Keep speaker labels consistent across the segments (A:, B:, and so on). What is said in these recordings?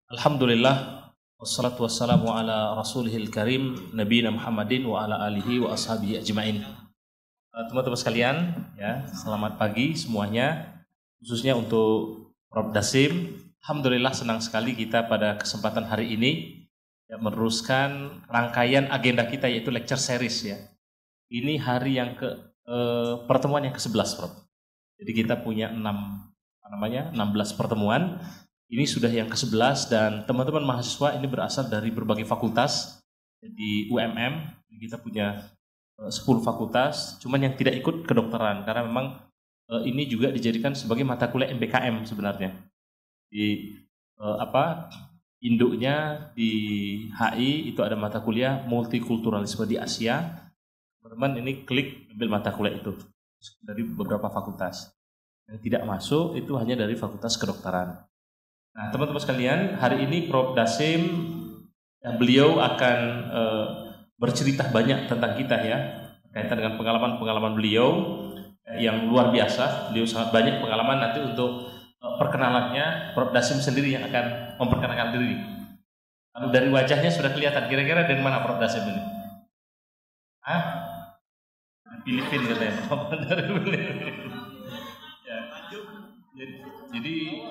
A: Alhamdulillah wassalatu wassalamu ala rasulihil karim nabiyina Muhammadin wa ala alihi wa ashabihi ajmain. Teman-teman sekalian, ya, selamat pagi semuanya, khususnya untuk Prof. Dasim. Alhamdulillah senang sekali kita pada kesempatan hari ini ya, meneruskan rangkaian agenda kita yaitu lecture series ya. Ini hari yang pertemuan yang ke-11, Prof. Jadi kita punya 16 pertemuan. Ini sudah yang ke-11 dan teman-teman mahasiswa ini berasal dari berbagai fakultas. Di UMM kita punya 10 fakultas, cuman yang tidak ikut kedokteran karena memang ini juga dijadikan sebagai mata kuliah MBKM sebenarnya. Di induknya di HI itu ada mata kuliah multikulturalisme di Asia. Teman-teman ini klik ambil mata kuliah itu dari beberapa fakultas. Yang tidak masuk itu hanya dari fakultas kedokteran. Nah, teman-teman sekalian, hari ini Prof. Dasim, beliau akan bercerita banyak tentang kita ya, kaitan dengan pengalaman-pengalaman beliau yang luar biasa. Beliau sangat banyak pengalaman. Nanti untuk perkenalannya, Prof. Dasim sendiri yang akan memperkenalkan diri. Lalu dari wajahnya sudah kelihatan, kira-kira dari mana Prof. Dasim ini? Filipina katanya, dari Filipina. Jadi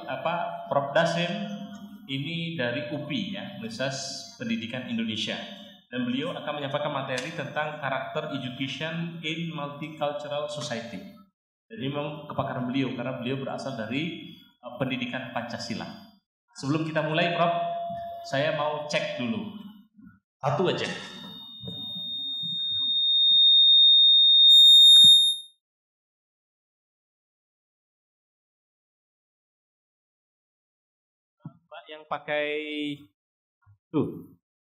A: Prof. Dasim ini dari UPI ya, Universitas Pendidikan Indonesia, dan beliau akan menyampaikan materi tentang karakter education in multicultural society. Jadi memang kepakaran beliau karena beliau berasal dari pendidikan Pancasila. Sebelum kita mulai, Prof, saya mau cek dulu satu aja. Yang pakai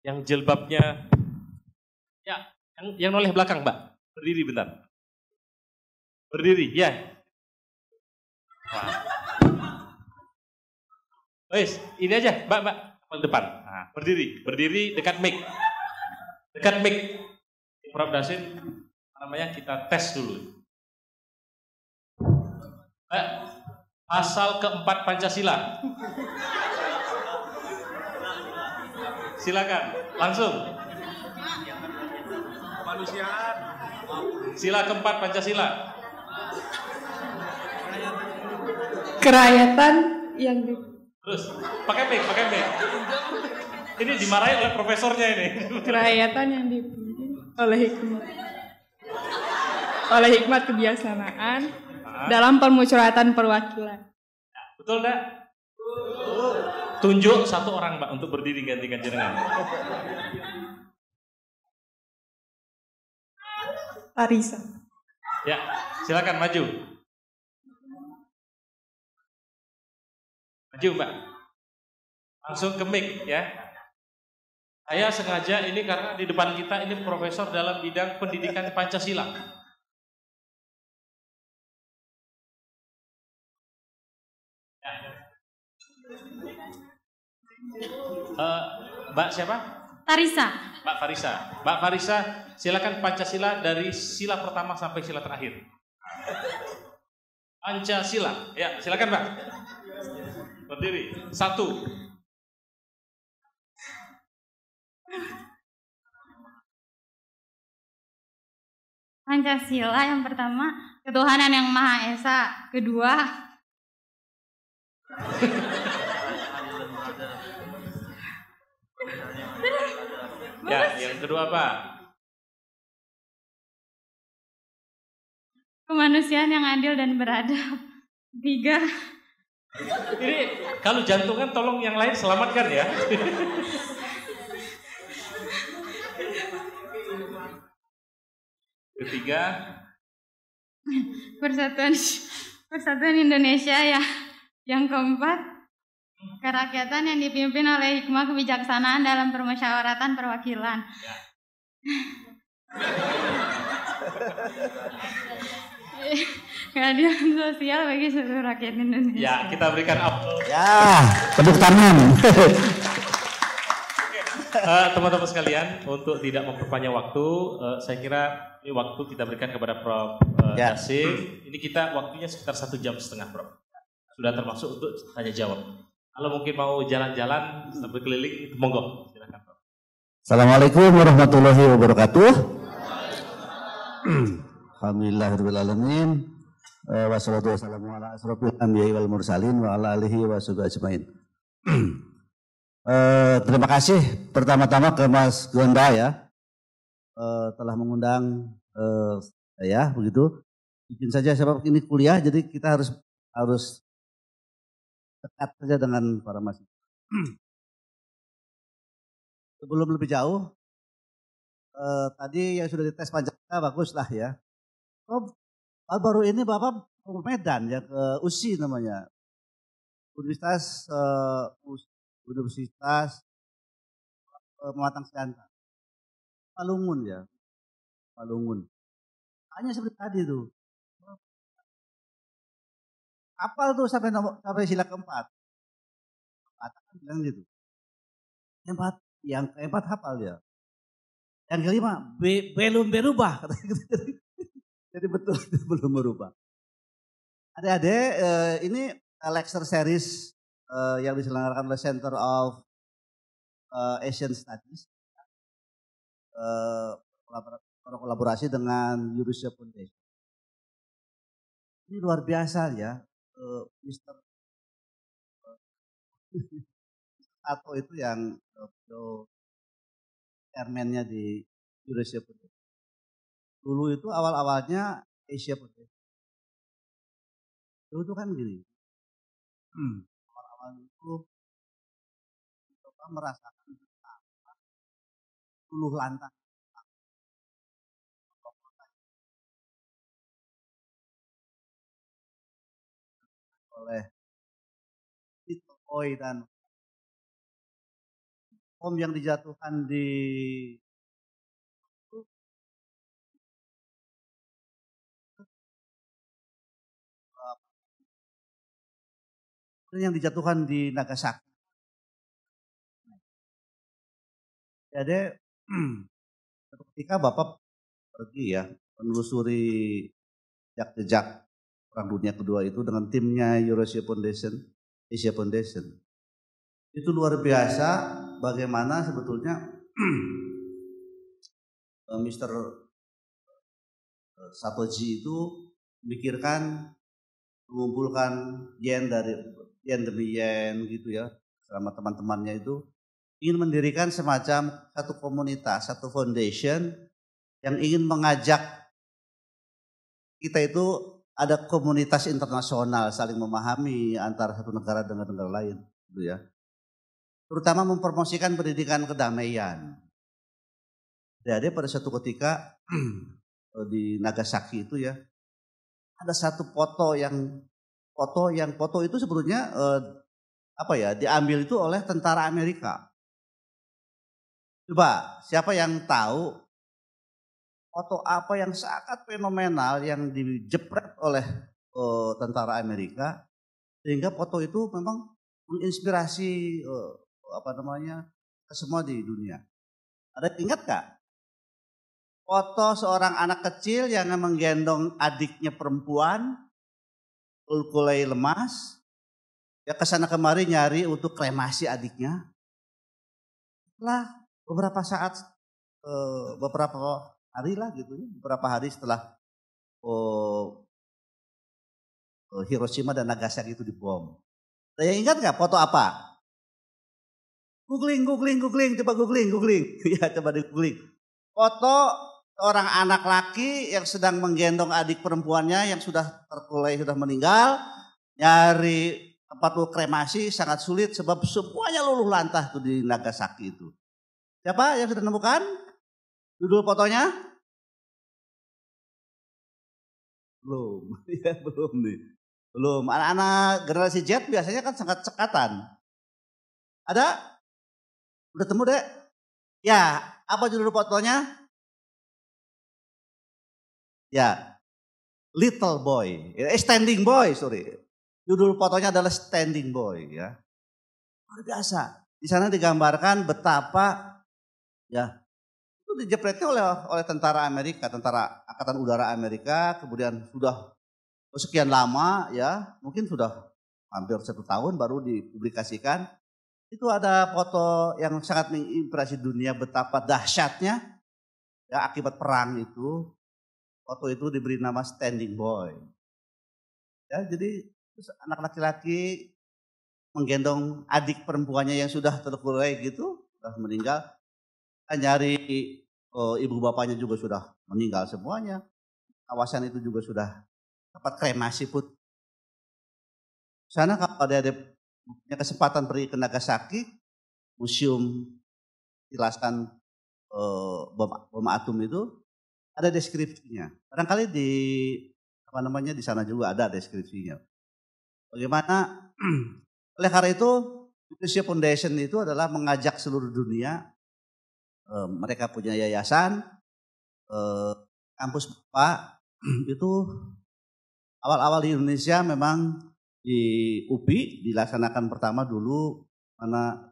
A: yang jilbabnya ya, yang noleh belakang, Mbak, berdiri bentar, berdiri ya. Wes, ini aja, Mbak depan. Nah, berdiri dekat mic, Prof. Dasim, namanya kita tes dulu. Pasal keempat Pancasila. Silakan, langsung. Kemanusiaan. Sila keempat Pancasila.
B: Kerakyatan yang
A: Terus, pakai mic. Ini dimarahin oleh profesornya ini.
B: Kerakyatan yang dipimpin oleh hikmat kebijaksanaan dalam permusyawaratan perwakilan.
A: Betul enggak? Tunjuk satu orang, Mbak, untuk berdiri gantikan jenengan.
B: Tarisa.
A: Ya, silakan maju. Maju, Mbak. Langsung ke mic ya. Saya sengaja ini karena di depan kita ini profesor dalam bidang pendidikan Pancasila. Mbak siapa?
B: Tarisa.
A: Mbak Farisa, silakan Pancasila dari sila pertama sampai sila terakhir. Pancasila, ya silakan Mbak. Berdiri. 1.
C: Pancasila yang pertama, ketuhanan yang Maha Esa. Kedua,
A: ya, yang kedua apa?
C: kemanusiaan yang adil dan beradab. 3,
A: Ini kalau jantungan tolong yang lain selamatkan ya. Ketiga,
C: persatuan Indonesia ya. Yang keempat, kerakyatan yang dipimpin oleh hikmah kebijaksanaan dalam permusyawaratan perwakilan. Keadilan sosial bagi seluruh rakyat Indonesia.
A: Ya, kita berikan aplaus.
D: Ya, tepuk tangan.
A: Teman-teman sekalian, untuk tidak memperpanjang waktu, saya kira ini waktu kita berikan kepada Prof. Dasim. Ini kita waktunya sekitar 1,5 jam, Prof. Sudah termasuk untuk tanya jawab. Kalau mungkin mau jalan-jalan sambil keliling, monggo. Silakan.
D: Assalamualaikum warahmatullahi wabarakatuh. Alhamdulillahirrahmanirrahim. Wassalatu wassalamu ala asrofil anbiya'i wal mursalin wa ala alihi wa sahbihi ajmain. Terima kasih pertama-tama ke Mas Gonda ya, telah mengundang saya begitu. Bikin saja sebab ini kuliah, jadi kita harus dekat saja dengan para mahasiswa. Sebelum lebih jauh, tadi yang sudah dites Pancasila bagus lah ya. Oh, baru ini Bapak ke Medan ya, ke USI namanya, Universitas Pematang Siantar, Palungun ya, Palungun. Hanya seperti tadi tuh, hafal tuh sampai sila keempat, katakan bilang gitu. Yang keempat hafal ya. Yang kelima belum berubah. Jadi betul belum berubah. Adik-adik, ini lecture series yang diselenggarakan oleh Center of Asian Studies, kolaborasi dengan Eurasia Foundation. Ini luar biasa ya, Mr. Tato itu yang chairman-nya di Eurasia Foundation. Dulu itu awal-awalnya Asia Foundation. Dulu itu kan gini, awal-awal itu kita merasakan luluh lantang oleh Tito Oi dan bom yang dijatuhkan di Nagasaki. Jadi ketika Bapak pergi ya menelusuri jejak Perang Dunia Kedua itu dengan timnya Eurasia Foundation, Asia Foundation, itu luar biasa bagaimana sebetulnya Mr. Satoji itu memikirkan mengumpulkan yen demi yen gitu ya, selama teman-temannya itu ingin mendirikan semacam satu komunitas, satu foundation yang ingin mengajak kita itu ada komunitas internasional saling memahami antara satu negara dengan negara lain gitu ya. Terutama mempromosikan pendidikan kedamaian. Jadi pada suatu ketika di Nagasaki itu ya, ada satu foto itu sebetulnya diambil itu oleh tentara Amerika. Coba siapa yang tahu foto apa yang sangat fenomenal yang dijepret oleh tentara Amerika sehingga foto itu memang menginspirasi ke semua di dunia. Ada ingat gak? Foto seorang anak kecil yang menggendong adiknya perempuan, kulkulai lemas, ya kesana kemari nyari untuk kremasi adiknya. Setelah beberapa hari lah gitu, beberapa hari setelah Hiroshima dan Nagasaki itu dibom. Saya ingat nggak foto apa? Googling, coba googling. Ya coba di googling. Foto seorang anak laki yang sedang menggendong adik perempuannya yang sudah terkulai, sudah meninggal, nyari tempat kremasi sangat sulit sebab semuanya luluh lantah tuh di Nagasaki itu. Siapa yang sudah menemukan judul fotonya? Belum, ya belum nih. Belum. Anak-anak generasi Z biasanya kan sangat cekatan. Ada? Udah temu deh? Ya, apa judul fotonya? Ya, Little Boy, Standing Boy, sorry. Judul fotonya adalah Standing Boy, ya. Luar biasa. Di sana digambarkan betapa, ya, itu dijepretnya oleh tentara Amerika, tentara Angkatan Udara Amerika, kemudian sudah sekian lama, ya, mungkin sudah hampir 1 tahun baru dipublikasikan. Itu ada foto yang sangat mengimpresi dunia betapa dahsyatnya ya akibat perang itu. Foto itu diberi nama Standing Boy. Ya, jadi anak laki-laki menggendong adik perempuannya yang sudah terkulai gitu, sudah meninggal. Nyari ibu bapaknya juga sudah meninggal semuanya. Kawasan itu juga sudah tempat kremasi put. Sana kalau ada punya kesempatan pergi ke Nagasaki, museum jelasan bom atom itu ada deskripsinya. Barangkali di sana juga ada deskripsinya. Bagaimana? Oleh karena itu, Indonesia Foundation itu adalah mengajak seluruh dunia. Mereka punya yayasan, kampus Bapak itu awal-awal di Indonesia memang di UPI dilaksanakan pertama dulu karena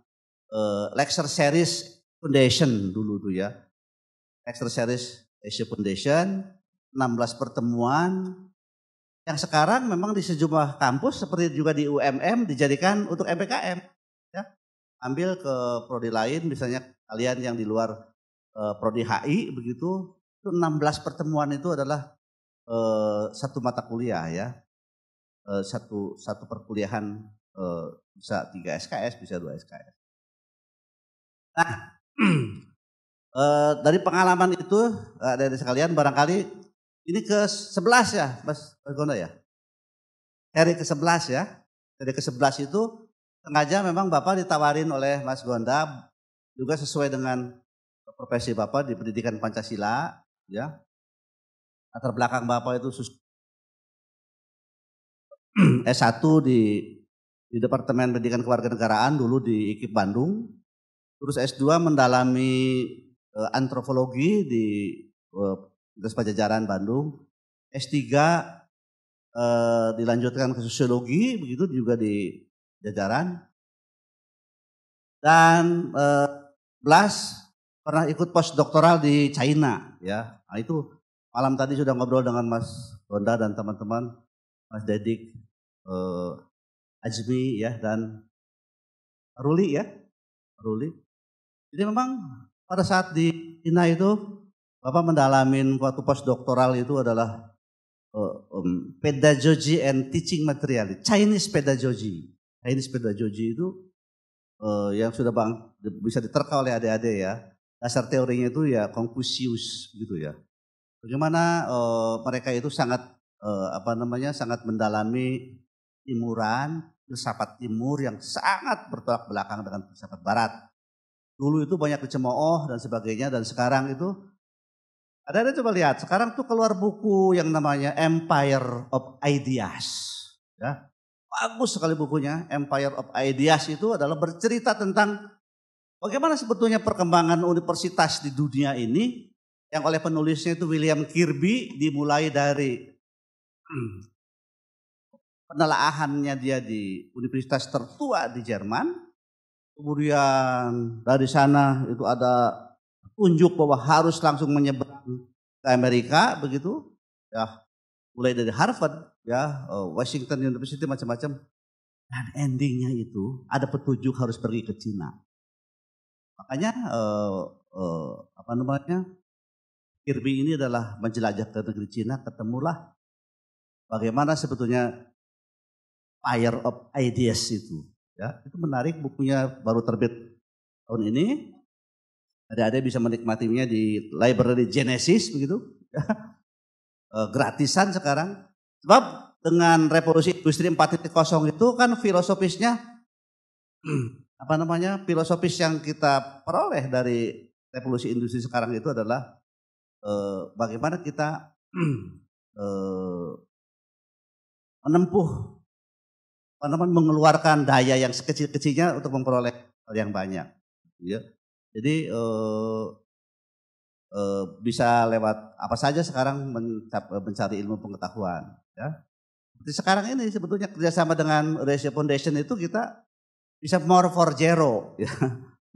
D: lecture series foundation dulu tuh ya. Lecture series Asia Foundation, 16 pertemuan yang sekarang memang di sejumlah kampus seperti juga di UMM dijadikan untuk MPKM ya. Ambil ke prodi lain misalnya kalian yang di luar prodi HI begitu, itu 16 pertemuan itu adalah satu mata kuliah ya. Satu perkuliahan bisa 3 SKS, bisa 2 SKS. Nah, dari pengalaman itu dari sekalian barangkali ini ke-11 ya Mas Gonda ya. Seri ke-11 ya. Seri ke-11 itu sengaja memang Bapak ditawarin oleh Mas Gonda juga sesuai dengan profesi Bapak di pendidikan Pancasila ya. Latar belakang Bapak itu S1 di Departemen Pendidikan Kewarganegaraan dulu di IKIP Bandung. Terus S2 mendalami antropologi di Universitas Pajajaran Bandung. S3 dilanjutkan ke sosiologi begitu juga di Pajajaran. Dan pernah ikut postdoktoral di China ya. Nah itu malam tadi sudah ngobrol dengan Mas Gonda dan teman-teman, Mas Dedik, Azmi ya dan Ruli ya. Ruli. Jadi memang pada saat di China itu Bapak mendalamin waktu postdoktoral itu adalah pedagogy and teaching material, Chinese pedagogy. Chinese pedagogy itu yang sudah bisa diterka oleh adik-adik ya. Dasar teorinya itu ya Confucius gitu ya. Bagaimana mereka itu sangat sangat mendalami timuran, filsafat timur yang sangat bertolak belakang dengan filsafat barat. Dulu itu banyak dicemooh dan sebagainya dan sekarang itu ada coba lihat, sekarang tuh keluar buku yang namanya Empire of Ideas. Ya. Bagus sekali bukunya, Empire of Ideas itu adalah bercerita tentang bagaimana sebetulnya perkembangan universitas di dunia ini yang oleh penulisnya itu William Kirby dimulai dari penelaahannya dia di universitas tertua di Jerman. Kemudian dari sana itu ada tunjuk bahwa harus langsung menyeberang ke Amerika begitu ya, mulai dari Harvard ya, Washington University macam-macam, dan endingnya itu ada petunjuk harus pergi ke Cina. Makanya Kirby ini adalah menjelajah ke negeri Cina, ketemulah bagaimana sebetulnya Fire of Ideas itu ya. Itu menarik, bukunya baru terbit tahun ini. Adik-adik bisa menikmatinya di Library Genesis begitu. Gratisan sekarang. Sebab dengan revolusi industri 4.0 itu kan filosofisnya filosofis yang kita peroleh dari revolusi industri sekarang itu adalah bagaimana kita menempuh mengeluarkan daya yang sekecil-kecilnya untuk memperoleh hal yang banyak ya. Jadi bisa lewat apa saja sekarang mencari ilmu pengetahuan ya. Seperti sekarang ini sebetulnya kerjasama dengan Indonesia Foundation itu kita bisa more for zero ya.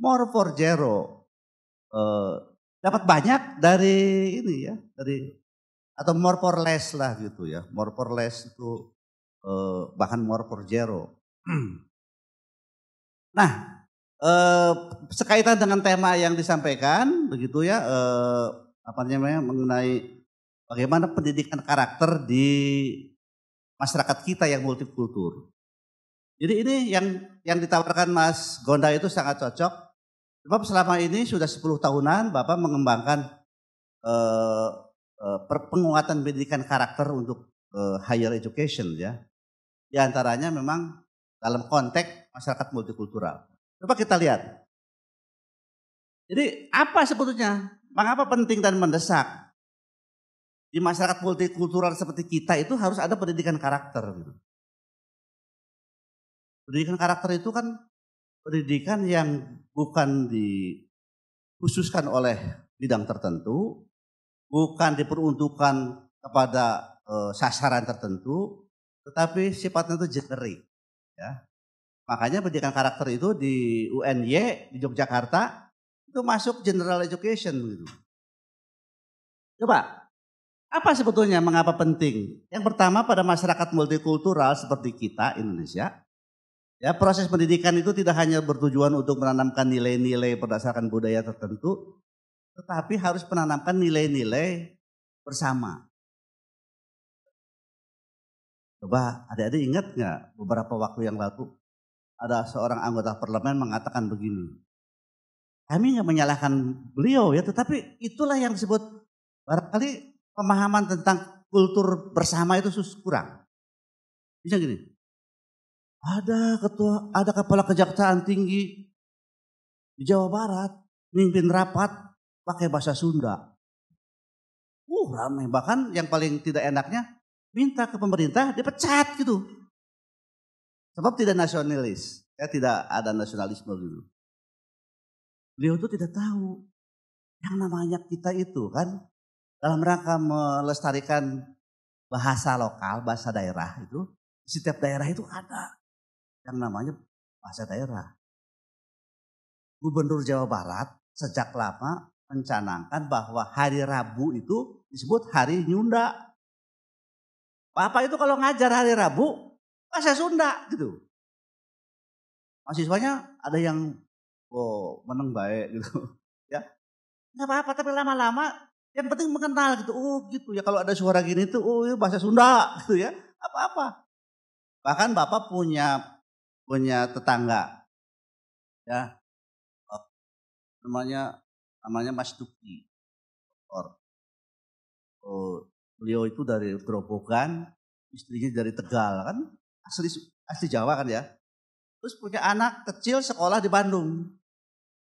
D: More for zero dapat banyak dari ini ya, dari atau more for less lah gitu ya. More for less itu bahkan more for zero. Nah, sekaitan dengan tema yang disampaikan begitu ya, mengenai bagaimana pendidikan karakter di masyarakat kita yang multikultur. Jadi ini yang ditawarkan Mas Gonda itu sangat cocok. Sebab selama ini sudah 10 tahunan Bapak mengembangkan penguatan pendidikan karakter untuk higher education ya. Di antaranya memang dalam konteks masyarakat multikultural. Coba kita lihat. Jadi apa sebetulnya? Mengapa penting dan mendesak? Di masyarakat multikultural seperti kita itu harus ada pendidikan karakter. Gitu. Pendidikan karakter itu kan pendidikan yang bukan dikhususkan oleh bidang tertentu, bukan diperuntukkan kepada sasaran tertentu, tetapi sifatnya itu generik. Ya. Makanya pendidikan karakter itu di UNY di Yogyakarta itu masuk general education gitu. Coba, apa sebetulnya mengapa penting? Yang pertama pada masyarakat multikultural seperti kita Indonesia, ya proses pendidikan itu tidak hanya bertujuan untuk menanamkan nilai-nilai berdasarkan budaya tertentu, tetapi harus menanamkan nilai-nilai bersama. Coba adik-adik ingat nggak beberapa waktu yang lalu ada seorang anggota parlemen mengatakan begini, kami nggak menyalahkan beliau ya, tetapi itulah yang disebut barangkali pemahaman tentang kultur bersama itu kurang. Bisa gini, ada kepala kejaksaan tinggi di Jawa Barat mimpin rapat pakai bahasa Sunda. Ramai, bahkan yang paling tidak enaknya minta ke pemerintah dipecat gitu. Sebab tidak nasionalis, ya tidak ada nasionalisme gitu. Beliau itu tidak tahu yang namanya kita itu kan dalam rangka melestarikan bahasa lokal, bahasa daerah itu, setiap daerah itu ada yang namanya bahasa daerah. Gubernur Jawa Barat sejak lama mencanangkan bahwa hari Rabu itu disebut hari Nyunda. Bapak itu kalau ngajar hari Rabu, bahasa Sunda gitu. Mahasiswanya ada yang meneng baik gitu. Ya, nggak apa-apa, tapi lama-lama yang penting mengenal gitu. Oh gitu ya, kalau ada suara gini tuh, oh itu bahasa Sunda gitu ya. Apa-apa. Bahkan Bapak punya tetangga, ya, namanya Mas Duki. Beliau itu dari Grobogan, istrinya dari Tegal kan, asli Jawa kan ya. Terus punya anak kecil sekolah di Bandung.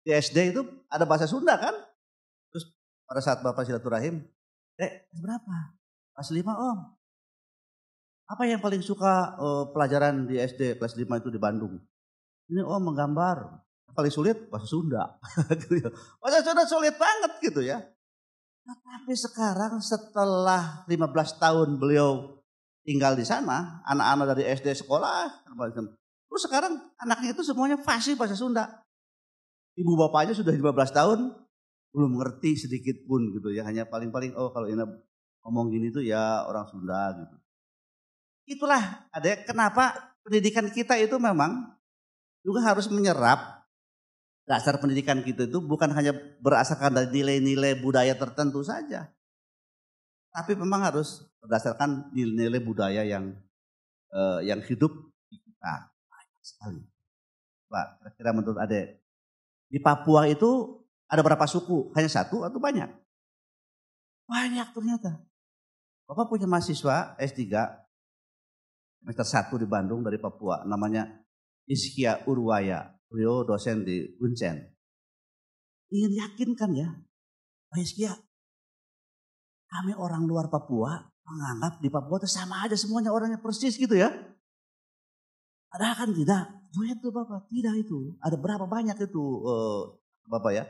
D: Di SD itu ada bahasa Sunda kan. Terus pada saat Bapak silaturahim, berapa? Kelas 5 Om. Apa yang paling suka pelajaran di SD kelas 5 itu di Bandung? Ini Om menggambar. Yang paling sulit bahasa Sunda. Bahasa Sunda sulit banget gitu ya. Tapi sekarang setelah 15 tahun beliau tinggal di sana, anak-anak dari SD sekolah, terus sekarang anaknya itu semuanya fasih bahasa Sunda. Ibu bapaknya sudah 15 tahun belum mengerti sedikit pun gitu ya, hanya paling-paling kalau ini ngomong gini tuh ya orang Sunda gitu. Itulah kenapa pendidikan kita itu memang juga harus menyerap. Dasar pendidikan kita itu bukan hanya berdasarkan dari nilai-nilai budaya tertentu saja. Tapi memang harus berdasarkan nilai-nilai budaya yang hidup di kita. Banyak sekali. Pak, kira-kira menurut Ade, di Papua itu ada berapa suku? Hanya satu atau banyak? Banyak ternyata. Bapak punya mahasiswa S3, semester 1 di Bandung dari Papua, namanya Iskia Urwaya. Beliau dosen di Uncen. Ingin yakinkan ya, Pak Iskia, kami orang luar Papua menganggap di Papua itu sama aja semuanya orangnya persis gitu ya. Padahal kan tidak. Itu Bapak, tidak itu. Ada berapa banyak itu Bapak ya.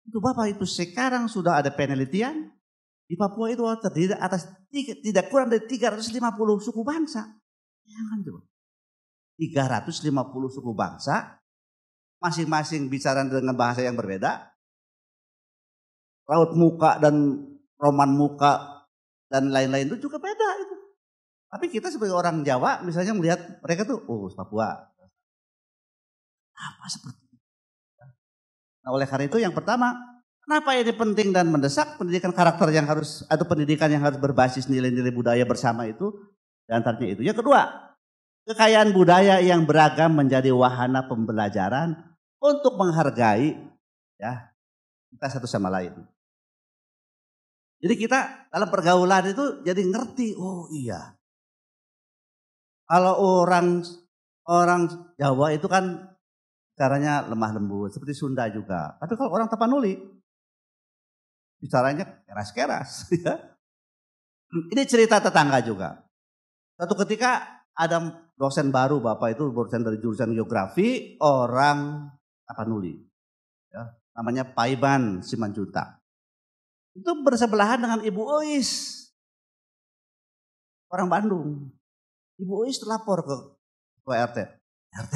D: Itu Bapak itu sekarang sudah ada penelitian. Di Papua itu terdiri atas tidak kurang dari 350 suku bangsa. Jangan coba. 350 suku bangsa. Masing-masing bicara dengan bahasa yang berbeda. Raut muka dan roman muka dan lain-lain itu juga beda itu. Tapi kita sebagai orang Jawa misalnya melihat mereka tuh, oh Papua. Apa seperti itu? Nah oleh karena itu yang pertama, kenapa ini penting dan mendesak pendidikan karakter yang harus, atau pendidikan yang harus berbasis nilai-nilai budaya bersama itu, dan antaranya itu. Yang kedua, kekayaan budaya yang beragam menjadi wahana pembelajaran untuk menghargai ya kita satu sama lain. Jadi kita dalam pergaulan itu jadi ngerti, oh iya. Kalau orang Jawa itu kan caranya lemah lembut, seperti Sunda juga. Tapi kalau orang Tapanuli, bicaranya keras-keras. Ya. Ini cerita tetangga juga. Suatu ketika ada dosen baru, Bapak itu dosen dari jurusan geografi, orang Tapanuli. Ya, namanya Paiban Simanjuntak. Itu bersebelahan dengan Ibu Ois, orang Bandung. Ibu Ois lapor ke RT. RT,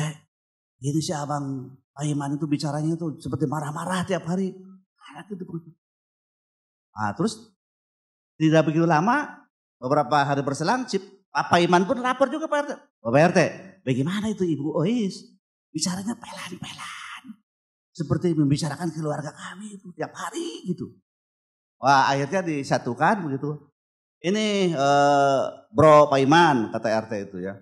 D: ini si Abang Paiman itu bicaranya itu seperti marah-marah tiap hari. Nah, terus tidak begitu lama, beberapa hari berselang, Pak Paiman pun lapor juga Pak RT. Bapak RT, bagaimana itu Ibu Ois? Bicaranya pelan-pelan. Seperti membicarakan keluarga kami itu tiap hari gitu. Wah akhirnya disatukan begitu. Ini Bro Paiman kata RT itu ya.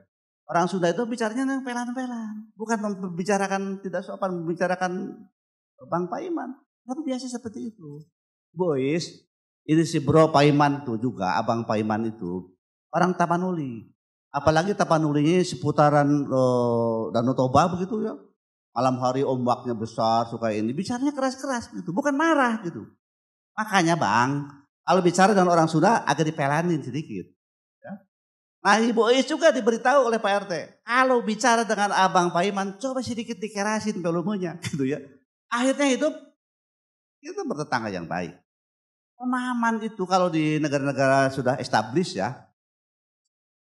D: Orang Sunda itu bicaranya yang pelan-pelan. Bukan membicarakan tidak sopan, membicarakan Bang Paiman. Tapi biasa seperti itu. Boys, ini si Bro Paiman tuh juga, Abang Paiman itu. Orang Tapanuli. Apalagi Tapanulinya seputaran Danau Toba begitu ya. Malam hari ombaknya besar, suka ini. Bicaranya keras-keras gitu, bukan marah gitu. Makanya Bang, kalau bicara dengan orang Sunda agak dipelanin sedikit. Ya. Nah Ibu Ois juga diberitahu oleh Pak RT. Kalau bicara dengan Abang Paiman, coba sedikit dikerasin volumenya gitu ya. Akhirnya hidup kita bertetangga yang baik. Pemahaman itu kalau di negara-negara sudah established ya.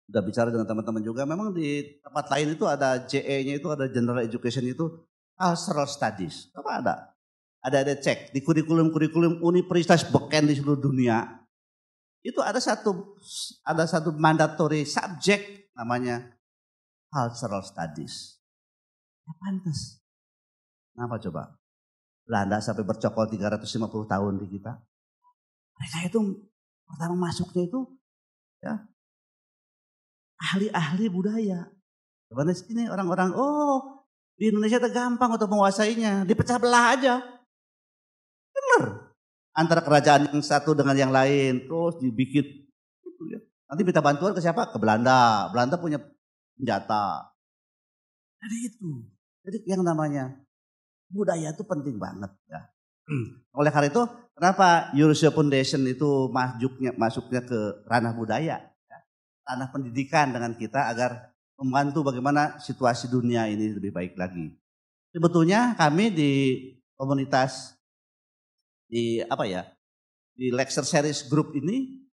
D: Sudah bicara dengan teman-teman juga. Memang di tempat lain itu ada JE-nya itu, ada General Education itu. Cultural Studies. Apa ada? Ada cek di kurikulum universitas beken di seluruh dunia itu ada satu mandatory subject namanya cultural studies. Ya pantas. Kenapa coba? Belanda sampai bercokol 350 tahun di kita. Mereka itu pertama masuknya itu ya ahli-ahli budaya. Karena ini orang-orang di Indonesia itu gampang untuk menguasainya, dipecah belah aja. Benar. Antara kerajaan yang satu dengan yang lain terus dibikin gitu ya. Nanti minta bantuan ke siapa? Ke Belanda. Belanda punya senjata. Jadi itu. Jadi yang namanya budaya itu penting banget ya. Oleh karena itu, kenapa Eurasia Foundation itu masuknya ke ranah budaya, ya. Ranah pendidikan dengan kita agar membantu bagaimana situasi dunia ini lebih baik lagi. Sebetulnya kami di komunitas di lecture series group ini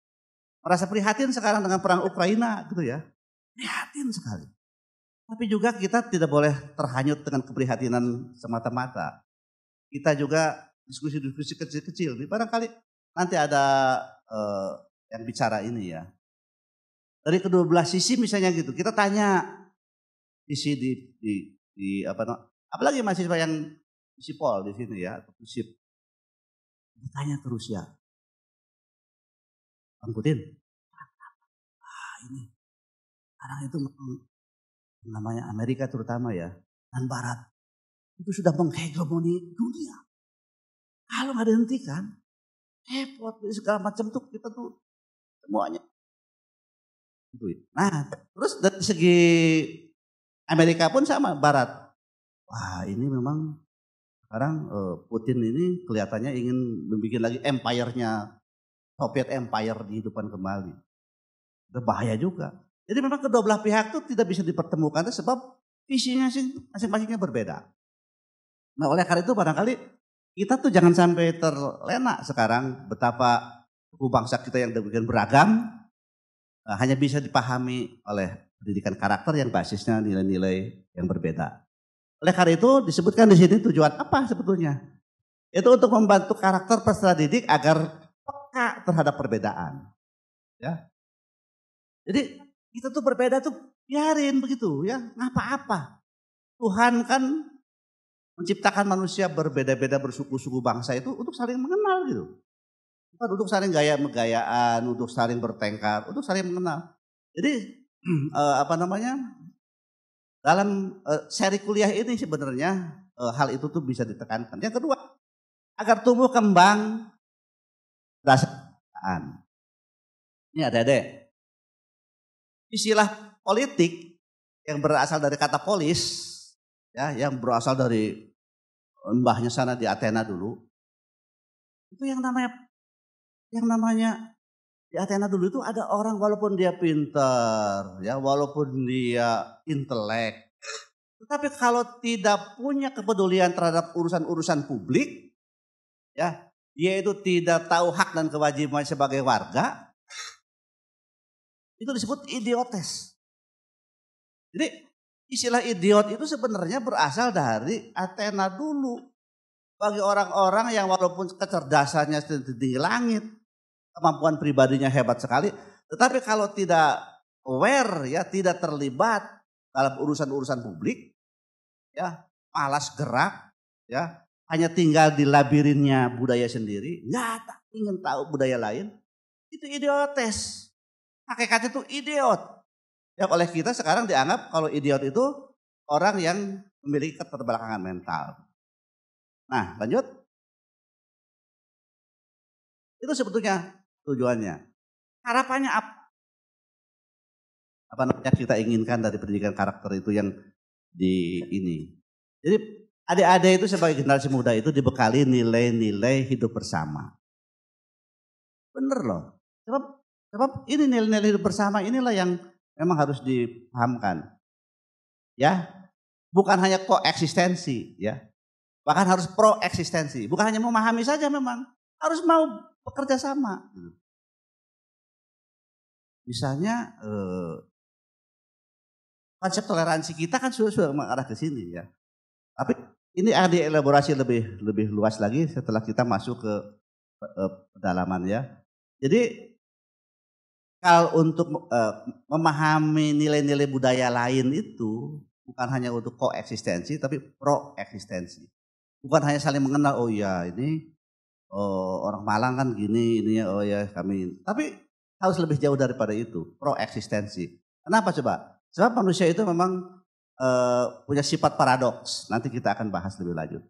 D: merasa prihatin sekarang dengan perang Ukraina gitu ya. Prihatin sekali. Tapi juga kita tidak boleh terhanyut dengan keprihatinan semata-mata. Kita juga diskusi-diskusi kecil-kecil. Barangkali nanti ada yang bicara ini ya. Dari kedua belah sisi misalnya gitu. Kita tanya sisi apalagi mahasiswa yang sipol di sini ya, atau FISIP. Tanya ke Rusia. Bang Putin, ini sekarang itu namanya Amerika terutama ya, dan Barat itu sudah menghegemoni dunia. Kalau nggak dihentikan, repot segala macam tuh kita tuh semuanya. Nah, terus dari segi Amerika pun sama Barat. Wah ini memang sekarang Putin ini kelihatannya ingin membuat lagi empire-nya, Soviet Empire dihidupkan kembali. Berbahaya juga. Jadi memang kedua belah pihak itu tidak bisa dipertemukan sebab visinya masing-masingnya berbeda. Nah oleh karena itu barangkali kita tuh jangan sampai terlena sekarang betapa suku bangsa kita yang demikian beragam hanya bisa dipahami oleh pendidikan karakter yang basisnya nilai-nilai yang berbeda. Oleh karena itu disebutkan di sini tujuan apa sebetulnya? Itu untuk membantu karakter peserta didik agar peka terhadap perbedaan. Ya. Jadi Kita tuh berbeda tuh biarin begitu ya, ngapa-apa. Tuhan kan menciptakan manusia berbeda-beda bersuku-suku bangsa itu untuk saling mengenal gitu. Bukan untuk saling gaya-gayaan, untuk saling bertengkar, untuk saling mengenal. Jadi dalam seri kuliah ini sebenarnya hal itu tuh bisa ditekankan. Yang kedua, agar tumbuh kembang berdasarkan. Ini adik-adik. Istilah politik yang berasal dari kata polis, ya, yang berasal dari mbahnya sana di Athena dulu. Itu yang namanya di Athena dulu itu ada orang walaupun dia pintar, ya, walaupun dia intelek, tetapi kalau tidak punya kepedulian terhadap urusan-urusan publik, ya, dia itu tidak tahu hak dan kewajiban sebagai warga, itu disebut idiotes. Jadi istilah idiot itu sebenarnya berasal dari Athena dulu. Bagi orang-orang yang walaupun kecerdasannya setinggi langit, kemampuan pribadinya hebat sekali, tetapi kalau tidak aware, ya, tidak terlibat dalam urusan-urusan publik, ya, malas gerak, ya, hanya tinggal di labirinnya budaya sendiri, nggak ingin tahu budaya lain, itu idiotes. Hakikatnya itu idiot. Ya, oleh kita sekarang dianggap kalau idiot itu orang yang memiliki keterbelakangan mental. Nah, lanjut. Itu sebetulnya tujuannya. Harapannya apa? Apa namanya kita inginkan dari pendidikan karakter itu yang di ini. Jadi adik-adik itu sebagai generasi muda itu dibekali nilai-nilai hidup bersama. Bener loh. Sebab ini nilai-nilai hidup bersama inilah yang memang harus dipahamkan. Ya, bukan hanya koeksistensi, ya. Bahkan harus pro-eksistensi. Bukan hanya memahami saja memang, harus mau bekerja sama. Misalnya konsep toleransi kita kan sudah mengarah ke sini, ya. Tapi ini akan dielaborasi lebih luas lagi setelah kita masuk ke pedalaman, ya. Jadi kalau untuk memahami nilai-nilai budaya lain itu bukan hanya untuk koeksistensi tapi pro-eksistensi. Bukan hanya saling mengenal, oh ya ini orang Malang kan gini, ini oh ya kami. Tapi harus lebih jauh daripada itu, pro-eksistensi. Kenapa coba? Sebab manusia itu memang punya sifat paradoks. Nanti kita akan bahas lebih lanjut.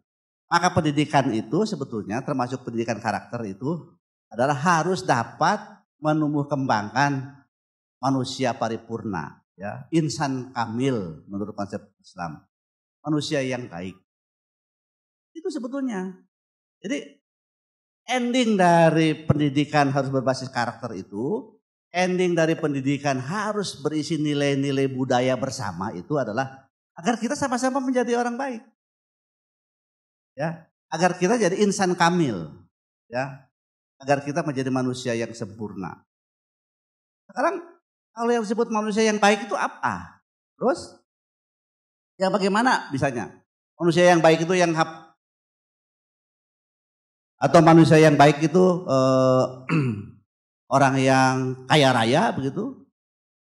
D: Maka pendidikan itu sebetulnya termasuk pendidikan karakter itu adalah harus dapat menumbuh kembangkan manusia paripurna, ya, insan kamil menurut konsep Islam, manusia yang baik. Itu sebetulnya. Jadi ending dari pendidikan harus berbasis karakter itu, ending dari pendidikan harus berisi nilai-nilai budaya bersama itu adalah agar kita sama-sama menjadi orang baik, ya, agar kita jadi insan kamil, ya. Agar kita menjadi manusia yang sempurna. Sekarang kalau yang disebut manusia yang baik itu apa? Terus yang bagaimana misalnya? Manusia yang baik itu yang atau manusia yang baik itu orang yang kaya raya begitu?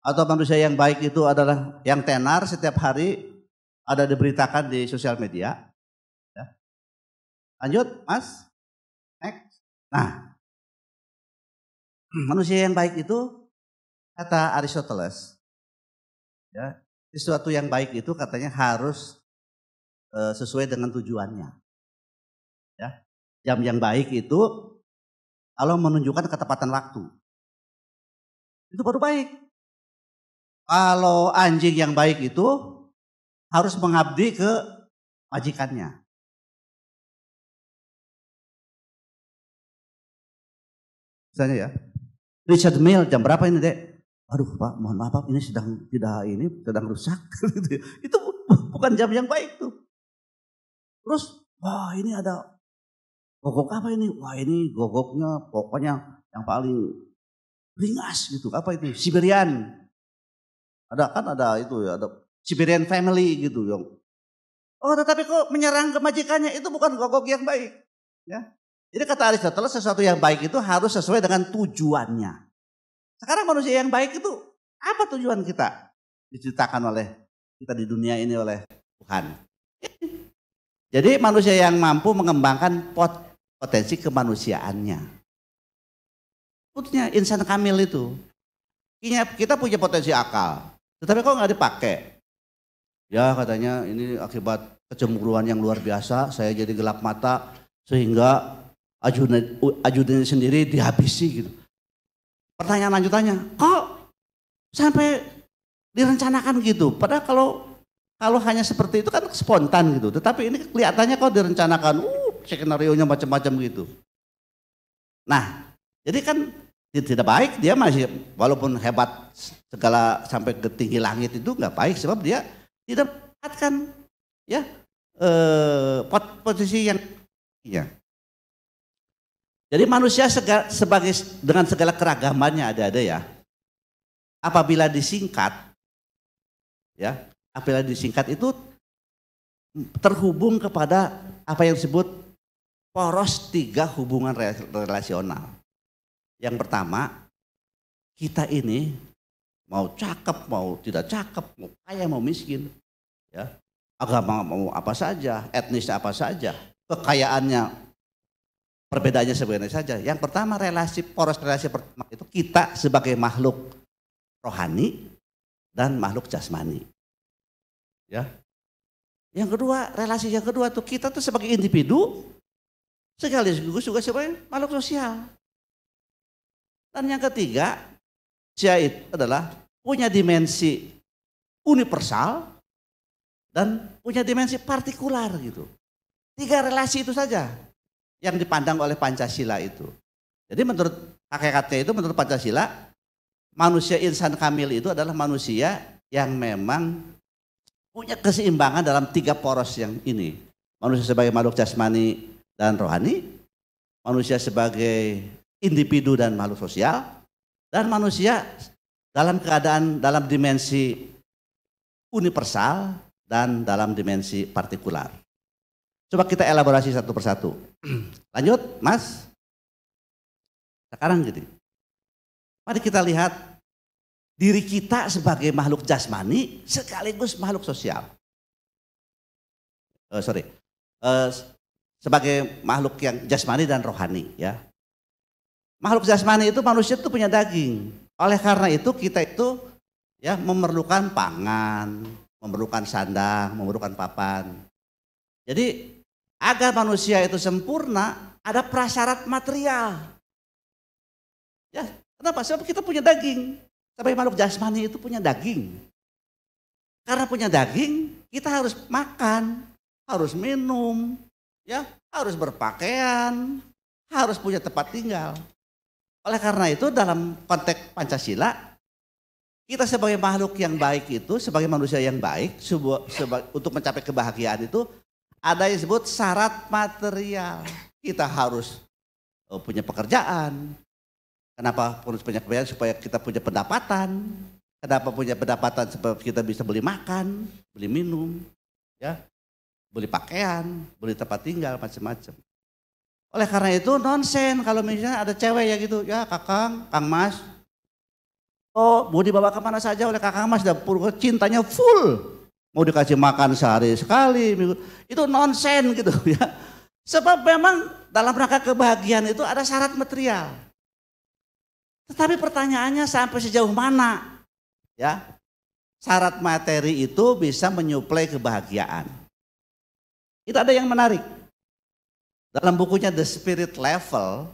D: Atau manusia yang baik itu adalah yang tenar setiap hari ada diberitakan di sosial media? Ya. Lanjut, Mas. Next. Nah, manusia yang baik itu kata Aristoteles, ya, sesuatu yang baik itu katanya harus sesuai dengan tujuannya. Ya, jam yang baik itu kalau menunjukkan ketepatan waktu, itu baru baik. Kalau anjing yang baik itu harus mengabdi ke majikannya. Misalnya ya. Richard Mille jam berapa ini dek? Aduh Pak, mohon maaf Pak, ini sedang rusak. Itu bukan jam yang baik tuh. Terus, wah ini ada gogok apa ini? Wah ini gogoknya pokoknya yang paling ringas gitu. Apa itu? Siberian. Ada itu ya, ada Siberian family gitu yang. Oh tetapi kok menyerang ke majikannya itu bukan gogok yang baik. Ya. Jadi kata Aristoteles sesuatu yang baik itu harus sesuai dengan tujuannya. Sekarang manusia yang baik itu Apa tujuan kita diceritakan oleh kita di dunia ini oleh Tuhan? Jadi manusia yang mampu mengembangkan potensi kemanusiaannya. Sebetulnya insan kamil itu. Kita punya potensi akal, tetapi kok nggak dipakai? Ya katanya ini akibat kecemburuan yang luar biasa, saya jadi gelap mata sehingga ajudannya sendiri dihabisi gitu. Pertanyaan lanjutannya, kok sampai direncanakan gitu? Padahal kalau hanya seperti itu kan spontan gitu. Tetapi ini kelihatannya kok direncanakan, skenario-nya macam-macam gitu. Nah, jadi kan tidak baik, dia masih walaupun hebat segala sampai ke tinggi langit itu nggak baik sebab dia tidak mendapatkan ya posisi yang ya. Jadi manusia sebagai dengan segala keragamannya ada ya. Apabila disingkat itu terhubung kepada apa yang disebut poros 3 hubungan relasional. Yang pertama, kita ini mau cakep, mau tidak cakep, mau kaya, mau miskin, ya, agama mau apa saja, etnis apa saja, kekayaannya, perbedaannya sebenarnya saja. Yang pertama poros relasi pertama itu kita sebagai makhluk rohani dan makhluk jasmani. Ya. Yang kedua, relasi yang kedua tuh kita tuh sebagai individu sekaligus juga sebagai makhluk sosial. Dan yang ketiga, dia itu adalah punya dimensi universal dan punya dimensi partikular gitu. 3 relasi itu saja yang dipandang oleh Pancasila itu. Jadi menurut hakikatnya itu menurut Pancasila, manusia insan kamil itu adalah manusia yang memang punya keseimbangan dalam 3 poros yang ini. Manusia sebagai makhluk jasmani dan rohani, manusia sebagai individu dan makhluk sosial, dan manusia dalam keadaan dalam dimensi universal dan dalam dimensi partikular. Coba kita elaborasi satu persatu. Lanjut, Mas. Sekarang gini, mari kita lihat diri kita sebagai makhluk jasmani sekaligus makhluk sosial. Sebagai makhluk yang jasmani dan rohani, ya. Makhluk jasmani itu manusia itu punya daging. Oleh karena itu kita itu ya memerlukan pangan, memerlukan sandang, memerlukan papan. Jadi agar manusia itu sempurna ada prasyarat material. Ya, kenapa? Sebab kita punya daging. Sebagai makhluk jasmani itu punya daging. Karena punya daging, kita harus makan, harus minum, ya, harus berpakaian, harus punya tempat tinggal. Oleh karena itu dalam konteks Pancasila, kita sebagai makhluk yang baik itu, sebagai manusia yang baik, untuk mencapai kebahagiaan itu ada yang disebut syarat material. Kita harus punya pekerjaan. Kenapa harus punya pekerjaan? Supaya kita punya pendapatan. Kenapa punya pendapatan? Supaya kita bisa beli makan, beli minum, ya, beli pakaian, beli tempat tinggal, macam-macam. Oleh karena itu nonsen kalau misalnya ada cewek ya gitu, ya Kakang, Kang Mas, oh mau dibawa kemana saja oleh Kakang Mas, dan cintanya full, mau dikasih makan sehari sekali, itu nonsen gitu ya. Sebab memang dalam rangka kebahagiaan itu ada syarat material. Tetapi pertanyaannya sampai sejauh mana ya syarat materi itu bisa menyuplai kebahagiaan. Itu ada yang menarik. Dalam bukunya The Spirit Level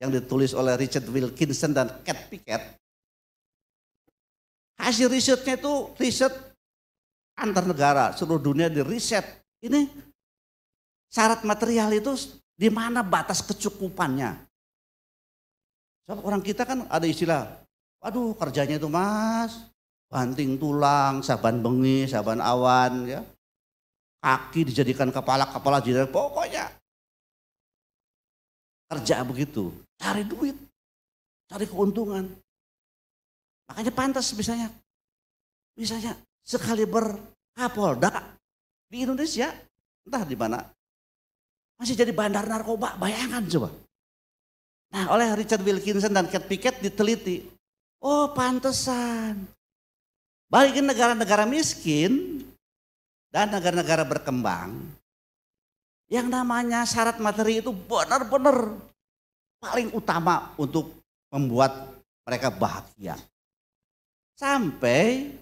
D: yang ditulis oleh Richard Wilkinson dan Kat Pickett, hasil risetnya itu riset antar negara, seluruh dunia di riset. Ini syarat material itu di mana batas kecukupannya. Sebab orang kita kan ada istilah, waduh kerjanya itu Mas, banting tulang, saban bengi, saban awan, ya, kaki dijadikan kepala jadi pokoknya kerja begitu, cari duit, cari keuntungan. Makanya pantas misalnya sekali berkapolda di Indonesia, entah di mana, masih jadi bandar narkoba, bayangkan coba. Nah oleh Richard Wilkinson dan Kat Pickett diteliti, Oh pantesan. Bagi negara-negara miskin dan negara-negara berkembang, yang namanya syarat materi itu benar-benar paling utama untuk membuat mereka bahagia. Sampai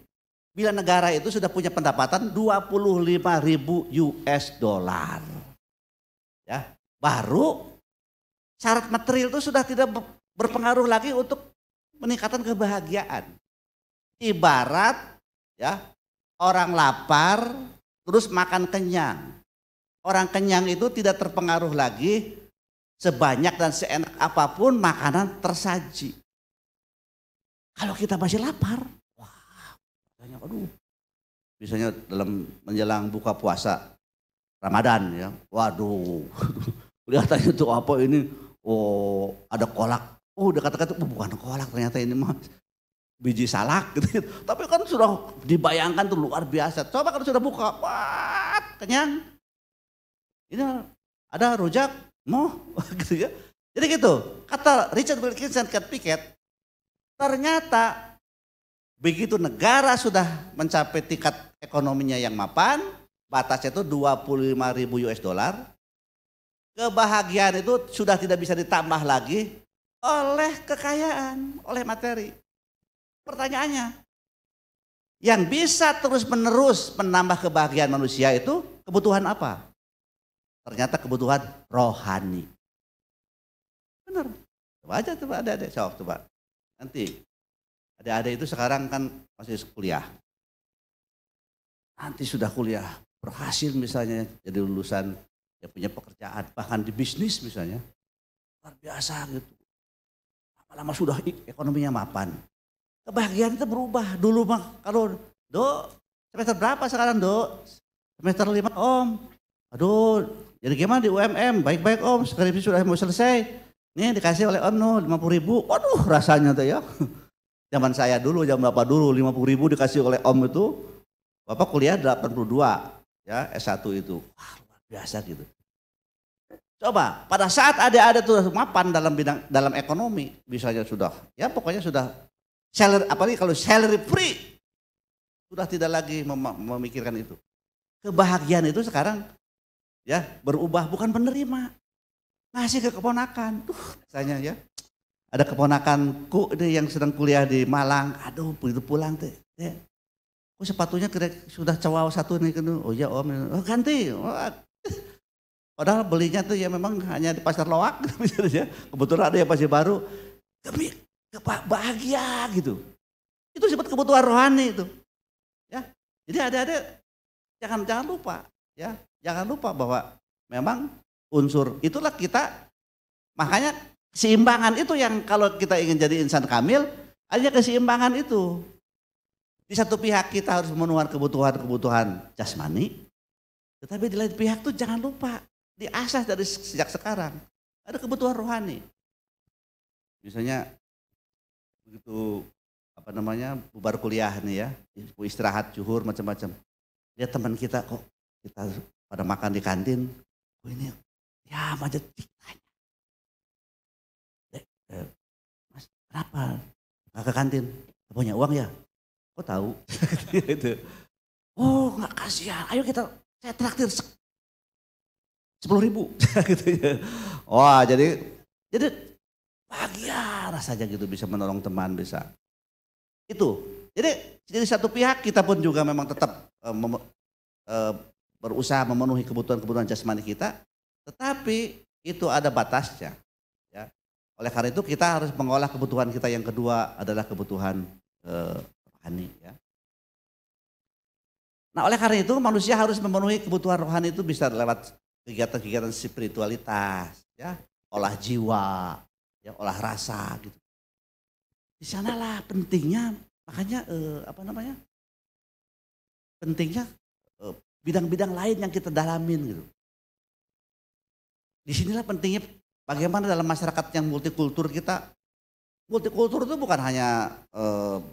D: bila negara itu sudah punya pendapatan 25.000 US dollar. Ya, baru syarat material itu sudah tidak berpengaruh lagi untuk meningkatkan kebahagiaan. Ibarat ya, orang lapar terus makan kenyang. Orang kenyang itu tidak terpengaruh lagi sebanyak dan seenak apapun makanan tersaji. Kalau kita masih lapar, wah, aduh, misalnya dalam menjelang buka puasa Ramadan ya, waduh, kelihatannya itu apa ini? Oh, ada kolak. Oh, udah kata-kata bukan kolak, ternyata ini mah biji salak gitu. Tapi kan sudah dibayangkan tuh luar biasa. Coba kalau sudah buka, wah, kenyang. Ini ada rujak, mau gitu ya. Jadi gitu, kata Richard Wilkinson Pickett, ternyata begitu negara sudah mencapai tingkat ekonominya yang mapan, batasnya itu 25.000 US dollar, kebahagiaan itu sudah tidak bisa ditambah lagi oleh kekayaan, oleh materi. Pertanyaannya, yang bisa terus-menerus menambah kebahagiaan manusia itu kebutuhan apa? Ternyata kebutuhan rohani. Benar. Coba aja coba adik-adik, coba. Nanti adik-adik itu sekarang kan masih kuliah. Nanti sudah kuliah, berhasil misalnya jadi lulusan, ya punya pekerjaan, bahkan di bisnis misalnya. Luar biasa gitu. Lama-lama sudah ekonominya mapan. Kebahagiaan itu berubah. Dulu mah kalau Dok, semester berapa sekarang Dok? Semester 5 Om. Aduh, jadi gimana di UMM? Baik-baik Om, skripsi sudah mau selesai. Nih dikasih oleh Om 50.000. Waduh rasanya tuh ya. Zaman saya dulu, jam berapa dulu 50.000 dikasih oleh Om itu. Bapak kuliah 82 ya S1 itu. Wah luar biasa gitu. Coba pada saat ada tuh mapan dalam ekonomi, misalnya sudah, ya pokoknya sudah salary, apalagi kalau salary free, sudah tidak lagi memikirkan itu. Kebahagiaan itu sekarang ya berubah bukan penerima, ngasih ke keponakan. Misalnya ya, ada keponakanku yang sedang kuliah di Malang, aduh begitu pulang teh, oh sepatunya sudah cowok satu nih, oh ya Om, oh ganti. Padahal belinya tuh ya memang hanya di pasar loak, misalnya. Kebetulan ada yang masih baru, tapi bahagia gitu. Itu disebut kebutuhan rohani itu. Ya, jadi adik-adik jangan lupa, ya, jangan lupa bahwa memang unsur itulah kita, makanya keseimbangan itu yang kalau kita ingin jadi insan kamil, ada keseimbangan itu. Di satu pihak kita harus memenuhi kebutuhan jasmani, tetapi di lain pihak tuh jangan lupa diasah dari sejak sekarang ada kebutuhan rohani. Misalnya begitu bubar kuliah nih ya, istirahat zuhur macam-macam. Lihat teman kita kok kita pada makan di kantin, oh ini ya macet ditanya. Mas kenapa nggak ke kantin? Punya uang ya? Kok tahu? Gitu. Oh nggak kasihan, ayo saya traktir 10.000 gitu ya. Wah jadi bahagia rasanya gitu bisa menolong teman bisa. Itu. Jadi satu pihak kita pun juga memang tetap berusaha memenuhi kebutuhan jasmani kita, tetapi itu ada batasnya. Ya. Oleh karena itu kita harus mengolah kebutuhan kita yang kedua adalah kebutuhan rohani. Ya. Nah oleh karena itu manusia harus memenuhi kebutuhan rohani itu bisa lewat kegiatan-kegiatan spiritualitas, ya, olah jiwa, ya, olah rasa gitu. Di sanalah pentingnya, makanya pentingnya bidang-bidang lain yang kita dalamin gitu. Disinilah pentingnya bagaimana dalam masyarakat yang multikultur kita. Multikultur itu bukan hanya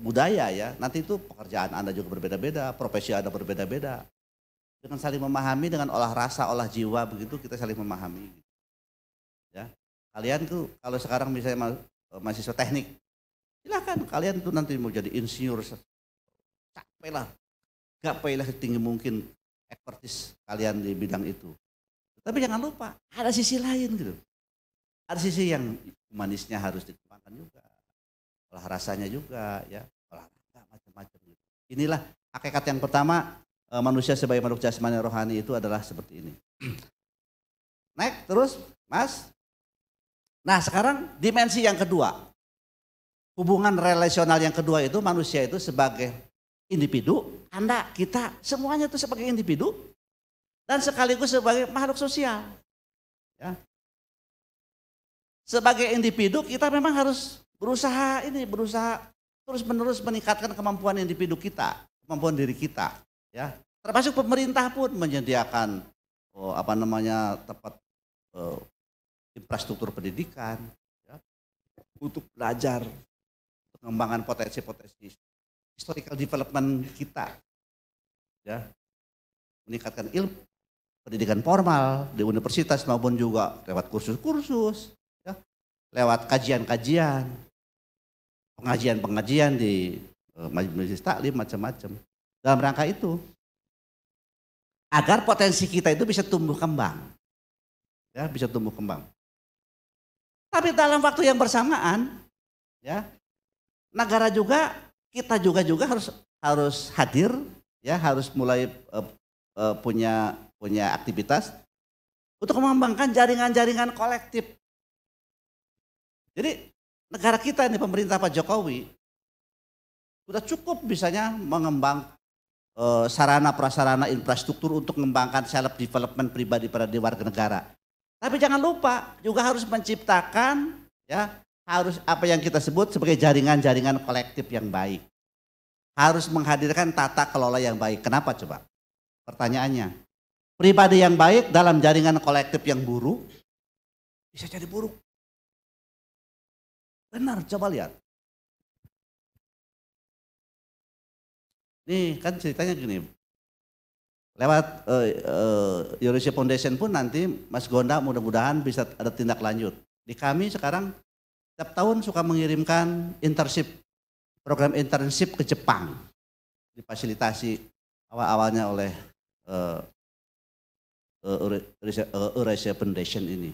D: budaya ya, nanti itu pekerjaan Anda juga berbeda-beda, profesi Anda berbeda-beda. Dengan saling memahami, dengan olah rasa, olah jiwa begitu kita saling memahami. Ya, kalian tuh kalau sekarang misalnya mahasiswa teknik, Silakan kalian itu nanti mau jadi insinyur, capek lah, gapai lah setinggi mungkin expertise kalian di bidang itu. Tapi jangan lupa ada sisi lain gitu. Ada sisi yang humanisnya harus dikembangkan juga, olah rasanya juga, ya, olahraga macam-macam. Gitu. Inilah hakikat yang pertama, manusia sebagai makhluk jasmani rohani itu adalah seperti ini. Naik terus, Mas. Nah sekarang dimensi yang kedua, hubungan relasional yang kedua itu manusia itu sebagai individu, Anda, kita, semuanya itu sebagai individu dan sekaligus sebagai makhluk sosial. Ya. Sebagai individu kita memang harus berusaha terus-menerus meningkatkan kemampuan individu kita, kemampuan diri kita. Ya. Termasuk pemerintah pun menyediakan tempat infrastruktur pendidikan, ya, untuk belajar, untuk mengembangkan potensi-potensi historical development kita, ya, meningkatkan ilmu pendidikan formal di universitas maupun juga lewat kursus-kursus, ya, lewat kajian-kajian, pengajian-pengajian di majelis taklim macam-macam. Dalam rangka itu, agar potensi kita itu bisa tumbuh kembang, ya, bisa tumbuh kembang. Tapi dalam waktu yang bersamaan, ya, negara juga, kita juga harus hadir, ya, harus mulai punya aktivitas untuk mengembangkan jaringan-jaringan kolektif. Jadi negara kita ini, pemerintah Pak Jokowi sudah cukup misalnya mengembang sarana prasarana infrastruktur untuk mengembangkan self development pribadi pada warga negara. Tapi jangan lupa juga harus menciptakan, ya, harus apa yang kita sebut sebagai jaringan-jaringan kolektif yang baik. Harus menghadirkan tata kelola yang baik. Kenapa coba? Pertanyaannya, pribadi yang baik dalam jaringan kolektif yang buruk bisa jadi buruk. Benar, coba lihat. Nih kan ceritanya gini, lewat Eurasia Foundation pun nanti Mas Gonda mudah-mudahan bisa ada tindak lanjut. Di kami sekarang setiap tahun suka mengirimkan program internship ke Jepang. Difasilitasi awal-awalnya oleh Eurasia Foundation ini.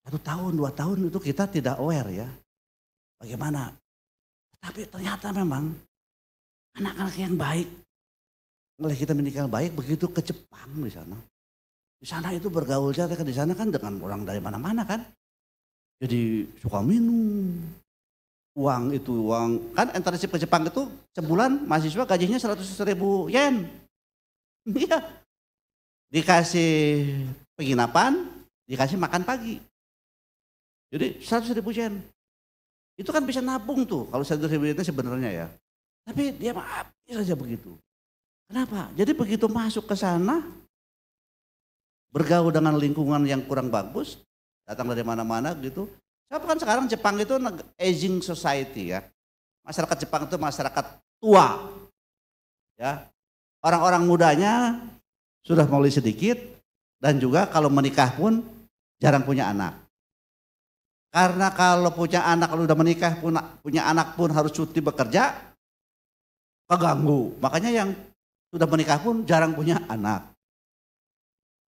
D: 1 tahun, 2 tahun itu kita tidak aware, ya. Bagaimana? Tapi ternyata memang anak-anak yang baik, oleh kita mendidik yang baik, begitu ke Jepang di sana. Di sana itu bergaul saja, di sana kan dengan orang dari mana-mana kan. Jadi suka minum. Uang kan internship ke Jepang itu sebulan mahasiswa gajinya 100.000 yen. Iya. Dikasih penginapan, dikasih makan pagi. Jadi 100.000 yen. Itu kan bisa nabung tuh kalau 100.000 yen sebenarnya, ya. Tapi dia habis saja begitu. Kenapa? Jadi begitu masuk ke sana, bergaul dengan lingkungan yang kurang bagus, datang dari mana-mana gitu. Siapa kan sekarang Jepang itu aging society, ya. Masyarakat Jepang itu masyarakat tua. Ya. Orang-orang mudanya sudah mulai sedikit dan juga kalau menikah pun jarang punya anak. Karena kalau punya anak, kalau udah menikah punya anak pun harus cuti bekerja, keganggu. Makanya yang sudah menikah pun jarang punya anak.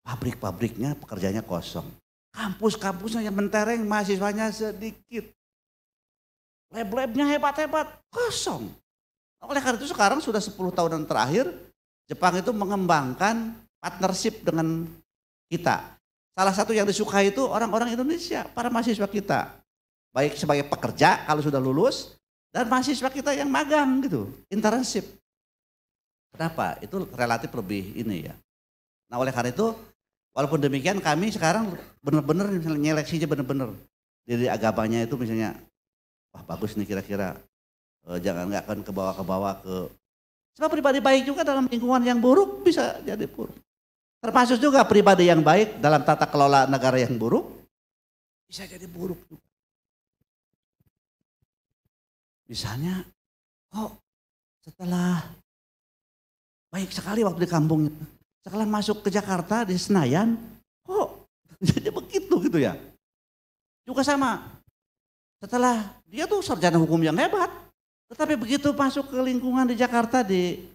D: Pabrik-pabriknya pekerjaannya kosong. Kampus-kampusnya yang mentereng, mahasiswanya sedikit. Lab-labnya hebat-hebat, kosong. Oleh karena itu sekarang sudah 10 tahunan terakhir, Jepang itu mengembangkan partnership dengan kita. Salah satu yang disukai itu orang-orang Indonesia, para mahasiswa kita. Baik sebagai pekerja kalau sudah lulus, dan mahasiswa kita yang magang gitu, internship. Kenapa? Itu relatif lebih ini, ya. Nah oleh karena itu, walaupun demikian kami sekarang benar-benar nyeleksinya benar-benar. Dari agamanya itu misalnya, wah bagus nih kira-kira, jangan nggak akan ke bawah ke. Sebab pribadi baik juga dalam lingkungan yang buruk bisa jadi buruk. Termasuk juga pribadi yang baik dalam tata kelola negara yang buruk bisa jadi buruk juga. Misalnya, kok setelah baik sekali waktu di kampungnya, setelah masuk ke Jakarta di Senayan, kok jadi begitu gitu ya. Juga sama, Setelah dia tuh sarjana hukum yang hebat, tetapi begitu masuk ke lingkungan di Jakarta di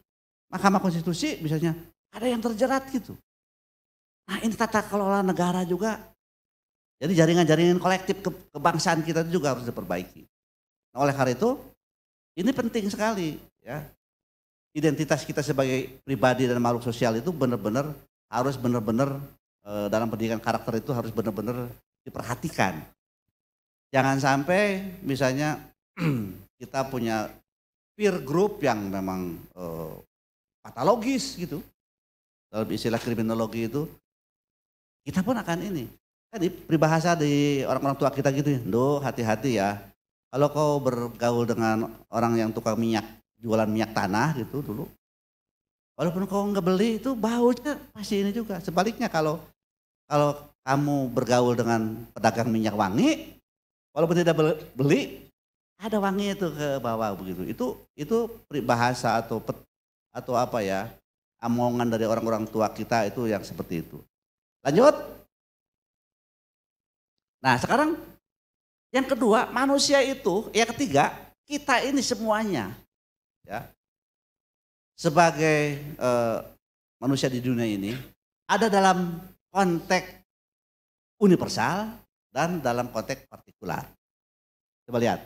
D: Mahkamah Konstitusi misalnya, ada yang terjerat gitu. Nah ini tata kelola negara juga. Jadi jaringan-jaringan kolektif kebangsaan kita itu juga harus diperbaiki. Nah, oleh karena itu, ini penting sekali ya. Identitas kita sebagai pribadi dan makhluk sosial itu benar-benar harus benar-benar dalam pendidikan karakter itu harus benar-benar diperhatikan. Jangan sampai misalnya kita punya peer group yang memang patologis gitu. Dalam istilah kriminologi itu, kita pun akan ini. Kan peribahasa di orang-orang tua kita gitu, hati-hati ya. Kalau kau bergaul dengan orang yang tukang minyak, jualan minyak tanah gitu dulu. Walaupun kau nggak beli itu baunya pasti ini juga. Sebaliknya kalau kamu bergaul dengan pedagang minyak wangi, walaupun tidak beli, ada wangi itu ke bawah begitu. Itu peribahasa atau apa ya, omongan dari orang-orang tua kita itu yang seperti itu. Lanjut. Nah sekarang yang kedua, manusia itu, yang ketiga, kita ini semuanya ya, sebagai manusia di dunia ini ada dalam konteks universal dan dalam konteks partikular. Coba lihat.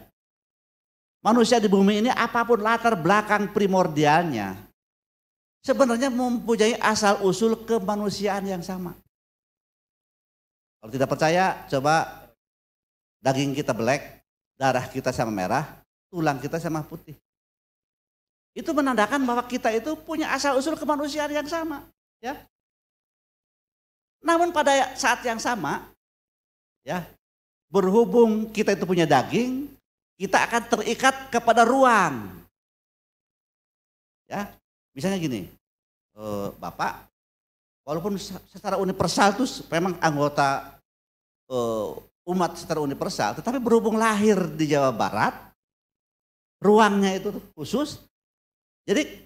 D: Manusia di bumi ini apapun latar belakang primordialnya, sebenarnya mempunyai asal usul kemanusiaan yang sama. Kalau tidak percaya, coba daging kita black, darah kita sama merah, tulang kita sama putih. Itu menandakan bahwa kita itu punya asal usul kemanusiaan yang sama. Ya. Namun pada saat yang sama, ya, berhubung kita itu punya daging, kita akan terikat kepada ruang. Ya, misalnya gini, Bapak, walaupun secara universal itu memang anggota umat secara universal, tetapi berhubung lahir di Jawa Barat, ruangnya itu khusus. Jadi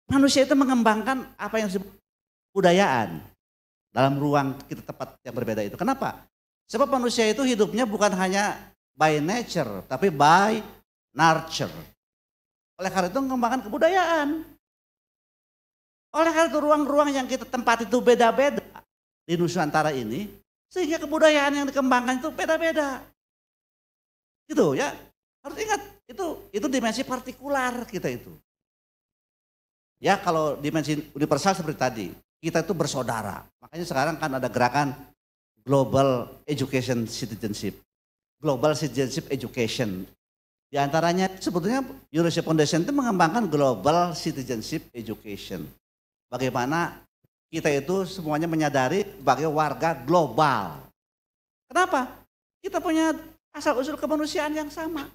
D: manusia itu mengembangkan apa yang disebut budayaan dalam ruang kita tempat yang berbeda itu. Kenapa? Sebab manusia itu hidupnya bukan hanya by nature, tapi by nurture. Oleh karena itu mengembangkan kebudayaan. Oleh karena itu ruang-ruang yang kita tempat itu beda-beda di Nusantara ini, sehingga kebudayaan yang dikembangkan itu beda-beda. Gitu ya. Harus ingat, itu dimensi partikular kita itu. Ya kalau dimensi universal seperti tadi, kita itu bersaudara. Makanya sekarang kan ada gerakan Global Education Citizenship. Global Citizenship Education. Di antaranya sebetulnya Eurasia Foundation itu mengembangkan Global Citizenship Education. Bagaimana kita itu semuanya menyadari sebagai warga global. Kenapa? Kita punya asal usul kemanusiaan yang sama.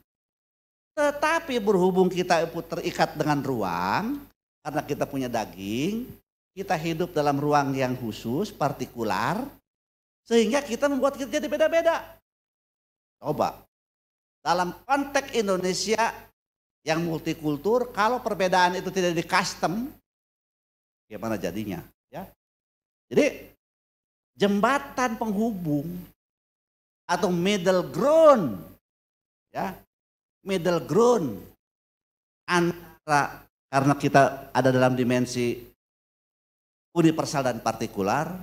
D: Tetapi berhubung kita terikat dengan ruang, karena kita punya daging, kita hidup dalam ruang yang khusus, partikular, sehingga kita membuat kita jadi beda-beda. Coba, dalam konteks Indonesia yang multikultur, kalau perbedaan itu tidak di custom, gimana jadinya? Ya. Jadi jembatan penghubung atau middle ground, ya, middle ground antara, karena kita ada dalam dimensi universal dan partikular,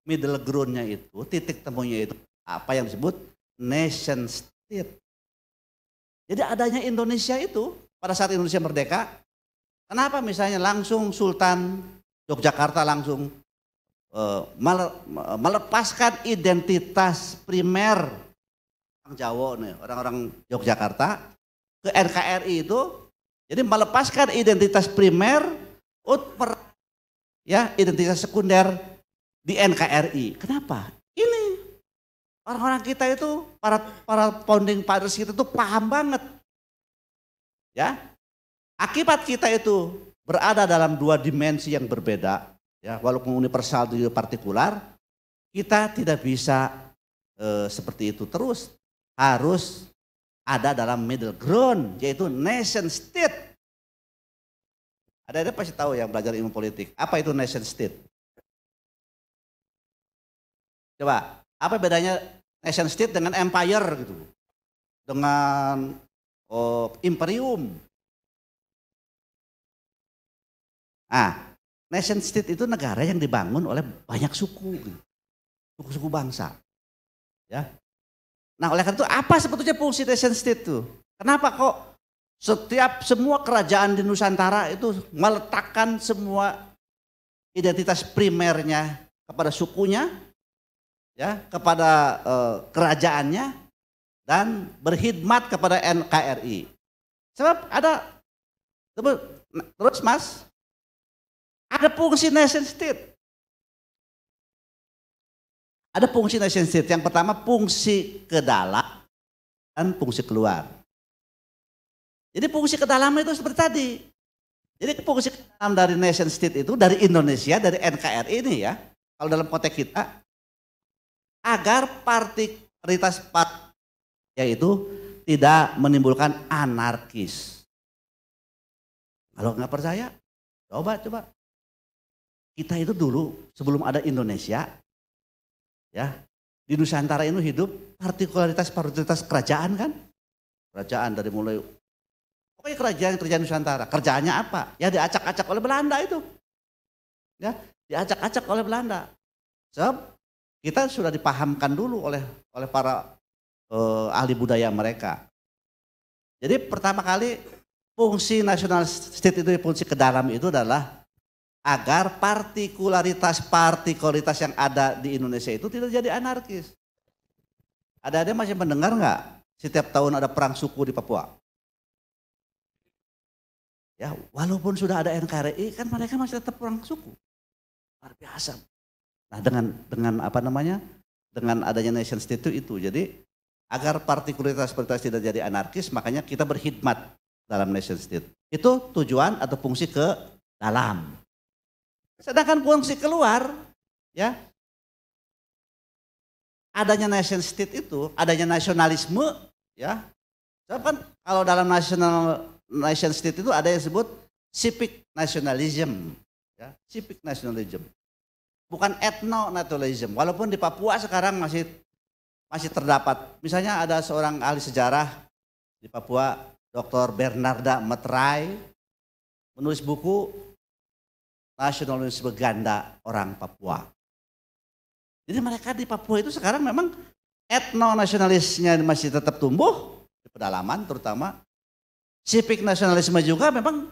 D: middle groundnya itu, titik temunya itu apa yang disebut nation state. Jadi adanya Indonesia itu pada saat Indonesia merdeka, kenapa misalnya langsung Sultan Yogyakarta langsung melepaskan identitas primer orang Jawa nih, orang-orang Yogyakarta ke NKRI itu, jadi melepaskan identitas primer ya identitas sekunder di NKRI. Kenapa? Ini orang-orang kita itu para founding fathers kita itu paham banget. Ya. Akibat kita itu berada dalam dua dimensi yang berbeda, ya, walaupun universal dan partikular, kita tidak bisa seperti itu terus. Harus ada dalam middle ground, yaitu nation state. Ada pasti tahu yang belajar ilmu politik. Apa itu nation state? Coba, apa bedanya nation state dengan empire gitu? dengan imperium. Nation state itu negara yang dibangun oleh banyak suku bangsa. Ya. Nah, oleh karena itu apa sebetulnya fungsi nation state itu? Kenapa kok semua kerajaan di Nusantara itu meletakkan semua identitas primernya kepada sukunya, ya, kepada kerajaannya, dan berkhidmat kepada NKRI. Sebab ada, terus Mas, ada fungsi nation state. Ada fungsi nation state. Yang pertama fungsi ke dalam dan fungsi keluar. Jadi fungsi ke dalam itu seperti tadi. Jadi fungsi ke dalam dari nation state itu dari Indonesia, dari NKRI ini ya. Kalau dalam konteks kita, agar partikularitas yaitu tidak menimbulkan anarkis. Kalau nggak percaya, coba. Kita itu dulu sebelum ada Indonesia, ya, di Nusantara ini hidup partikularitas kerajaan kan? Kerajaan dari mulai pokoknya kerajaan Nusantara. Kerjaannya apa? Ya diacak-acak oleh Belanda itu. Ya, diacak-acak oleh Belanda. Sebab kita sudah dipahamkan dulu oleh para ahli budaya mereka. Jadi pertama kali fungsi national state itu, fungsi ke dalam itu adalah agar partikularitas yang ada di Indonesia itu tidak jadi anarkis. Ada masih mendengar nggak setiap tahun ada perang suku di Papua? Ya, walaupun sudah ada NKRI kan mereka masih tetap perang suku. Luar biasa. Nah, dengan apa namanya? Dengan adanya nation state itu. Jadi agar partikularitas tidak jadi anarkis, makanya kita berkhidmat dalam nation state. Itu tujuan atau fungsi ke dalam. Sedangkan fungsi keluar, ya, adanya nation state itu, adanya nasionalisme, ya. Sebab kan kalau dalam nation state itu ada yang disebut civic nationalism, ya, civic nationalism. Bukan ethno-nationalism. Walaupun di Papua sekarang masih terdapat. Misalnya ada seorang ahli sejarah di Papua, Dr. Bernarda Metrai, menulis buku Nasionalisme Ganda Orang Papua. Jadi mereka di Papua itu sekarang memang etno-nasionalisnya masih tetap tumbuh di pedalaman terutama. Civic nasionalisme juga memang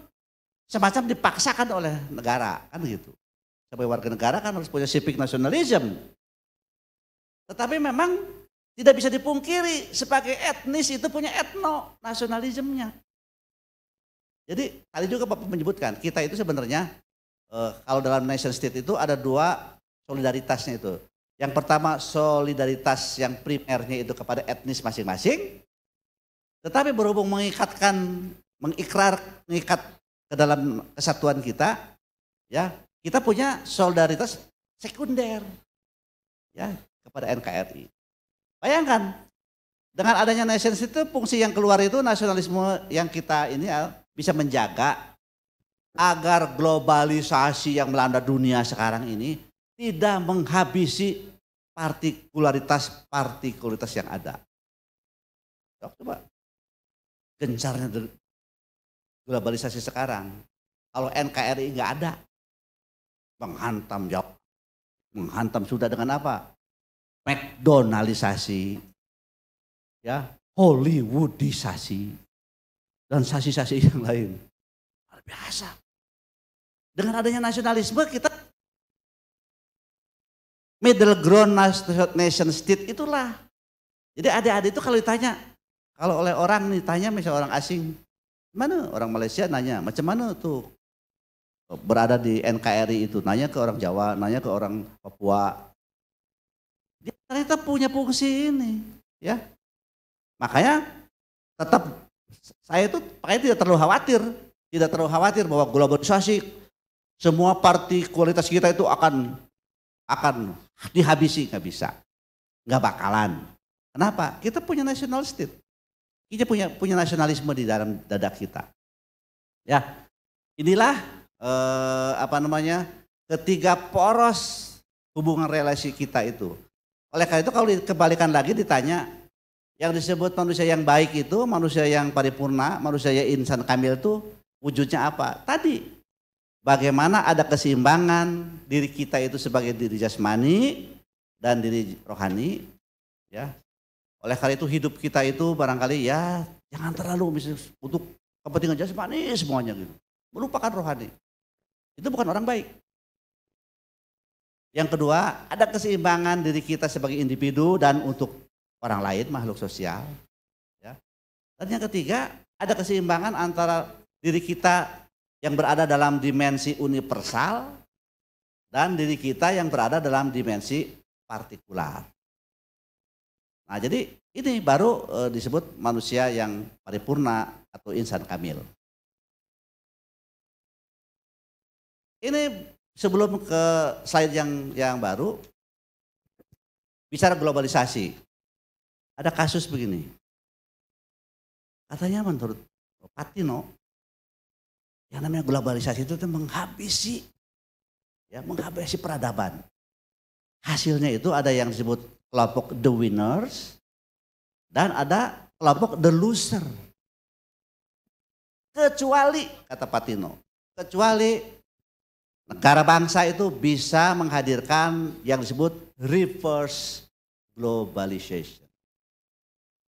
D: semacam dipaksakan oleh negara, kan gitu. Sebagai warga negara kan harus punya civic nationalism. Tetapi memang tidak bisa dipungkiri sebagai etnis itu punya etno-nasionalismenya. Jadi tadi juga Bapak menyebutkan kita itu sebenarnya kalau dalam nation state itu ada dua solidaritasnya itu. Yang pertama solidaritas yang primernya itu kepada etnis masing-masing. Tetapi berhubung mengikat ke dalam kesatuan kita, ya kita punya solidaritas sekunder, ya kepada NKRI. Bayangkan dengan adanya nation state itu fungsi yang keluar itu nasionalisme yang kita ini bisa menjaga agar globalisasi yang melanda dunia sekarang ini tidak menghabisi partikularitas yang ada. Coba gencarnya globalisasi sekarang. Kalau NKRI nggak ada, menghantam sudah dengan apa? McDonaldisasi, ya, Hollywoodisasi, dan sasi-sasi yang lain. Luar biasa. Dengan adanya nasionalisme kita middle ground nation state itulah. Jadi adik-adik itu kalau ditanya, kalau oleh orang ditanya misalnya orang asing, mana orang Malaysia nanya, macam mana tuh berada di NKRI itu, nanya ke orang Jawa, nanya ke orang Papua. Dia ternyata punya fungsi ini, ya. Makanya tetap saya itu makanya tidak terlalu khawatir bahwa globalisasi semua partikulitas kita itu akan dihabisi, nggak bisa, nggak bakalan. Kenapa? Kita punya national state, kita punya nasionalisme di dalam dada kita. Ya, inilah ketiga poros hubungan relasi kita itu. Oleh karena itu kalau dikembalikan lagi ditanya Yang disebut manusia yang baik itu, manusia yang paripurna, manusia yang insan kamil itu wujudnya apa? Tadi, bagaimana ada keseimbangan diri kita itu sebagai diri jasmani dan diri rohani, ya. Oleh karena itu hidup kita itu barangkali ya jangan terlalu misalnya untuk kepentingan jasmani semuanya gitu. Melupakan rohani. Itu bukan orang baik. Yang kedua, ada keseimbangan diri kita sebagai individu dan untuk orang lain, makhluk sosial. Ya. Dan yang ketiga, ada keseimbangan antara diri kita yang berada dalam dimensi universal dan diri kita yang berada dalam dimensi partikular. Nah, jadi ini baru disebut manusia yang paripurna atau insan kamil. Ini sebelum ke slide yang baru, bicara globalisasi. Ada kasus begini. Katanya menurut Patino, yang namanya globalisasi itu menghabisi peradaban. Hasilnya itu ada yang disebut kelompok the winners dan ada kelompok the loser. Kecuali, kata Patino, negara bangsa itu bisa menghadirkan yang disebut reverse globalization.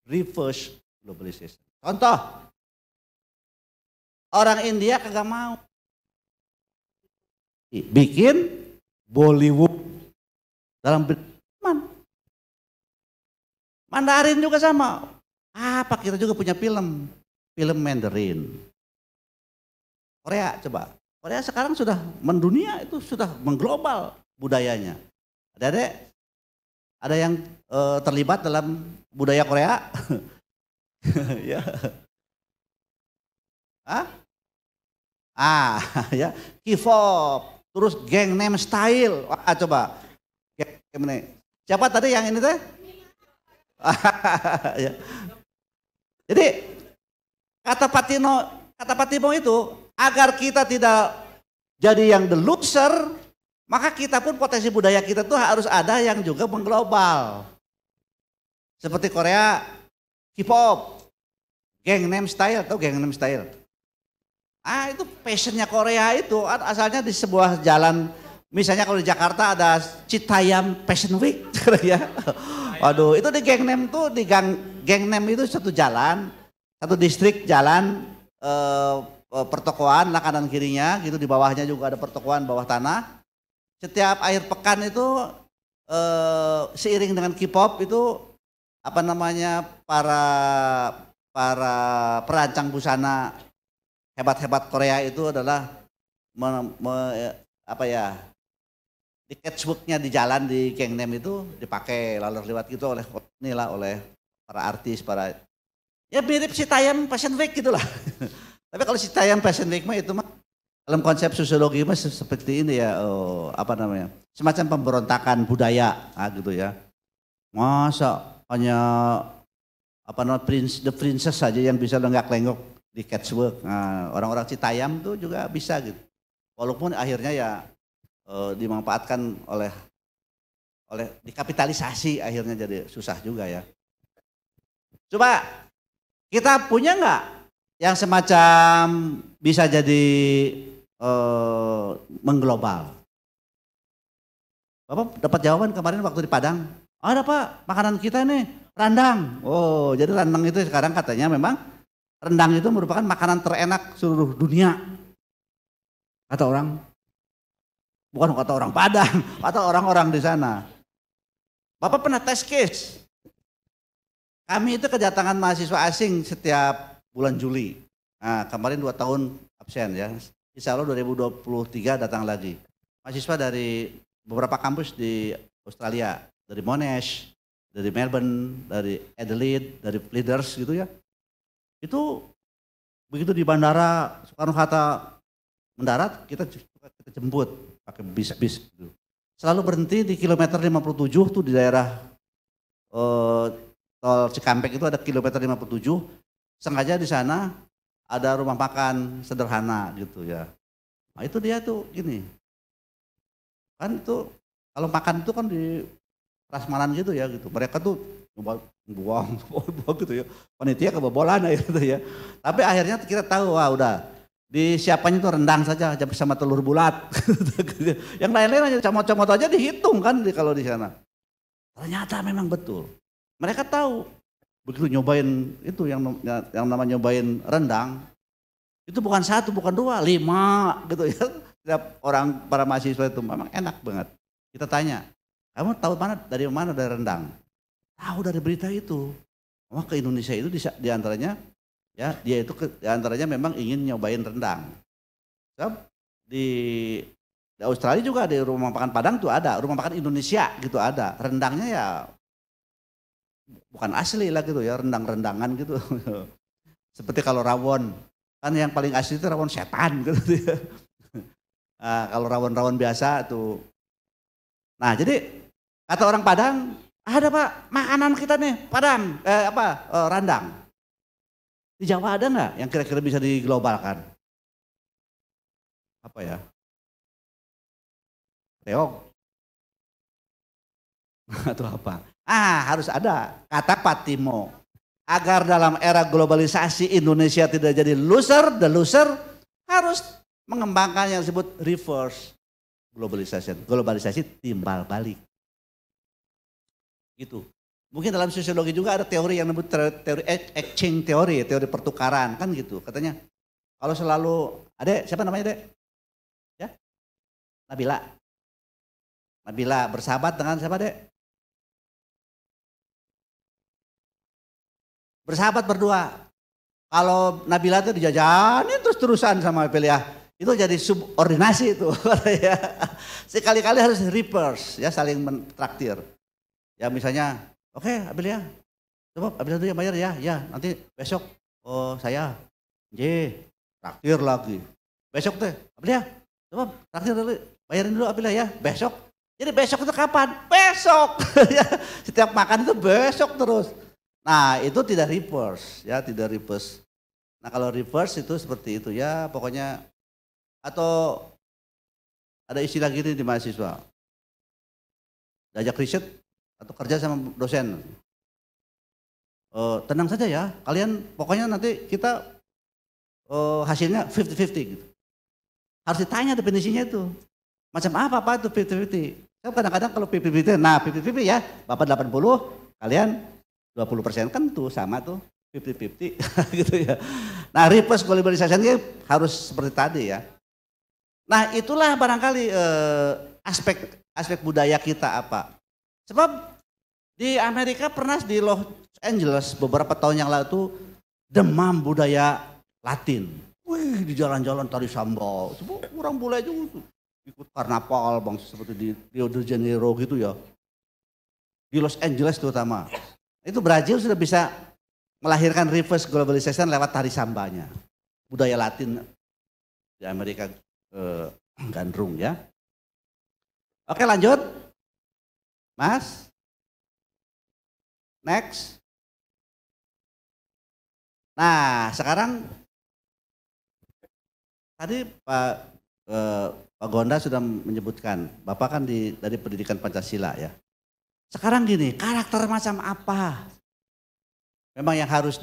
D: Reverse globalization. Contoh, orang India kagak mau bikin Bollywood dalam Mandarin juga sama. Apa kita juga punya film Mandarin. Korea coba. Korea sekarang sudah mendunia, itu sudah mengglobal budayanya. Ada yang terlibat dalam budaya Korea? Ya. Ya, K-pop, terus Gangnam Style. Coba. Siapa tadi yang ini teh? Ya. Jadi kata Patino itu agar kita tidak jadi yang the loser, maka kita pun potensi budaya kita tuh harus ada yang juga mengglobal. Seperti Korea, K-pop, Gangnam Style atau Gangnam Style. Itu passionnya Korea itu asalnya di sebuah jalan. Misalnya kalau di Jakarta ada Citayam Fashion Week, ya. Waduh, itu di Gangnam tuh Gangnam itu satu jalan, satu distrik jalan pertokoan lah kanan kirinya, gitu di bawahnya juga ada pertokoan bawah tanah. Setiap akhir pekan itu seiring dengan K-pop itu apa namanya para perancang busana hebat-hebat Korea itu adalah di catwalk-nya di jalan di Gangnam itu dipakai lalu lewat gitu oleh para artis, ya mirip Citayam Fashion Week gitulah. Tapi kalau Citayam Fashion Week mah itu mah dalam konsep sosiologi mah seperti ini ya, semacam pemberontakan budaya, gitu ya. Masa hanya the princess saja yang bisa lenggak-lenggok di catwalk. Nah, orang-orang Citayam tuh juga bisa gitu. Walaupun akhirnya ya dimanfaatkan oleh dikapitalisasi, akhirnya jadi susah juga ya. Coba kita punya nggak yang semacam bisa jadi mengglobal? Bapak dapat jawaban kemarin waktu di Padang. Ada Pak, makanan kita nih rendang. Oh, jadi rendang itu sekarang katanya memang rendang itu merupakan makanan terenak seluruh dunia. Kata orang. Bukan kata orang Padang, kata orang-orang di sana. Bapak pernah test case. Kami itu kedatangan mahasiswa asing setiap bulan Juli. Nah, kemarin 2 tahun absen ya. Insya Allah 2023 datang lagi. Mahasiswa dari beberapa kampus di Australia. Dari Monash, dari Melbourne, dari Adelaide, dari Leaders gitu ya. Itu begitu di bandara Soekarno-Hatta mendarat, kita jemput pakai bis gitu. Selalu berhenti di kilometer 57 tuh di daerah tol Cikampek itu ada kilometer 57. Sengaja di sana ada rumah makan sederhana gitu ya. Nah itu dia tuh gini. Kan itu kalau makan itu kan prasmanan gitu ya gitu. Mereka tuh buang gitu ya. Panitia kebobolan gitu ya. Tapi akhirnya kita tahu wah udah disiapannya itu rendang saja bersama telur bulat. Yang lain-lain aja comot-comot aja dihitung kan kalau di sana. Ternyata memang betul. Mereka tahu begitu nyobain itu yang namanya nyobain rendang itu bukan 1, bukan 2, 5 gitu ya. Setiap orang para mahasiswa itu memang enak banget. Kita tanya, kamu tahu dari mana dari rendang? Tahu dari berita itu. Wah ke Indonesia itu diantaranya ya dia itu diantaranya memang ingin nyobain rendang. So, di Australia juga di rumah makan Padang tuh ada, rumah makan Indonesia gitu ada. Rendangnya ya bukan asli lah gitu ya, rendang-rendangan gitu. Seperti kalau rawon, kan yang paling asli itu rawon setan gitu ya. Nah, kalau rawon-rawon biasa tuh. Nah jadi kata orang Padang, ada Pak makanan kita nih Padang, rendang. Di Jawa ada nggak yang kira-kira bisa diglobalkan? Apa ya? Reog? Atau apa? Harus ada kata Patimo. Agar dalam era globalisasi Indonesia tidak jadi loser, the loser harus mengembangkan yang disebut reverse globalisasi timbal balik. Gitu. Mungkin dalam sosiologi juga ada teori yang disebut teori exchange teori pertukaran kan gitu. Katanya kalau selalu, Adek, siapa namanya Adek? Ya? Nabila bersahabat dengan siapa Adek? Bersahabat berdua. Kalau Nabila itu dijajanin terus-terusan sama Apelia, itu jadi subordinasi itu. Sekali-kali harus reverse ya, saling mentraktir. Ya misalnya, oke, Abelia, coba Abelia itu yang bayar ya, nanti besok saya, traktir lagi. Besok tuh, Abelia, coba traktir dulu, bayarin dulu Abelia ya, besok. Jadi besok itu kapan? Besok. Setiap makan itu besok terus. Nah itu tidak reverse, ya tidak reverse. Nah kalau reverse itu seperti itu ya, pokoknya atau ada istilah gini di mahasiswa, diajak riset atau kerja sama dosen, tenang saja ya, kalian pokoknya nanti kita hasilnya 50-50 gitu. Harus ditanya definisinya itu, macam apa itu 50-50. Kadang-kadang kalau 50-50, nah 50-50 ya, Bapak 80, kalian 20% kan tuh sama tuh 50-50 gitu ya. Nah reverse globalisasi harus seperti tadi ya. Nah itulah barangkali aspek budaya kita apa. Sebab di Amerika pernah di Los Angeles beberapa tahun yang lalu tuh demam budaya Latin. Wih di jalan-jalan tari sambal. Semua orang bule juga ikut karnaval bang seperti di Rio de Janeiro gitu ya. Di Los Angeles terutama. Itu Brazil sudah bisa melahirkan reverse globalization lewat tari sambanya. Budaya Latin di Amerika gandrung ya. Oke lanjut. Mas. Next. Nah sekarang tadi Pak Gonda sudah menyebutkan, Bapak kan dari pendidikan Pancasila ya. Sekarang gini, karakter macam apa? Memang yang harus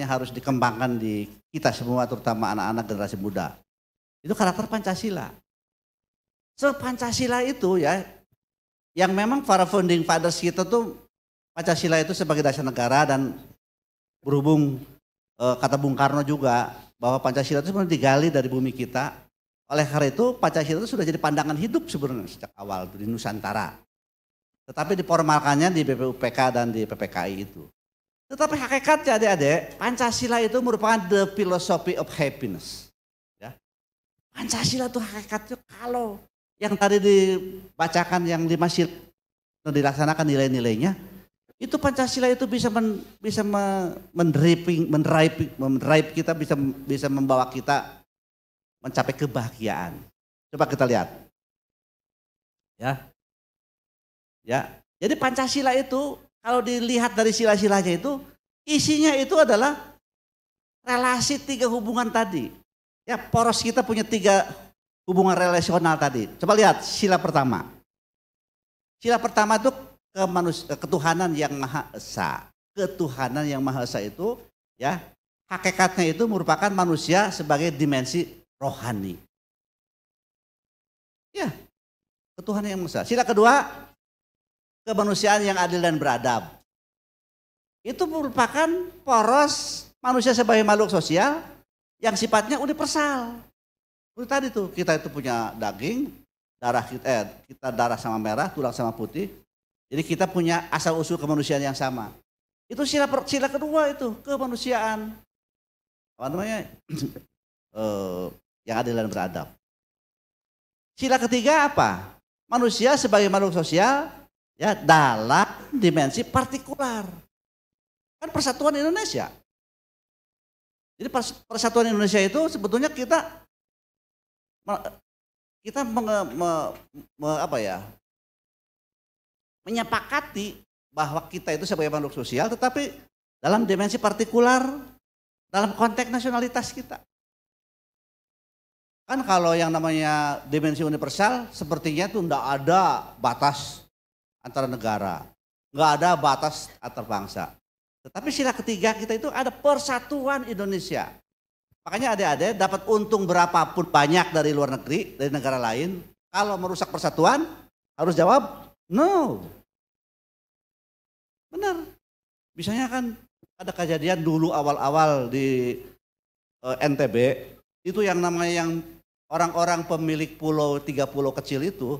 D: harus dikembangkan di kita semua terutama anak-anak generasi muda. Itu karakter Pancasila. So Pancasila itu ya, yang memang para founding fathers kita tuh Pancasila itu sebagai dasar negara dan berhubung kata Bung Karno juga bahwa Pancasila itu sebenarnya digali dari bumi kita. Oleh karena itu Pancasila itu sudah jadi pandangan hidup sebenarnya sejak awal di Nusantara. Tetapi diformalkannya di BPUPK dan di PPKI itu. Tetapi hakikatnya adik-adik, Pancasila itu merupakan the philosophy of happiness. Ya. Pancasila itu hakikatnya kalau yang tadi dibacakan yang 5 sila dilaksanakan nilai-nilainya, itu Pancasila itu bisa mendrive kita, bisa membawa kita mencapai kebahagiaan. Coba kita lihat. Ya. Jadi Pancasila itu kalau dilihat dari sila-silanya itu isinya itu adalah relasi 3 hubungan tadi. Ya, poros kita punya 3 hubungan relasional tadi. Coba lihat sila pertama. Sila pertama itu ketuhanan yang Maha Esa. Ketuhanan yang Maha Esa itu ya hakikatnya itu merupakan manusia sebagai dimensi rohani. Ya, ketuhanan yang Maha Esa. Sila kedua, kemanusiaan yang adil dan beradab. Itu merupakan poros manusia sebagai makhluk sosial yang sifatnya universal. Seperti tadi tuh, kita itu punya daging, darah kita darah sama merah, tulang sama putih. Jadi kita punya asal usul kemanusiaan yang sama. Itu sila kedua itu, kemanusiaan. Apa namanya? Yang adil dan beradab. Sila ketiga apa? Manusia sebagai makhluk sosial ya dalam dimensi partikular. Kan persatuan Indonesia. Jadi persatuan Indonesia itu sebetulnya kita menyepakati bahwa kita itu sebagai makhluk sosial tetapi dalam dimensi partikular dalam konteks nasionalitas kita. Kan kalau yang namanya dimensi universal sepertinya itu enggak ada batas antara negara, enggak ada batas antar bangsa. Tetapi sila ketiga kita itu ada persatuan Indonesia. Makanya adik-adik dapat untung berapapun banyak dari luar negeri, dari negara lain. Kalau merusak persatuan harus jawab no. Benar. Misalnya kan ada kejadian dulu awal-awal di NTB. Itu yang namanya yang orang-orang pemilik pulau 3 pulau kecil itu.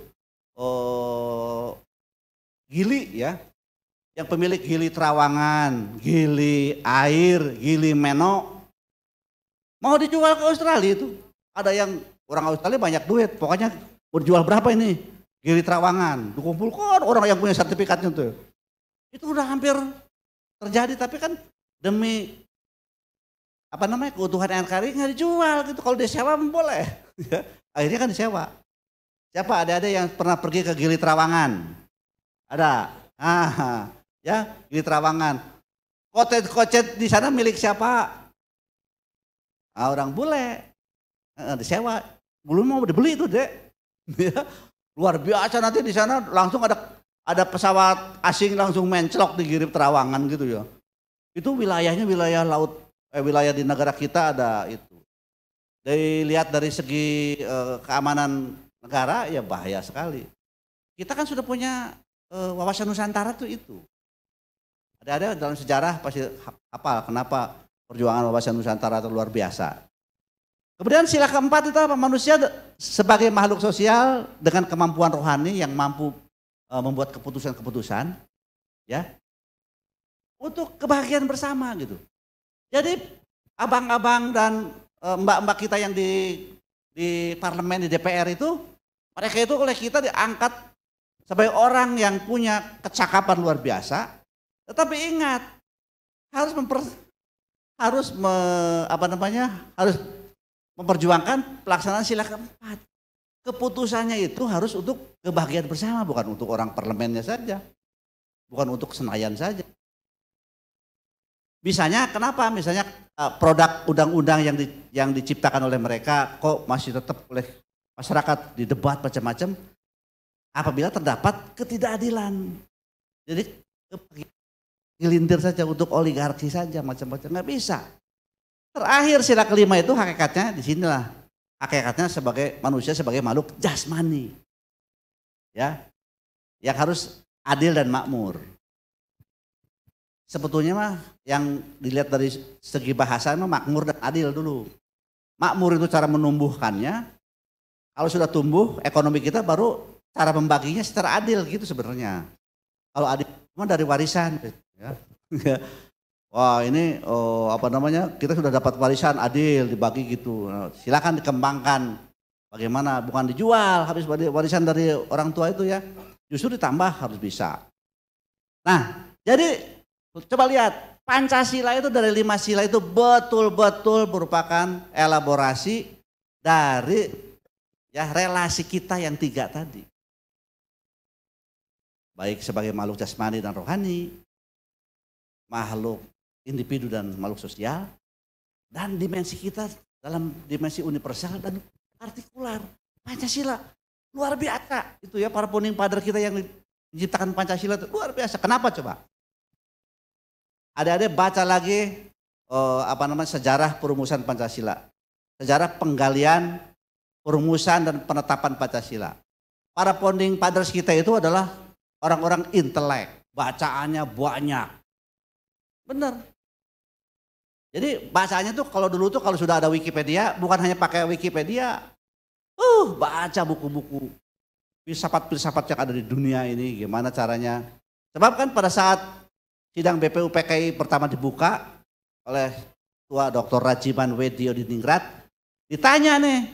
D: Gili ya. Yang pemilik Gili Trawangan, Gili Air, Gili Meno mau dijual ke Australia itu. Ada yang orang Australia banyak duit, pokoknya mau dijual berapa ini? Gili Trawangan, dikumpulkan orang yang punya sertifikatnya tuh. Itu udah hampir terjadi tapi kan demi keutuhan NKRI nggak dijual gitu. Kalau disewa boleh. Akhirnya kan disewa. Siapa ada yang pernah pergi ke Gili Trawangan? Ada. Ya, Gili Trawangan. Kocet di sana milik siapa? Orang bule. Disewa. Belum mau dibeli itu, Dek. Luar biasa nanti di sana langsung ada pesawat asing langsung menclok di Gili Trawangan gitu ya. Itu wilayahnya wilayah laut, wilayah di negara kita ada itu. Dilihat dari segi keamanan negara ya bahaya sekali. Kita kan sudah punya wawasan Nusantara tuh itu. Ada dalam sejarah pasti hafal kenapa perjuangan wawasan Nusantara itu luar biasa. Kemudian sila keempat itu apa? Manusia sebagai makhluk sosial dengan kemampuan rohani yang mampu membuat keputusan-keputusan ya untuk kebahagiaan bersama gitu. Jadi abang-abang dan mbak-mbak kita yang di parlemen, di DPR itu mereka itu oleh kita diangkat sebagai orang yang punya kecakapan luar biasa. Tetapi ingat harus memperjuangkan pelaksanaan sila keempat. Keputusannya itu harus untuk kebahagiaan bersama, bukan untuk orang parlemennya saja. Bukan untuk Senayan saja. Misalnya kenapa? Misalnya produk undang-undang yang diciptakan oleh mereka kok masih tetap oleh masyarakat didebat macam-macam apabila terdapat ketidakadilan. Jadi gelintir saja untuk oligarki saja macam-macam nggak bisa. Terakhir sila kelima itu hakikatnya di sinilah. Hakikatnya sebagai manusia sebagai makhluk jasmani. Ya. Yang harus adil dan makmur. Sebetulnya mah yang dilihat dari segi bahasa mah makmur dan adil dulu. Makmur itu cara menumbuhkannya. Kalau sudah tumbuh ekonomi kita baru cara membaginya secara adil gitu sebenarnya. Kalau adil cuma dari warisan ya. Wah ini kita sudah dapat warisan adil dibagi gitu. Nah, silakan dikembangkan. Bagaimana bukan dijual habis warisan dari orang tua itu ya. Justru ditambah harus bisa. Nah, jadi coba lihat Pancasila itu dari 5 sila itu betul-betul merupakan elaborasi dari ya relasi kita yang 3 tadi. Baik sebagai makhluk jasmani dan rohani, makhluk individu dan makhluk sosial, dan dimensi kita dalam dimensi universal dan partikular. Pancasila luar biasa itu ya para founding father kita yang menciptakan Pancasila itu luar biasa. Kenapa coba? Adik-adik baca lagi sejarah perumusan Pancasila. Sejarah penggalian, perumusan dan penetapan Pancasila. Para founding fathers kita itu adalah orang-orang intelek, bacaannya banyak. Benar. Jadi bahasanya tuh kalau dulu tuh kalau sudah ada Wikipedia, bukan hanya pakai Wikipedia. Baca buku-buku filsafat-filsafat yang ada di dunia ini, gimana caranya. Sebab kan pada saat sidang BPUPKI pertama dibuka oleh Tua Dr. Rajiman Weddio di Ningrat, ditanya nih,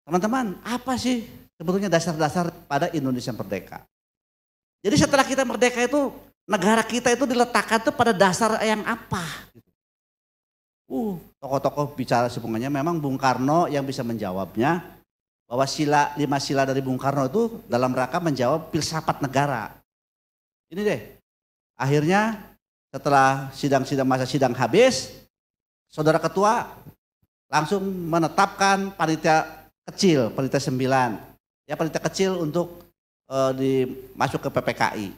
D: teman-teman, apa sih sebetulnya dasar-dasar pada Indonesia merdeka? Jadi setelah kita merdeka itu, negara kita itu diletakkan tuh pada dasar yang apa? Tokoh-tokoh bicara semuanya, memang Bung Karno yang bisa menjawabnya, bahwa 5 sila dari Bung Karno itu dalam rangka menjawab filsafat negara. Ini deh, akhirnya setelah masa sidang habis, saudara ketua langsung menetapkan panitia kecil, panitia 9. Ya, panitia kecil untuk masuk ke PPKI.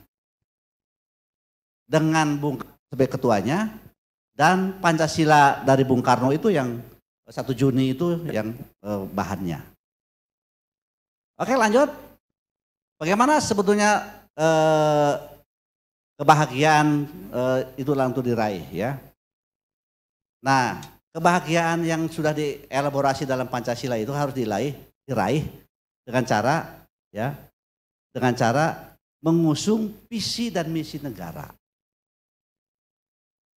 D: Dengan Bung Karno sebagai ketuanya, dan Pancasila dari Bung Karno itu yang 1 Juni itu yang bahannya. Oke, lanjut. Bagaimana sebetulnya kebahagiaan itu langsung diraih ya. Nah, kebahagiaan yang sudah dielaborasi dalam Pancasila itu harus diraih dengan cara mengusung visi dan misi negara.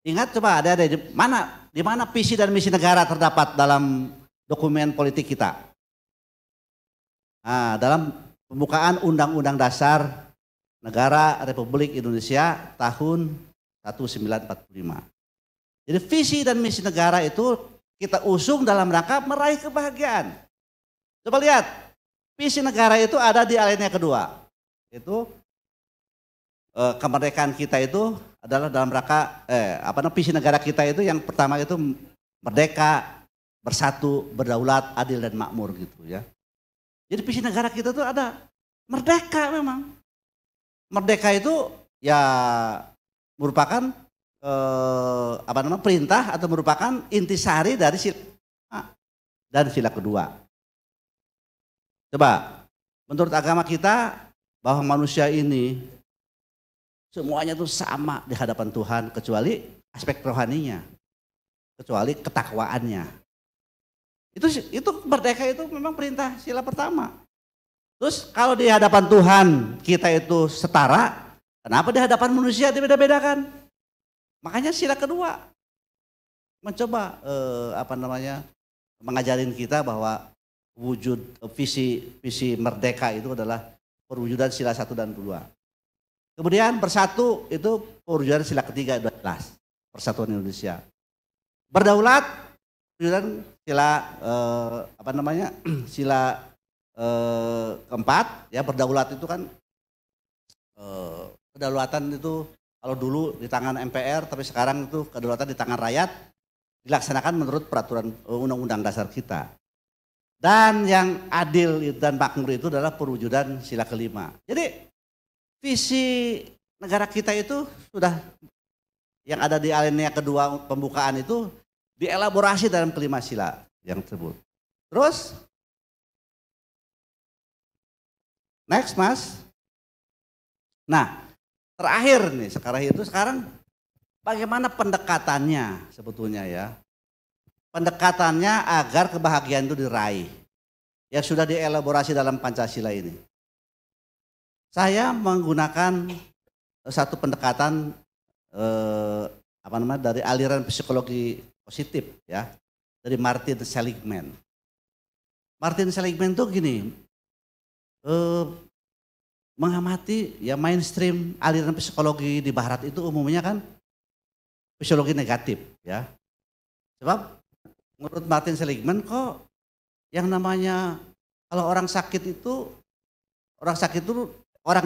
D: Ingat coba ada di mana visi dan misi negara terdapat dalam dokumen politik kita. Nah, dalam pembukaan Undang-Undang Dasar Negara Republik Indonesia tahun 1945. Jadi visi dan misi negara itu kita usung dalam rangka meraih kebahagiaan. Coba lihat, visi negara itu ada di alinea kedua. Itu kemerdekaan kita itu adalah dalam rangka visi negara kita itu yang pertama itu merdeka, bersatu, berdaulat, adil dan makmur gitu ya. Jadi visi negara kita itu ada merdeka memang. Merdeka itu ya merupakan perintah atau merupakan intisari dari sila dan sila kedua. Coba, menurut agama kita bahwa manusia ini semuanya itu sama di hadapan Tuhan kecuali aspek rohaninya, kecuali ketakwaannya. Itu merdeka itu memang perintah sila pertama. Terus kalau di hadapan Tuhan kita itu setara, kenapa di hadapan manusia dibeda-bedakan? Makanya sila kedua mencoba mengajarin kita bahwa wujud visi merdeka itu adalah perwujudan sila 1 dan 2. Kemudian bersatu itu perwujudan sila ketiga 12, persatuan Indonesia. Berdaulat perwujudan sila keempat ya, berdaulat itu kan kedaulatan itu kalau dulu di tangan MPR tapi sekarang itu kedaulatan di tangan rakyat, dilaksanakan menurut peraturan Undang-Undang Dasar kita. Dan yang adil dan makmur itu adalah perwujudan sila kelima. Jadi visi negara kita itu sudah yang ada di alinea kedua pembukaan itu dielaborasi dalam kelima sila yang tersebut. Terus next Mas. Nah, terakhir nih sekarang bagaimana pendekatannya sebetulnya ya. Pendekatannya agar kebahagiaan itu diraih. Yang sudah dielaborasi dalam Pancasila ini. Saya menggunakan satu pendekatan dari aliran psikologi positif ya, dari Martin Seligman. Martin Seligman tuh gini, mengamati ya mainstream aliran psikologi di barat itu umumnya kan psikologi negatif ya. Sebab menurut Martin Seligman kok yang namanya kalau orang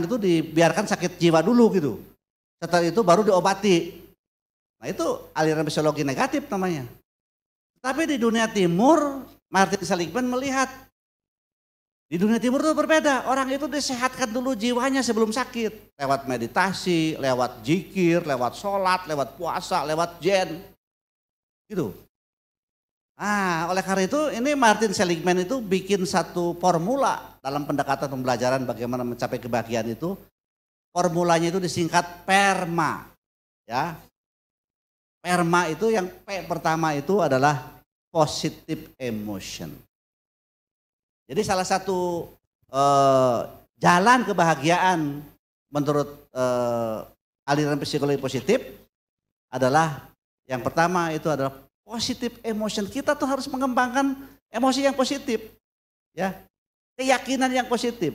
D: itu dibiarkan sakit jiwa dulu gitu. Setelah itu baru diobati. Nah itu aliran psikologi negatif namanya. Tapi di dunia timur Martin Seligman melihat Di dunia timur itu berbeda, orang itu disehatkan dulu jiwanya sebelum sakit. Lewat meditasi, lewat zikir, lewat sholat, lewat puasa, lewat zen. Gitu. Oleh karena itu ini Martin Seligman itu bikin satu formula dalam pendekatan pembelajaran bagaimana mencapai kebahagiaan itu. Formulanya itu disingkat PERMA. Ya. PERMA itu yang P pertama itu adalah positive emotion. Jadi salah satu jalan kebahagiaan menurut aliran psikologi positif adalah yang pertama itu adalah positive emotion. Kita tuh harus mengembangkan emosi yang positif, ya, keyakinan yang positif.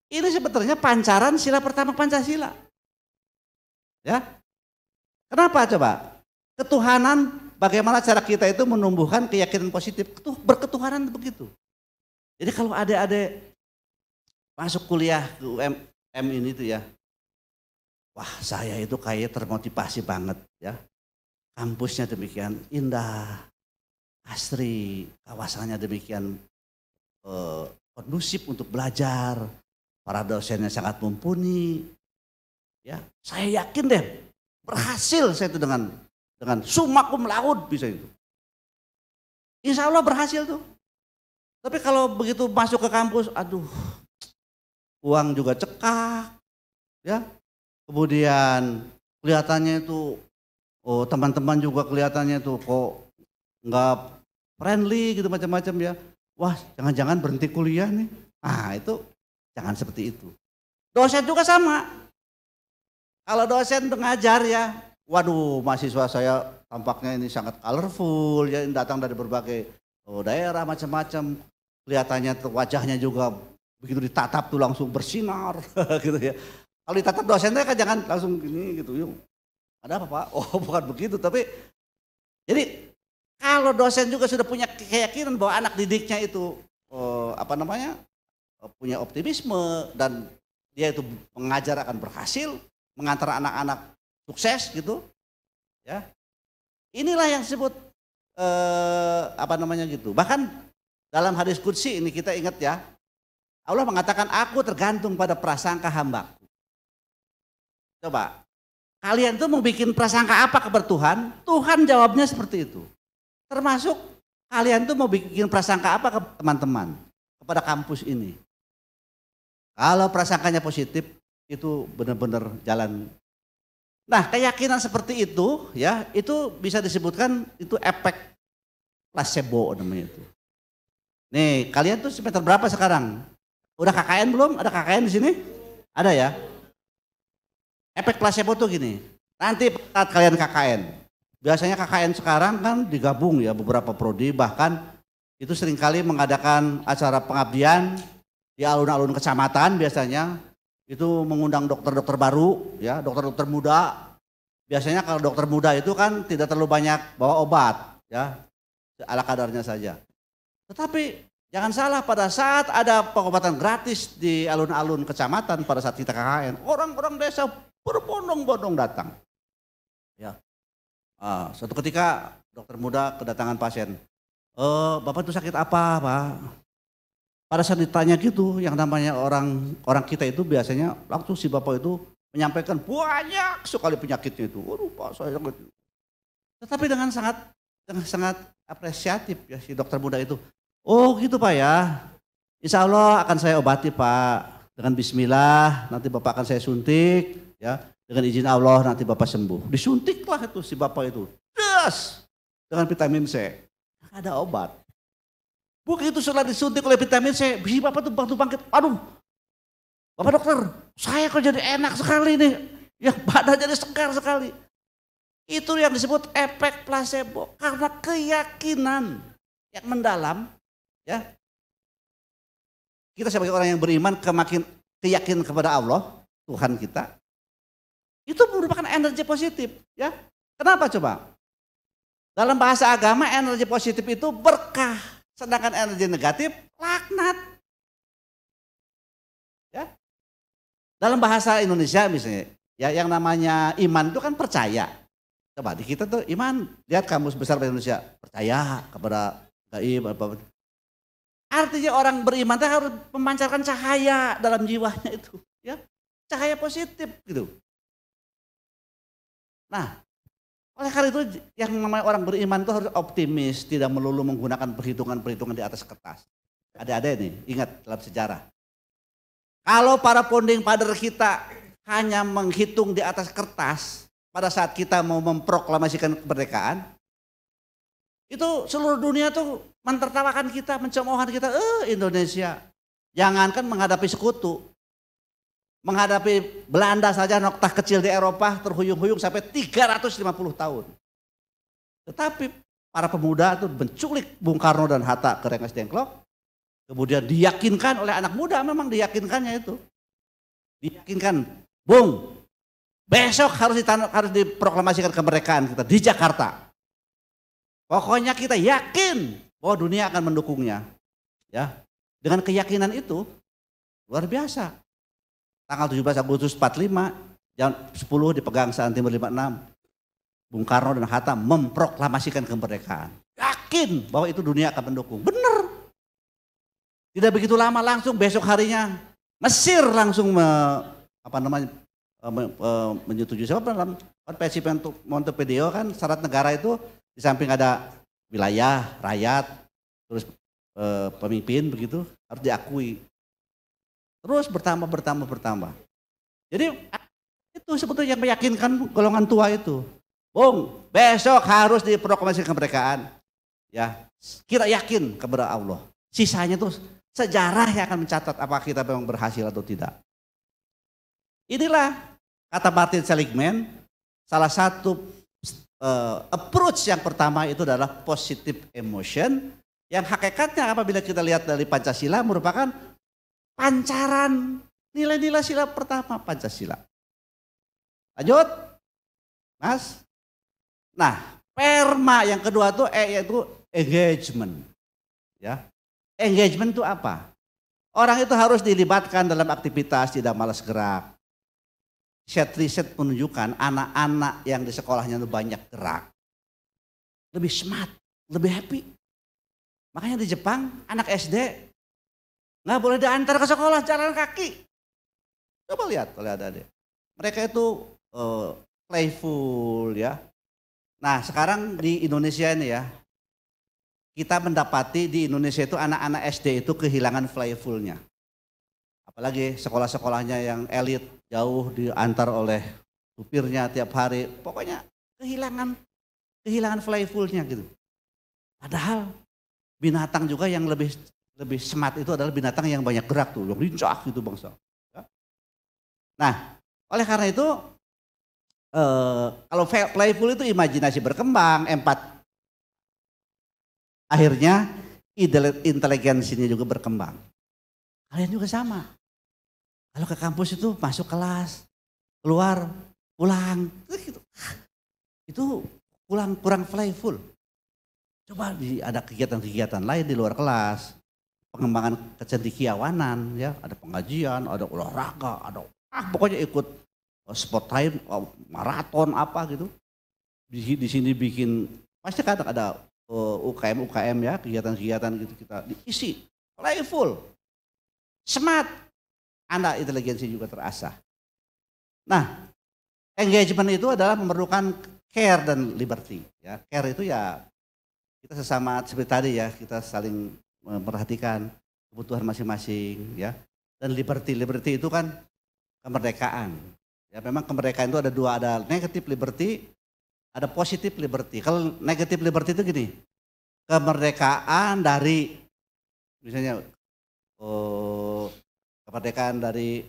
D: Ini sebetulnya pancaran sila pertama Pancasila. Ya, kenapa coba? Ketuhanan, bagaimana cara kita itu menumbuhkan keyakinan positif? Berketuhanan begitu. Jadi kalau adik-adik masuk kuliah ke UMM ini tuh ya, wah saya itu kayak termotivasi banget ya. Kampusnya demikian indah, asri, kawasannya demikian kondusif untuk belajar, para dosennya sangat mumpuni. Ya, saya yakin deh berhasil saya itu dengan summa cum laude bisa itu. Insya Allah berhasil tuh. Tapi kalau begitu masuk ke kampus, aduh, uang juga cekak, ya. Kemudian kelihatannya itu, teman-teman juga kelihatannya itu kok nggak friendly gitu macam-macam ya. Wah, jangan-jangan berhenti kuliah nih. Itu jangan seperti itu. Dosen juga sama. Kalau dosen mengajar ya, waduh, mahasiswa saya tampaknya ini sangat colorful, ya, datang dari berbagai daerah macam-macam. Kelihatannya wajahnya juga begitu ditatap tuh langsung bersinar gitu ya. Kalau ditatap dosennya kan jangan langsung gini gitu. Yuk. Ada apa Pak? Oh bukan begitu, tapi jadi kalau dosen juga sudah punya keyakinan bahwa anak didiknya itu punya optimisme dan dia itu mengajar akan berhasil, mengantar anak-anak sukses gitu. Ya. Inilah yang disebut gitu. Bahkan dalam hadis qudsi ini kita ingat ya, Allah mengatakan aku tergantung pada prasangka hambaku. Coba, kalian tuh mau bikin prasangka apa kepada Tuhan? Tuhan jawabnya seperti itu. Termasuk kalian tuh mau bikin prasangka apa ke teman-teman, kepada kampus ini. Kalau prasangkanya positif, itu benar-benar jalan. Nah, keyakinan seperti itu ya, itu bisa disebutkan itu efek placebo namanya itu. Nih, kalian tuh semester berapa sekarang? Udah KKN belum? Ada KKN di sini? Ada ya? Efek placebo tuh gini. Nanti saat kalian KKN, biasanya KKN sekarang kan digabung ya beberapa prodi, bahkan itu seringkali mengadakan acara pengabdian di alun-alun kecamatan biasanya. Itu mengundang dokter-dokter baru, ya, dokter-dokter muda. Biasanya kalau dokter muda itu kan tidak terlalu banyak bawa obat, ya, ala kadarnya saja. Tetapi jangan salah, pada saat ada pengobatan gratis di alun-alun kecamatan pada saat kita KKN, orang-orang desa berbondong-bondong datang. Ya, suatu ketika dokter muda kedatangan pasien, Bapak itu sakit apa Pak? Pada saat ditanya gitu, yang namanya orang kita itu biasanya waktu si bapak itu menyampaikan banyak sekali penyakitnya itu. Waduh Pak, saya sangat. Tetapi dengan sangat apresiatif ya si dokter muda itu. Oh gitu Pak ya, insya Allah akan saya obati Pak. Dengan bismillah nanti Bapak akan saya suntik ya. Dengan izin Allah nanti Bapak sembuh. Disuntiklah itu si bapak itu. Des! Dengan vitamin C. Ada obat. Begitu setelah disuntik oleh vitamin C, si bapak tuh bangkit. Aduh, Bapak dokter, saya kok jadi enak sekali nih. Ya badan jadi segar sekali. Itu yang disebut efek placebo. Karena keyakinan yang mendalam. Ya, kita sebagai orang yang beriman keyakinan kepada Allah, Tuhan kita. Itu merupakan energi positif. Ya, kenapa coba? Dalam bahasa agama energi positif itu berkah. Sedangkan energi negatif laknat. Ya. Dalam bahasa Indonesia misalnya, ya yang namanya iman itu kan percaya. Coba di kita tuh iman, lihat kamus besar bahasa Indonesia, percaya kepada gaib apa. Artinya orang beriman itu harus memancarkan cahaya dalam jiwanya itu, ya. Cahaya positif gitu. Nah, oleh karena itu yang namanya orang beriman itu harus optimis, tidak melulu menggunakan perhitungan-perhitungan di atas kertas. Ada ini, ingat dalam sejarah. Kalau para founding father kita hanya menghitung di atas kertas pada saat kita mau memproklamasikan kemerdekaan, itu seluruh dunia tuh mentertawakan kita, mencemoohkan kita. Indonesia, jangankan menghadapi sekutu, menghadapi Belanda saja noktah kecil di Eropa terhuyung-huyung sampai 350 tahun. Tetapi para pemuda itu menculik Bung Karno dan Hatta ke Rengas Dengklok, kemudian diyakinkan oleh anak muda, memang diyakinkannya itu. Diyakinkan, Bung, besok harus diproklamasikan kemerdekaan kita di Jakarta. Pokoknya kita yakin bahwa dunia akan mendukungnya. Ya, dengan keyakinan itu luar biasa. Tanggal 17 Agustus 45 jam 10 dipegang Saan Timur 56. Bung Karno dan Hatta memproklamasikan kemerdekaan. Yakin bahwa itu dunia akan mendukung. Benar. Tidak begitu lama langsung besok harinya Mesir langsung menyetujui. Sebab dalam konvensi Montevideo kan syarat negara itu di samping ada wilayah, rakyat, terus pemimpin begitu harus diakui. Terus bertambah. Jadi itu sebetulnya yang meyakinkan golongan tua itu. Bung, besok harus diproklamasikan kemerdekaan. Ya, kita yakin kepada Allah. Sisanya tuh sejarah yang akan mencatat apakah kita memang berhasil atau tidak. Inilah kata Martin Seligman, salah satu approach yang pertama itu adalah positive emotion, yang hakikatnya apabila kita lihat dari Pancasila merupakan pancaran nilai-nilai sila pertama Pancasila. Lanjut, Mas. Nah, perma yang kedua itu yaitu engagement. Ya, engagement itu apa? Orang itu harus dilibatkan dalam aktivitas, tidak malas gerak. Riset menunjukkan anak-anak yang di sekolahnya itu banyak gerak, lebih smart, lebih happy. Makanya di Jepang anak SD nggak boleh diantar ke sekolah jalan kaki. Coba lihat oleh adik-adik. Mereka itu playful ya. Nah sekarang di Indonesia ini ya, kita mendapati di Indonesia itu anak-anak SD itu kehilangan playfulnya. Apalagi sekolah-sekolahnya yang elit jauh diantar oleh supirnya tiap hari. Pokoknya kehilangan playfulnya gitu. Padahal binatang juga yang lebih smart itu adalah binatang yang banyak gerak tuh, yang lincah gitu bangsa. Ya. Nah, oleh karena itu kalau playful itu imajinasi berkembang, akhirnya inteligensinya juga berkembang. Kalian juga sama. Kalau ke kampus itu masuk kelas, keluar, pulang, itu kurang playful. Coba ada kegiatan-kegiatan lain di luar kelas, pengembangan kecendekiawanan, ya, ada pengajian, ada olahraga, ada pokoknya ikut sport time, maraton apa gitu. Di sini bikin pasti kan ada UKM ya, kegiatan-kegiatan gitu kita diisi, playful, smart. Anda inteligensi juga terasah. Nah, engagement itu adalah memerlukan care dan liberty. Ya, care itu ya kita sesama seperti tadi ya, kita saling memperhatikan kebutuhan masing-masing ya. Dan liberty itu kan kemerdekaan. Ya, memang kemerdekaan itu ada dua, ada negative liberty, ada positive liberty. Kalau negative liberty itu gini, kemerdekaan dari misalnya kemerdekaan dari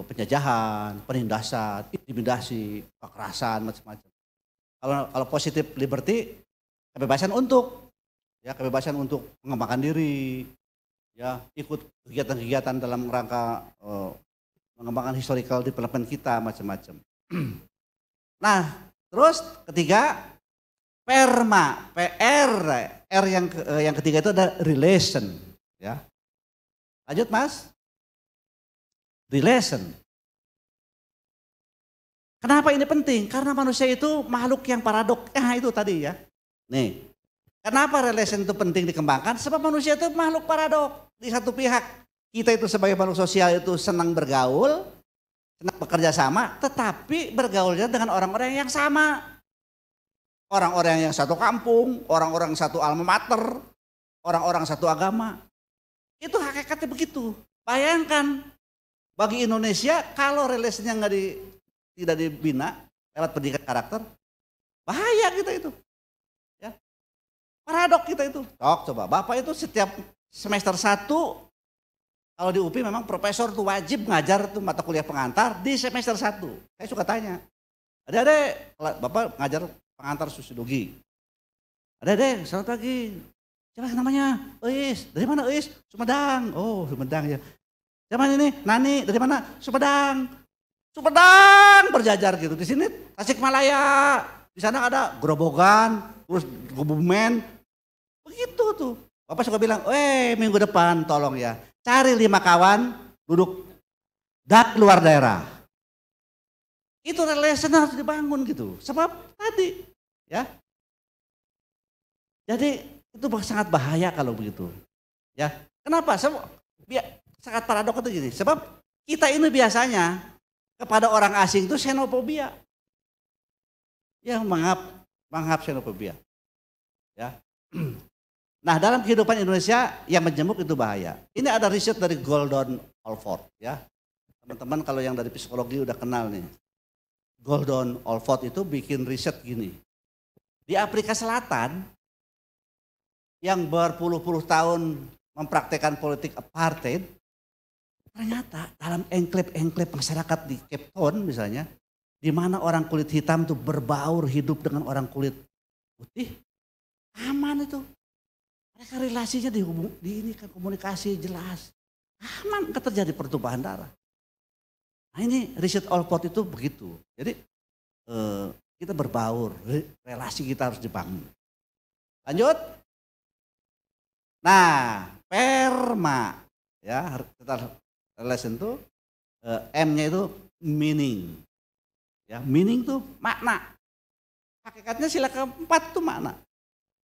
D: penjajahan, penindasan, intimidasi, kekerasan, macam-macam. Kalau positive liberty, kebebasan untuk mengembangkan diri, ya ikut kegiatan-kegiatan dalam rangka mengembangkan historical development kita, macam-macam. Nah, terus ketiga, perma, R yang ketiga itu ada relation, ya. Lanjut Mas. Relation. Kenapa ini penting? Karena manusia itu makhluk yang paradok. Itu tadi ya. Nih, Kenapa relation itu penting dikembangkan? Sebab manusia itu makhluk paradok. Di satu pihak kita itu sebagai makhluk sosial itu senang bergaul, senang bekerja sama, tetapi bergaulnya dengan orang-orang yang sama. Orang-orang yang satu kampung, orang-orang satu alma mater, orang-orang satu agama. Itu hakikatnya begitu. Bayangkan bagi Indonesia kalau relasinya tidak dibina lewat pendidikan karakter, bahaya kita itu. Ya. Paradok kita itu. Coba Bapak itu setiap semester 1 kalau di UPI memang profesor tuh wajib ngajar tuh mata kuliah pengantar di semester 1. Saya suka tanya. Adik-adik, Bapak ngajar pengantar sosiologi. Adik-adik, selamat pagi. Siapa namanya? Uis. Dari mana Uis? Sumedang. Oh, Sumedang ya. Siapa ini? Nani. Dari mana? Sumedang. Sumedang berjajar gitu. Di sini Tasikmalaya. Di sana ada Grobogan, terus Kebumen. Begitu tuh. Bapak suka bilang, minggu depan tolong ya. Cari 5 kawan duduk dak luar daerah. Itu relation harus dibangun gitu. Sebab tadi ya. Jadi itu sangat bahaya kalau begitu. Ya. Kenapa? Sangat paradok itu gini. Sebab kita ini biasanya kepada orang asing itu xenofobia. Ya, menganggap xenofobia. Ya. Nah, dalam kehidupan Indonesia yang menjemuk itu bahaya. Ini ada riset dari Gordon Allport ya. Teman-teman kalau yang dari psikologi udah kenal nih. Gordon Allport itu bikin riset gini. Di Afrika Selatan yang berpuluh-puluh tahun mempraktekkan politik apartheid, ternyata dalam enklave-enklave masyarakat di Cape Town misalnya, di mana orang kulit hitam itu berbaur hidup dengan orang kulit putih, aman itu. Mereka relasinya ini kan komunikasi jelas, aman, nggak terjadi pertumpahan darah. Nah ini riset Allport itu begitu. Jadi kita berbaur, relasi kita harus dibangun. Lanjut. Nah, perma ya, relation itu M-nya itu meaning. Ya, meaning itu makna. Hakikatnya sila keempat itu makna.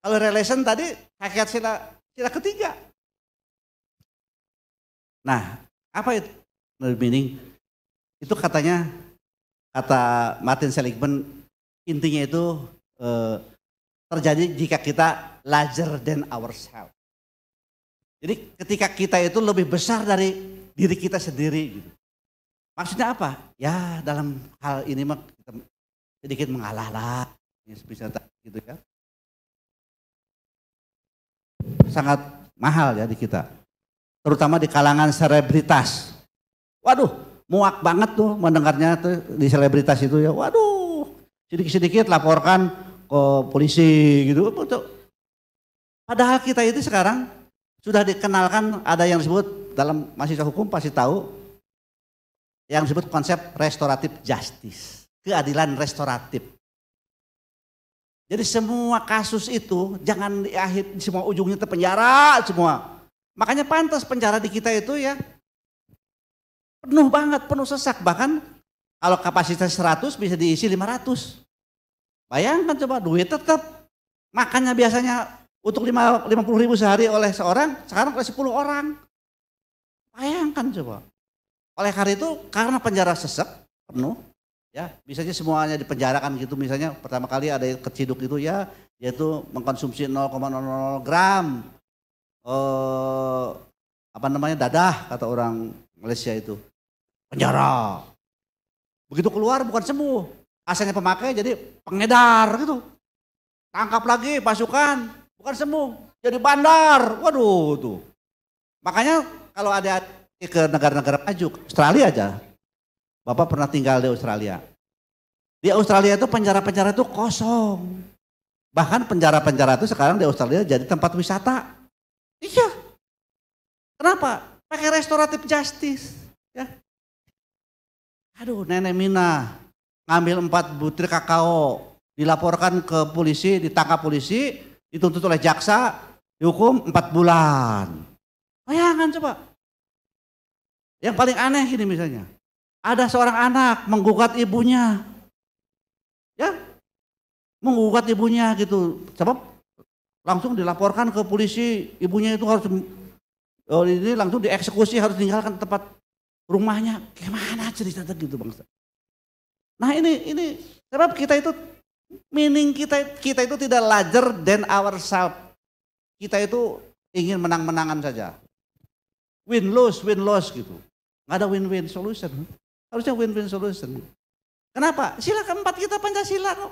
D: Kalau relation tadi hakikat sila ketiga. Nah, apa itu meaning? Itu katanya, kata Martin Seligman, intinya itu terjadi jika kita larger than ourselves. Jadi ketika kita itu lebih besar dari diri kita sendiri gitu. Maksudnya apa? Ya dalam hal ini mah kita sedikit mengalah lah. Bisa gitu ya. Sangat mahal ya di kita. Terutama di kalangan selebritas. Waduh, muak banget tuh mendengarnya tuh di selebritas itu ya. Waduh, sedikit-sedikit laporkan ke polisi gitu. Padahal kita itu sekarang sudah dikenalkan, ada yang disebut dalam mahasiswa hukum pasti tahu, yang disebut konsep restoratif justice, keadilan restoratif. Jadi semua kasus itu jangan di akhir semua ujungnya terpenjara semua. Makanya pantas penjara di kita itu ya penuh banget, penuh sesak. Bahkan kalau kapasitas 100 bisa diisi 500. Bayangkan coba, duit tetap. Makanya biasanya untuk 50.000 sehari oleh seorang, sekarang oleh 10 orang. Bayangkan coba. Oleh karena itu, karena penjara sesek, penuh, ya biasanya semuanya dipenjarakan gitu. Misalnya pertama kali ada yang keciduk itu ya, yaitu mengkonsumsi 0,00 gram, dadah kata orang Malaysia itu. Penjara. Begitu keluar bukan sembuh, asalnya pemakai jadi pengedar gitu. Tangkap lagi pasukan. Bukan sembuh, jadi bandar. Waduh tuh. Makanya kalau ada ke negara-negara maju, Australia aja. Bapak pernah tinggal di Australia. Di Australia itu penjara-penjara itu kosong. Bahkan penjara-penjara itu sekarang di Australia jadi tempat wisata. Iya. Kenapa? Pakai restoratif justice. Ya. Aduh, Nenek Mina ngambil 4 butir kakao, dilaporkan ke polisi, ditangkap polisi, dituntut oleh jaksa, dihukum 4 bulan. Bayangkan coba. Yang paling aneh gini misalnya, ada seorang anak menggugat ibunya. Ya, menggugat ibunya gitu. Sebab langsung dilaporkan ke polisi, ibunya itu harus ini langsung dieksekusi, harus tinggalkan tempat rumahnya. Gimana cerita gitu Bang? Nah ini sebab kita itu meaning kita itu tidak larger than ourselves. Kita itu ingin menang-menangan saja. Win loss gitu. Nggak ada win-win solution. Harusnya win-win solution. Kenapa? Sila keempat kita Pancasila kok.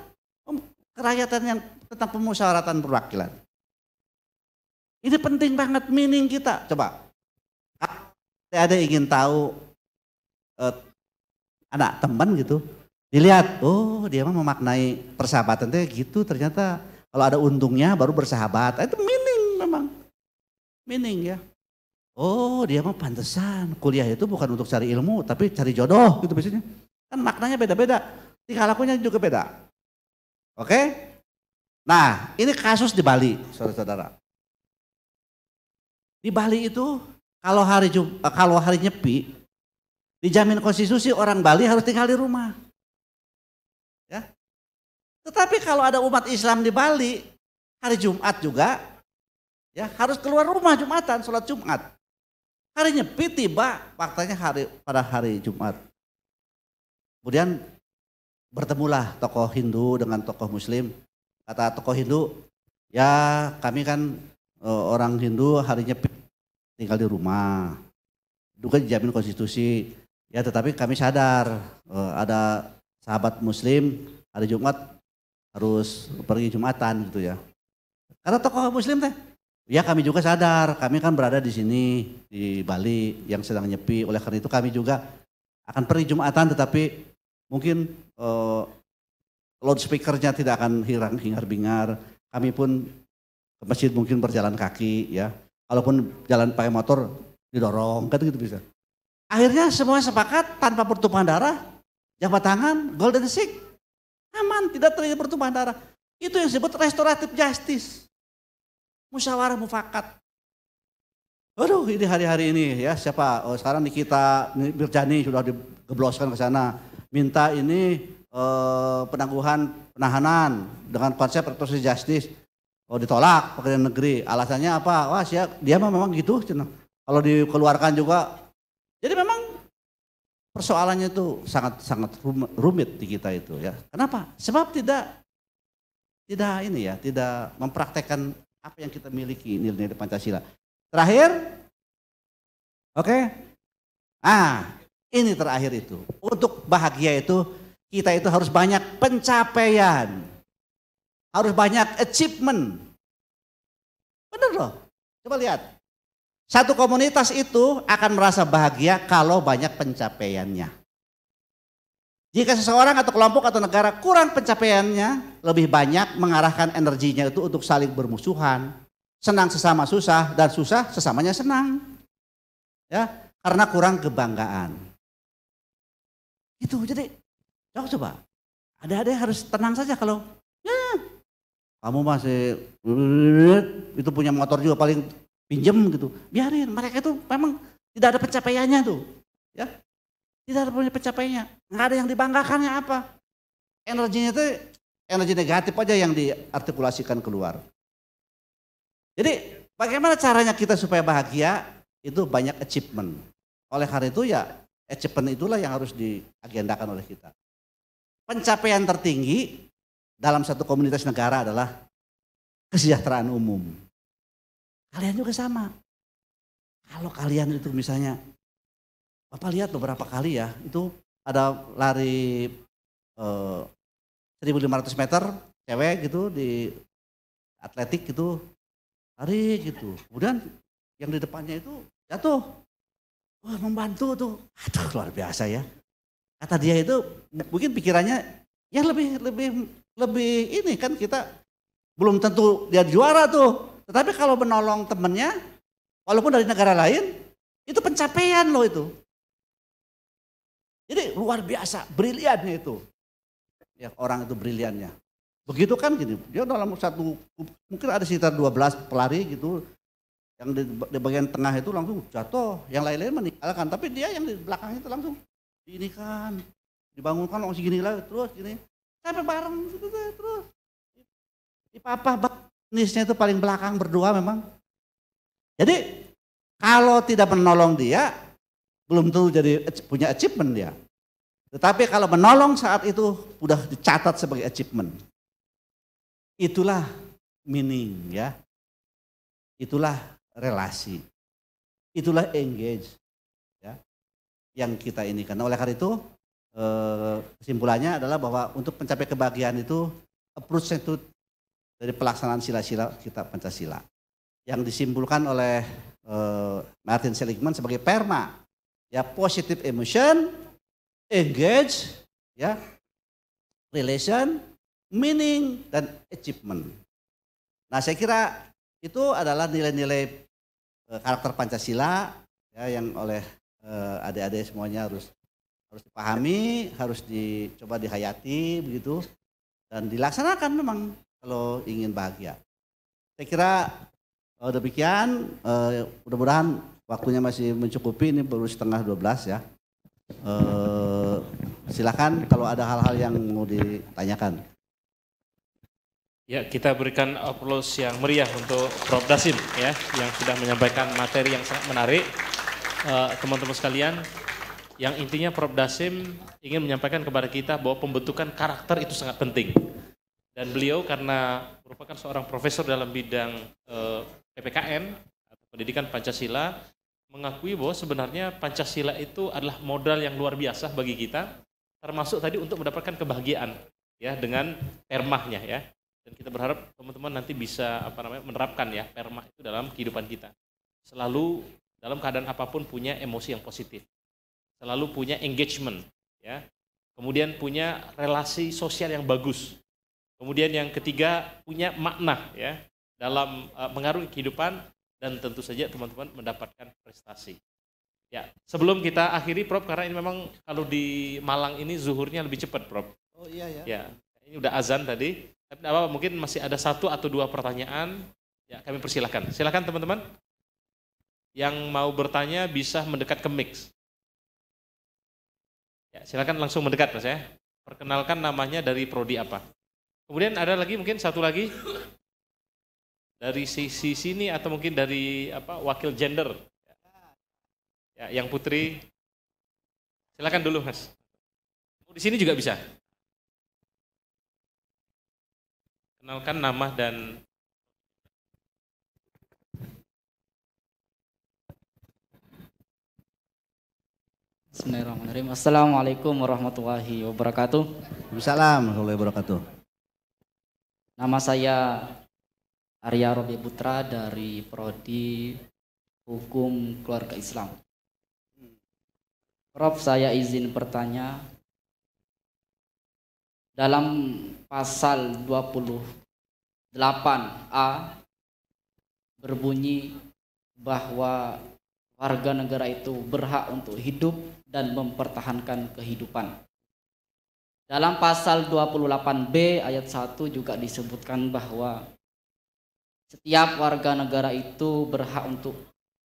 D: Kerakyatan yang tentang pemusyawaratan perwakilan. Ini penting banget meaning kita. Coba. Ada ingin tahu anak teman gitu. Dilihat, oh dia mah memaknai persahabatan gitu. Ternyata kalau ada untungnya baru bersahabat. Itu meaning memang. Meaning ya. Oh dia mah pantesan kuliah itu bukan untuk cari ilmu tapi cari jodoh gitu biasanya. Kan maknanya beda-beda, tingkah lakunya juga beda. Oke? Nah ini kasus di Bali saudara-saudara. Di Bali itu kalau hari Nyepi dijamin konstitusi orang Bali harus tinggal di rumah. Ya. Tetapi kalau ada umat Islam di Bali hari Jumat juga ya harus keluar rumah Jumatan, sholat Jumat. Hari Nyepi tiba faktanya pada hari Jumat. Kemudian bertemulah tokoh Hindu dengan tokoh Muslim. Kata tokoh Hindu, ya kami kan orang Hindu hari Nyepi tinggal di rumah. Itu kan dijamin konstitusi. Ya tetapi kami sadar ada sahabat Muslim hari Jumat harus pergi Jumatan gitu ya. Kata tokoh Muslim teh, ya kami juga sadar, kami kan berada di sini di Bali yang sedang nyepi, oleh karena itu kami juga akan pergi Jumatan tetapi mungkin loudspeakernya tidak akan hingar-bingar, kami pun ke masjid mungkin berjalan kaki ya, kalaupun jalan pakai motor didorong, kan gitu bisa. Akhirnya semua sepakat tanpa pertumpahan darah, jabat tangan, golden stick, aman, tidak terjadi pertumpahan darah. Itu yang disebut restoratif justice. Musyawarah mufakat. Aduh ini hari-hari ini ya siapa sekarang Nikita Mirjani sudah digebloskan ke sana minta ini penangguhan penahanan dengan konsep restoratif justice ditolak pengadilan negeri. Alasannya apa? Wah dia memang gitu. Kalau dikeluarkan juga. Jadi memang persoalannya itu sangat rumit di kita itu ya. Kenapa? Sebab tidak mempraktekkan apa yang kita miliki nilai-nilai Pancasila. Terakhir, oke. Nah, ini terakhir itu. Untuk bahagia itu, kita itu harus banyak pencapaian. Harus banyak achievement. Benar loh. Coba lihat. Satu komunitas itu akan merasa bahagia kalau banyak pencapaiannya. Jika seseorang atau kelompok atau negara kurang pencapaiannya, lebih banyak mengarahkan energinya itu untuk saling bermusuhan, senang sesama susah dan susah sesamanya senang. Ya, karena kurang kebanggaan. Itu jadi coba. Adik-adik harus tenang saja kalau ya, kamu masih itu punya motor juga paling pinjem gitu. Biarin, mereka itu memang tidak ada pencapaiannya tuh. Ya. Tidak ada punya pencapaiannya, nggak ada yang dibanggakannya apa. Energinya itu energi negatif aja yang diartikulasikan keluar. Jadi bagaimana caranya kita supaya bahagia? Itu banyak achievement. Oleh karena itu ya achievement itulah yang harus diagendakan oleh kita. Pencapaian tertinggi dalam satu komunitas negara adalah kesejahteraan umum. Kalian juga sama. Kalau kalian itu misalnya Bapak lihat beberapa kali ya, itu ada lari 1.500 meter cewek gitu di atletik gitu, lari gitu. Kemudian yang di depannya itu jatuh, wah membantu tuh, aduh luar biasa ya. Kata dia itu mungkin pikirannya ya lebih ini kan kita belum tentu dia juara tuh. Tetapi kalau menolong temennya, walaupun dari negara lain, itu pencapaian loh itu. Jadi luar biasa, briliannya itu. Ya, orang itu briliannya. Begitu kan gini, dia dalam satu, mungkin ada sekitar 12 pelari gitu, yang di bagian tengah itu langsung jatuh, yang lain-lain meninggalkan. Tapi dia yang di belakang itu langsung diinikan, dibangunkan langsung gini lah, terus gini. Sampai bareng, terus. Dipapah, Nisnya itu paling belakang berdua memang. Jadi kalau tidak menolong dia, belum tentu jadi punya achievement dia. Tetapi kalau menolong saat itu sudah dicatat sebagai achievement. Itulah meaning ya. Itulah relasi. Itulah engage ya. Yang kita ini kan. Oleh karena itu kesimpulannya adalah bahwa untuk mencapai kebahagiaan itu approach itu dari pelaksanaan sila-sila kitab Pancasila. Yang disimpulkan oleh Martin Seligman sebagai PERMA. Ya, positive emotion, engage, ya, relation, meaning, dan achievement. Nah, saya kira itu adalah nilai-nilai karakter Pancasila ya, yang oleh adik-adik semuanya harus dipahami, harus dicoba dihayati begitu dan dilaksanakan memang kalau ingin bahagia. Saya kira demikian, mudah-mudahan waktunya masih mencukupi, ini baru setengah 12 ya. Silakan kalau ada hal-hal yang mau ditanyakan.
A: Ya, kita berikan aplaus yang meriah untuk Prof. Dasim ya, yang sudah menyampaikan materi yang sangat menarik. Teman-teman sekalian, yang intinya Prof. Dasim ingin menyampaikan kepada kita bahwa pembentukan karakter itu sangat penting. Dan beliau karena merupakan seorang profesor dalam bidang PPKN atau pendidikan Pancasila, mengakui bahwa sebenarnya Pancasila itu adalah modal yang luar biasa bagi kita, termasuk tadi untuk mendapatkan kebahagiaan ya dengan permahnya ya. Dan kita berharap teman-teman nanti bisa menerapkan ya perma itu dalam kehidupan kita. Selalu dalam keadaan apapun punya emosi yang positif. Selalu punya engagement ya. Kemudian punya relasi sosial yang bagus. Kemudian yang ketiga punya makna ya dalam mengarungi kehidupan dan tentu saja teman-teman mendapatkan prestasi. Ya, sebelum kita akhiri Prof, karena ini memang kalau di Malang ini zuhurnya lebih cepat Prof.
D: Oh iya ya.
A: Ya, ini udah azan tadi. Tapi apa, mungkin masih ada 1 atau 2 pertanyaan, ya kami persilahkan. Silakan teman-teman. Yang mau bertanya bisa mendekat ke mix. Ya, silakan langsung mendekat Mas ya. Perkenalkan namanya dari prodi apa. Kemudian ada lagi mungkin satu lagi dari sisi sini atau mungkin dari wakil gender. Ya, yang putri. Silakan dulu Mas. Di sini juga bisa. Kenalkan nama dan
E: Bismillahirrahmanirrahim. Assalamualaikum warahmatullahi wabarakatuh.
D: Waalaikumsalam warahmatullahi wabarakatuh.
E: Nama saya Arya Robi Putra dari Prodi Hukum Keluarga Islam. Prof, saya izin bertanya. Dalam pasal 28A berbunyi bahwa warga negara itu berhak untuk hidup dan mempertahankan kehidupan. Dalam pasal 28B ayat 1 juga disebutkan bahwa setiap warga negara itu berhak untuk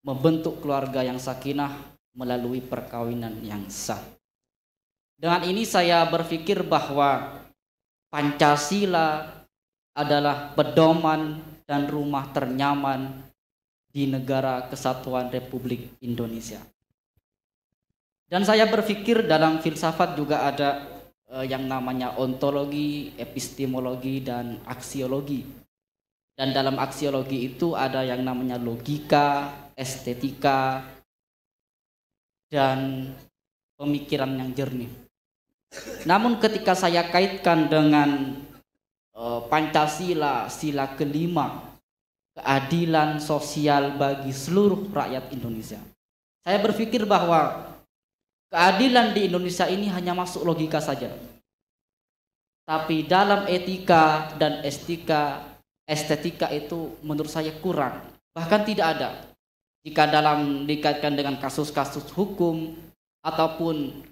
E: membentuk keluarga yang sakinah melalui perkawinan yang sah. Dengan ini saya berpikir bahwa Pancasila adalah pedoman dan rumah ternyaman di negara kesatuan Republik Indonesia. Dan saya berpikir dalam filsafat juga ada yang namanya ontologi, epistemologi, dan aksiologi. Dan dalam aksiologi itu ada yang namanya logika, estetika, dan pemikiran yang jernih. Namun ketika saya kaitkan dengan Pancasila, sila kelima, keadilan sosial bagi seluruh rakyat Indonesia, saya berpikir bahwa keadilan di Indonesia ini hanya masuk logika saja. Tapi dalam etika dan estetika itu menurut saya kurang, bahkan tidak ada. Jika dalam dikaitkan dengan kasus-kasus hukum ataupun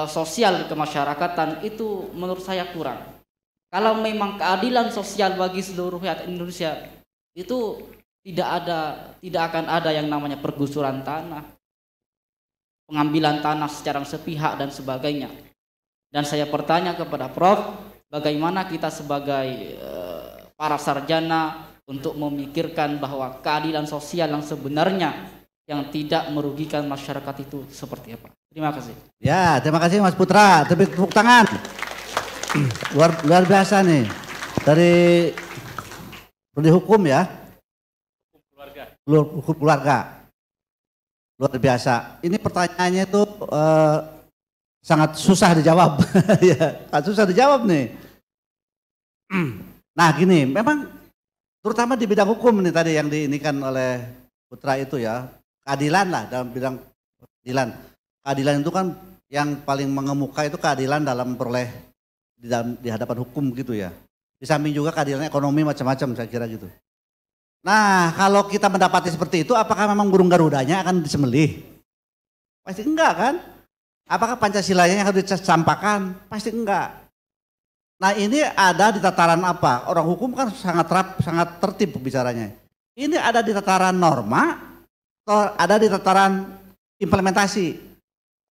E: sosial kemasyarakatan, itu menurut saya kurang. Kalau memang keadilan sosial bagi seluruh rakyat Indonesia itu tidak akan ada yang namanya pergusuran tanah, pengambilan tanah secara sepihak dan sebagainya. Dan saya bertanya kepada Prof, bagaimana kita sebagai para sarjana untuk memikirkan bahwa keadilan sosial yang sebenarnya yang tidak merugikan masyarakat itu seperti apa. Terima kasih.
D: Ya, terima kasih Mas Putra. Tepuk tangan. Luar biasa nih. Dari hukum ya. Hukum keluarga. Luar biasa. Ini pertanyaannya itu sangat susah dijawab. Ya, sangat susah dijawab nih. Nah gini, memang terutama di bidang hukum nih tadi yang diinikan oleh Putra itu ya. Keadilan lah dalam bidang keadilan. Keadilan itu kan yang paling mengemuka itu keadilan dalam memperoleh di hadapan hukum gitu ya. Di samping juga keadilan ekonomi macam-macam saya kira gitu. Nah kalau kita mendapati seperti itu apakah memang burung garudanya akan disembelih? Pasti enggak kan? Apakah Pancasilanya yang harus dicampakkan? Pasti enggak. Nah ini ada di tataran apa? Orang hukum kan sangat tertib bicaranya. Ini ada di tataran norma atau ada di tataran implementasi,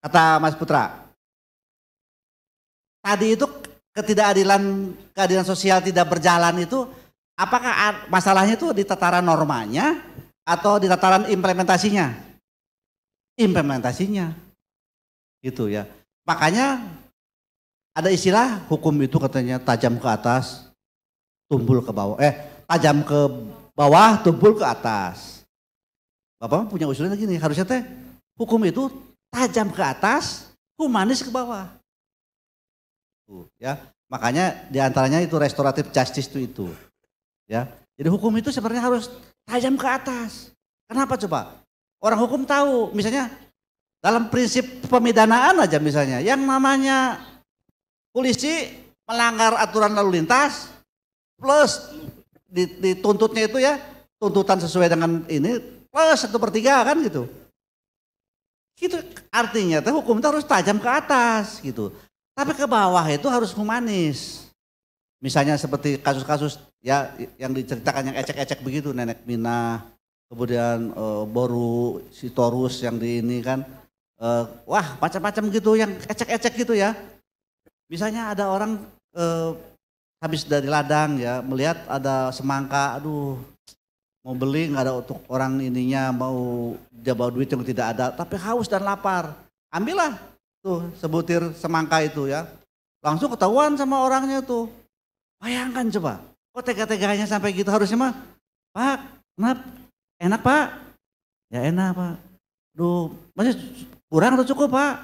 D: kata Mas Putra. Tadi itu keadilan sosial tidak berjalan itu, apakah masalahnya itu di tataran normanya atau di tataran implementasinya? Implementasinya, gitu ya. Makanya ada istilah hukum itu katanya tajam ke atas, tumpul ke bawah. Tajam ke bawah, tumpul ke atas. Bapak punya usulnya gini, harusnya teh hukum itu tajam ke atas, humanis ke bawah. Ya, makanya diantaranya itu restoratif justice itu. Ya, jadi hukum itu sebenarnya harus tajam ke atas. Kenapa coba? Orang hukum tahu, misalnya dalam prinsip pemidanaan aja misalnya, yang namanya polisi melanggar aturan lalu lintas, plus dituntutnya itu ya, tuntutan sesuai dengan ini, plus 1/3 kan gitu. Gitu artinya hukum itu harus tajam ke atas gitu. Tapi ke bawah itu harus humanis. Misalnya seperti kasus-kasus ya yang diceritakan yang ecek-ecek begitu, Nenek Mina, kemudian Boru Sitorus yang di ini kan, wah macam-macam gitu yang ecek-ecek gitu ya. Misalnya ada orang habis dari ladang ya melihat ada semangka, aduh mau beli nggak ada untuk orang ininya, mau dia bawa duit yang tidak ada, tapi haus dan lapar, ambillah tuh sebutir semangka itu ya, langsung ketahuan sama orangnya tuh. Bayangkan coba, kok tega-teganya sampai gitu. Harusnya mah, Pak, kenapa? Enak Pak? Ya enak Pak. Duh, masih kurang atau cukup Pak?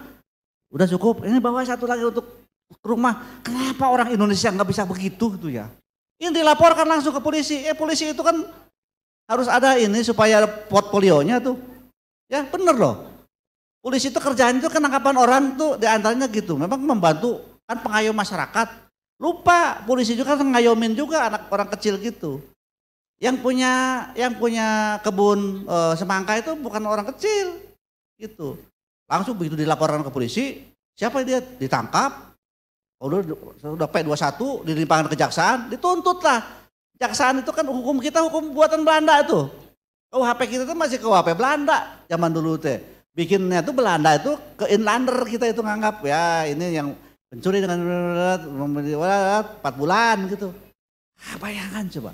D: Udah cukup, ini bawa satu lagi untuk ke rumah. Kenapa orang Indonesia nggak bisa begitu gitu ya? Ini dilaporkan langsung ke polisi. Polisi itu kan harus ada ini supaya ada portfolionya tuh. Ya bener loh. Polisi itu kerjaan itu penangkapan orang tuh diantaranya gitu. Memang membantu kan pengayom masyarakat. Lupa polisi juga kan ngayomin juga anak orang kecil gitu. Yang punya kebun semangka itu bukan orang kecil gitu. Langsung begitu dilaporkan ke polisi, siapa dia ditangkap. Udah P21 dilimpahkan ke kejaksaan, dituntut lah. Kejaksaan itu kan hukum kita hukum buatan Belanda itu. KUHP kita itu masih KUHP Belanda zaman dulu teh. Bikinnya tuh Belanda itu ke inlander kita itu nganggap ya ini yang pencuri dengan 4 bulan gitu. Bayangkan coba.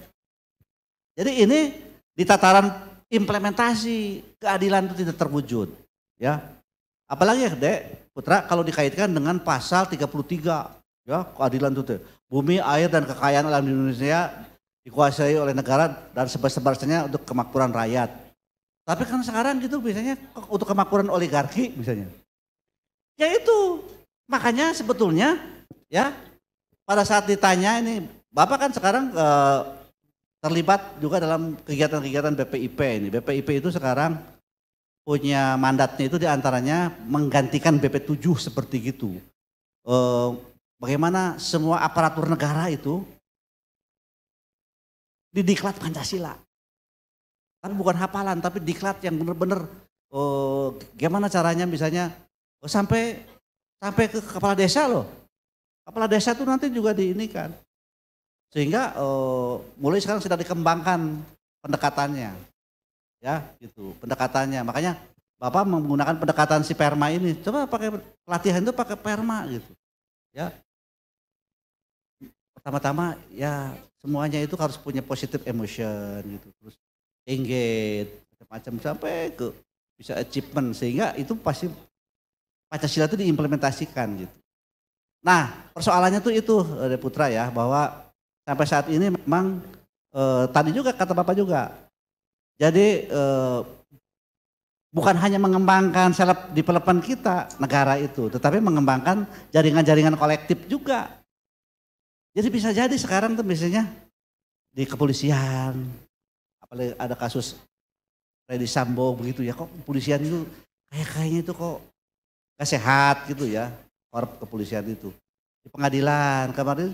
D: Jadi ini di tataran implementasi keadilan itu tidak terwujud. Ya. Apalagi ya Dek, Putra kalau dikaitkan dengan pasal 33 ya keadilan itu bumi, air dan kekayaan alam di Indonesia dikuasai oleh negara dan sebesar-besarnya untuk kemakmuran rakyat. Tapi kan sekarang gitu biasanya untuk kemakmuran oligarki misalnya. Ya itu makanya sebetulnya ya pada saat ditanya ini Bapak kan sekarang terlibat juga dalam kegiatan-kegiatan BPIP ini. BPIP itu sekarang punya mandatnya itu diantaranya menggantikan BP7 seperti gitu. Bagaimana semua aparatur negara itu didiklat Pancasila. Tapi bukan hafalan, tapi diklat yang benar-benar gimana caranya misalnya sampai ke kepala desa loh. Kepala desa itu nanti juga diinikan. Sehingga mulai sekarang sudah dikembangkan pendekatannya. Ya gitu, pendekatannya. Makanya Bapak menggunakan pendekatan si perma ini. Coba pakai pelatihan itu pakai perma gitu. Ya. Pertama-tama ya semuanya itu harus punya positive emotion gitu, terus engage macam-macam sampai ke bisa achievement, sehingga itu pasti Pancasila itu diimplementasikan gitu. Nah persoalannya tuh itu Putra ya, bahwa sampai saat ini memang tadi juga kata Bapak juga, jadi bukan hanya mengembangkan self development kita negara itu, tetapi mengembangkan jaringan-jaringan kolektif juga. Jadi bisa jadi sekarang tuh misalnya di kepolisian, apalagi ada kasus Freddy Sambo begitu ya, kok kepolisian itu kayaknya itu kok gak sehat gitu ya, korup kepolisian itu. Di pengadilan kemarin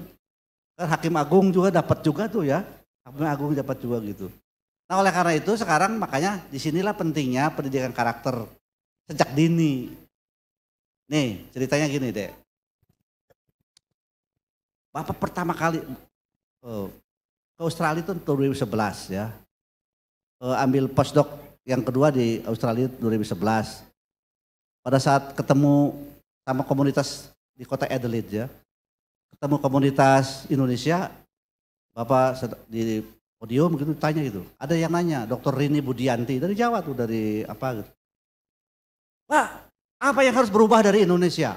D: kan Hakim Agung juga dapat juga tuh ya, Hakim Agung dapat juga gitu. Nah oleh karena itu sekarang makanya disinilah pentingnya pendidikan karakter sejak dini. Nih ceritanya gini deh. Bapak pertama kali ke Australia itu 2011 ya. Ambil postdoc yang kedua di Australia 2011. Pada saat ketemu sama komunitas di kota Adelaide ya. Ketemu komunitas Indonesia, Bapak di podium gitu tanya gitu. Ada yang nanya, Dr. Rini Budianti dari Jawa tuh, dari apa gitu. Pak, apa yang harus berubah dari Indonesia?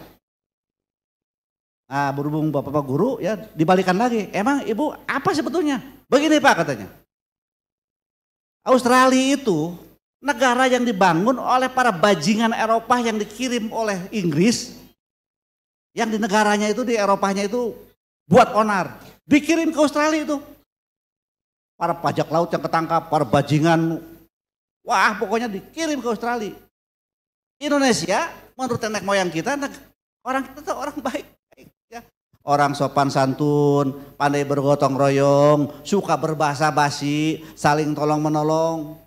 D: Nah berhubung Bapak guru ya dibalikan lagi. Emang Ibu apa sebetulnya? Begini Pak katanya. Australia itu negara yang dibangun oleh para bajingan Eropa yang dikirim oleh Inggris. Yang di negaranya itu, di Eropanya itu buat onar. Dikirim ke Australia itu. Para pajak laut yang ketangkap, para bajingan. Wah pokoknya dikirim ke Australia. Indonesia menurut nenek moyang kita, orang kita tuh orang baik. Ya. Orang sopan santun, pandai bergotong royong, suka berbahasa basi, saling tolong menolong,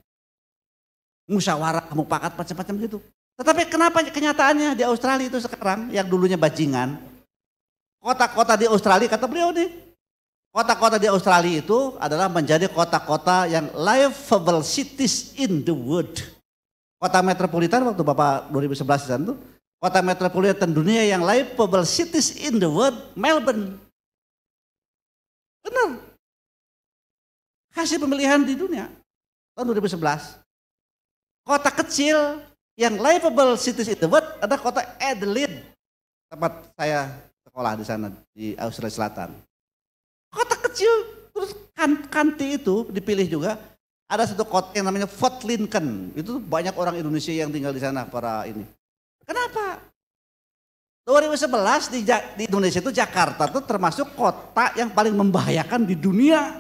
D: musyawarah, mufakat, macam-macam gitu. Tetapi kenapa kenyataannya di Australia itu sekarang yang dulunya bajingan, kota-kota di Australia kata beliau nih, kota-kota di Australia itu adalah menjadi kota-kota yang livable cities in the world. Kota metropolitan waktu Bapak 2011 itu, kota metropolitan dunia yang livable cities in the world, Melbourne. Benar. Hasil pemilihan di dunia tahun 2011. Kota kecil yang livable cities in the world ada kota Adelaide. Tempat saya sekolah di sana di Australia Selatan. Kota kecil, terus Kanti itu dipilih juga. Ada satu kota yang namanya Fort Lincoln. Itu banyak orang Indonesia yang tinggal di sana para ini. Kenapa? 2011 di Indonesia itu Jakarta itu termasuk kota yang paling membahayakan di dunia.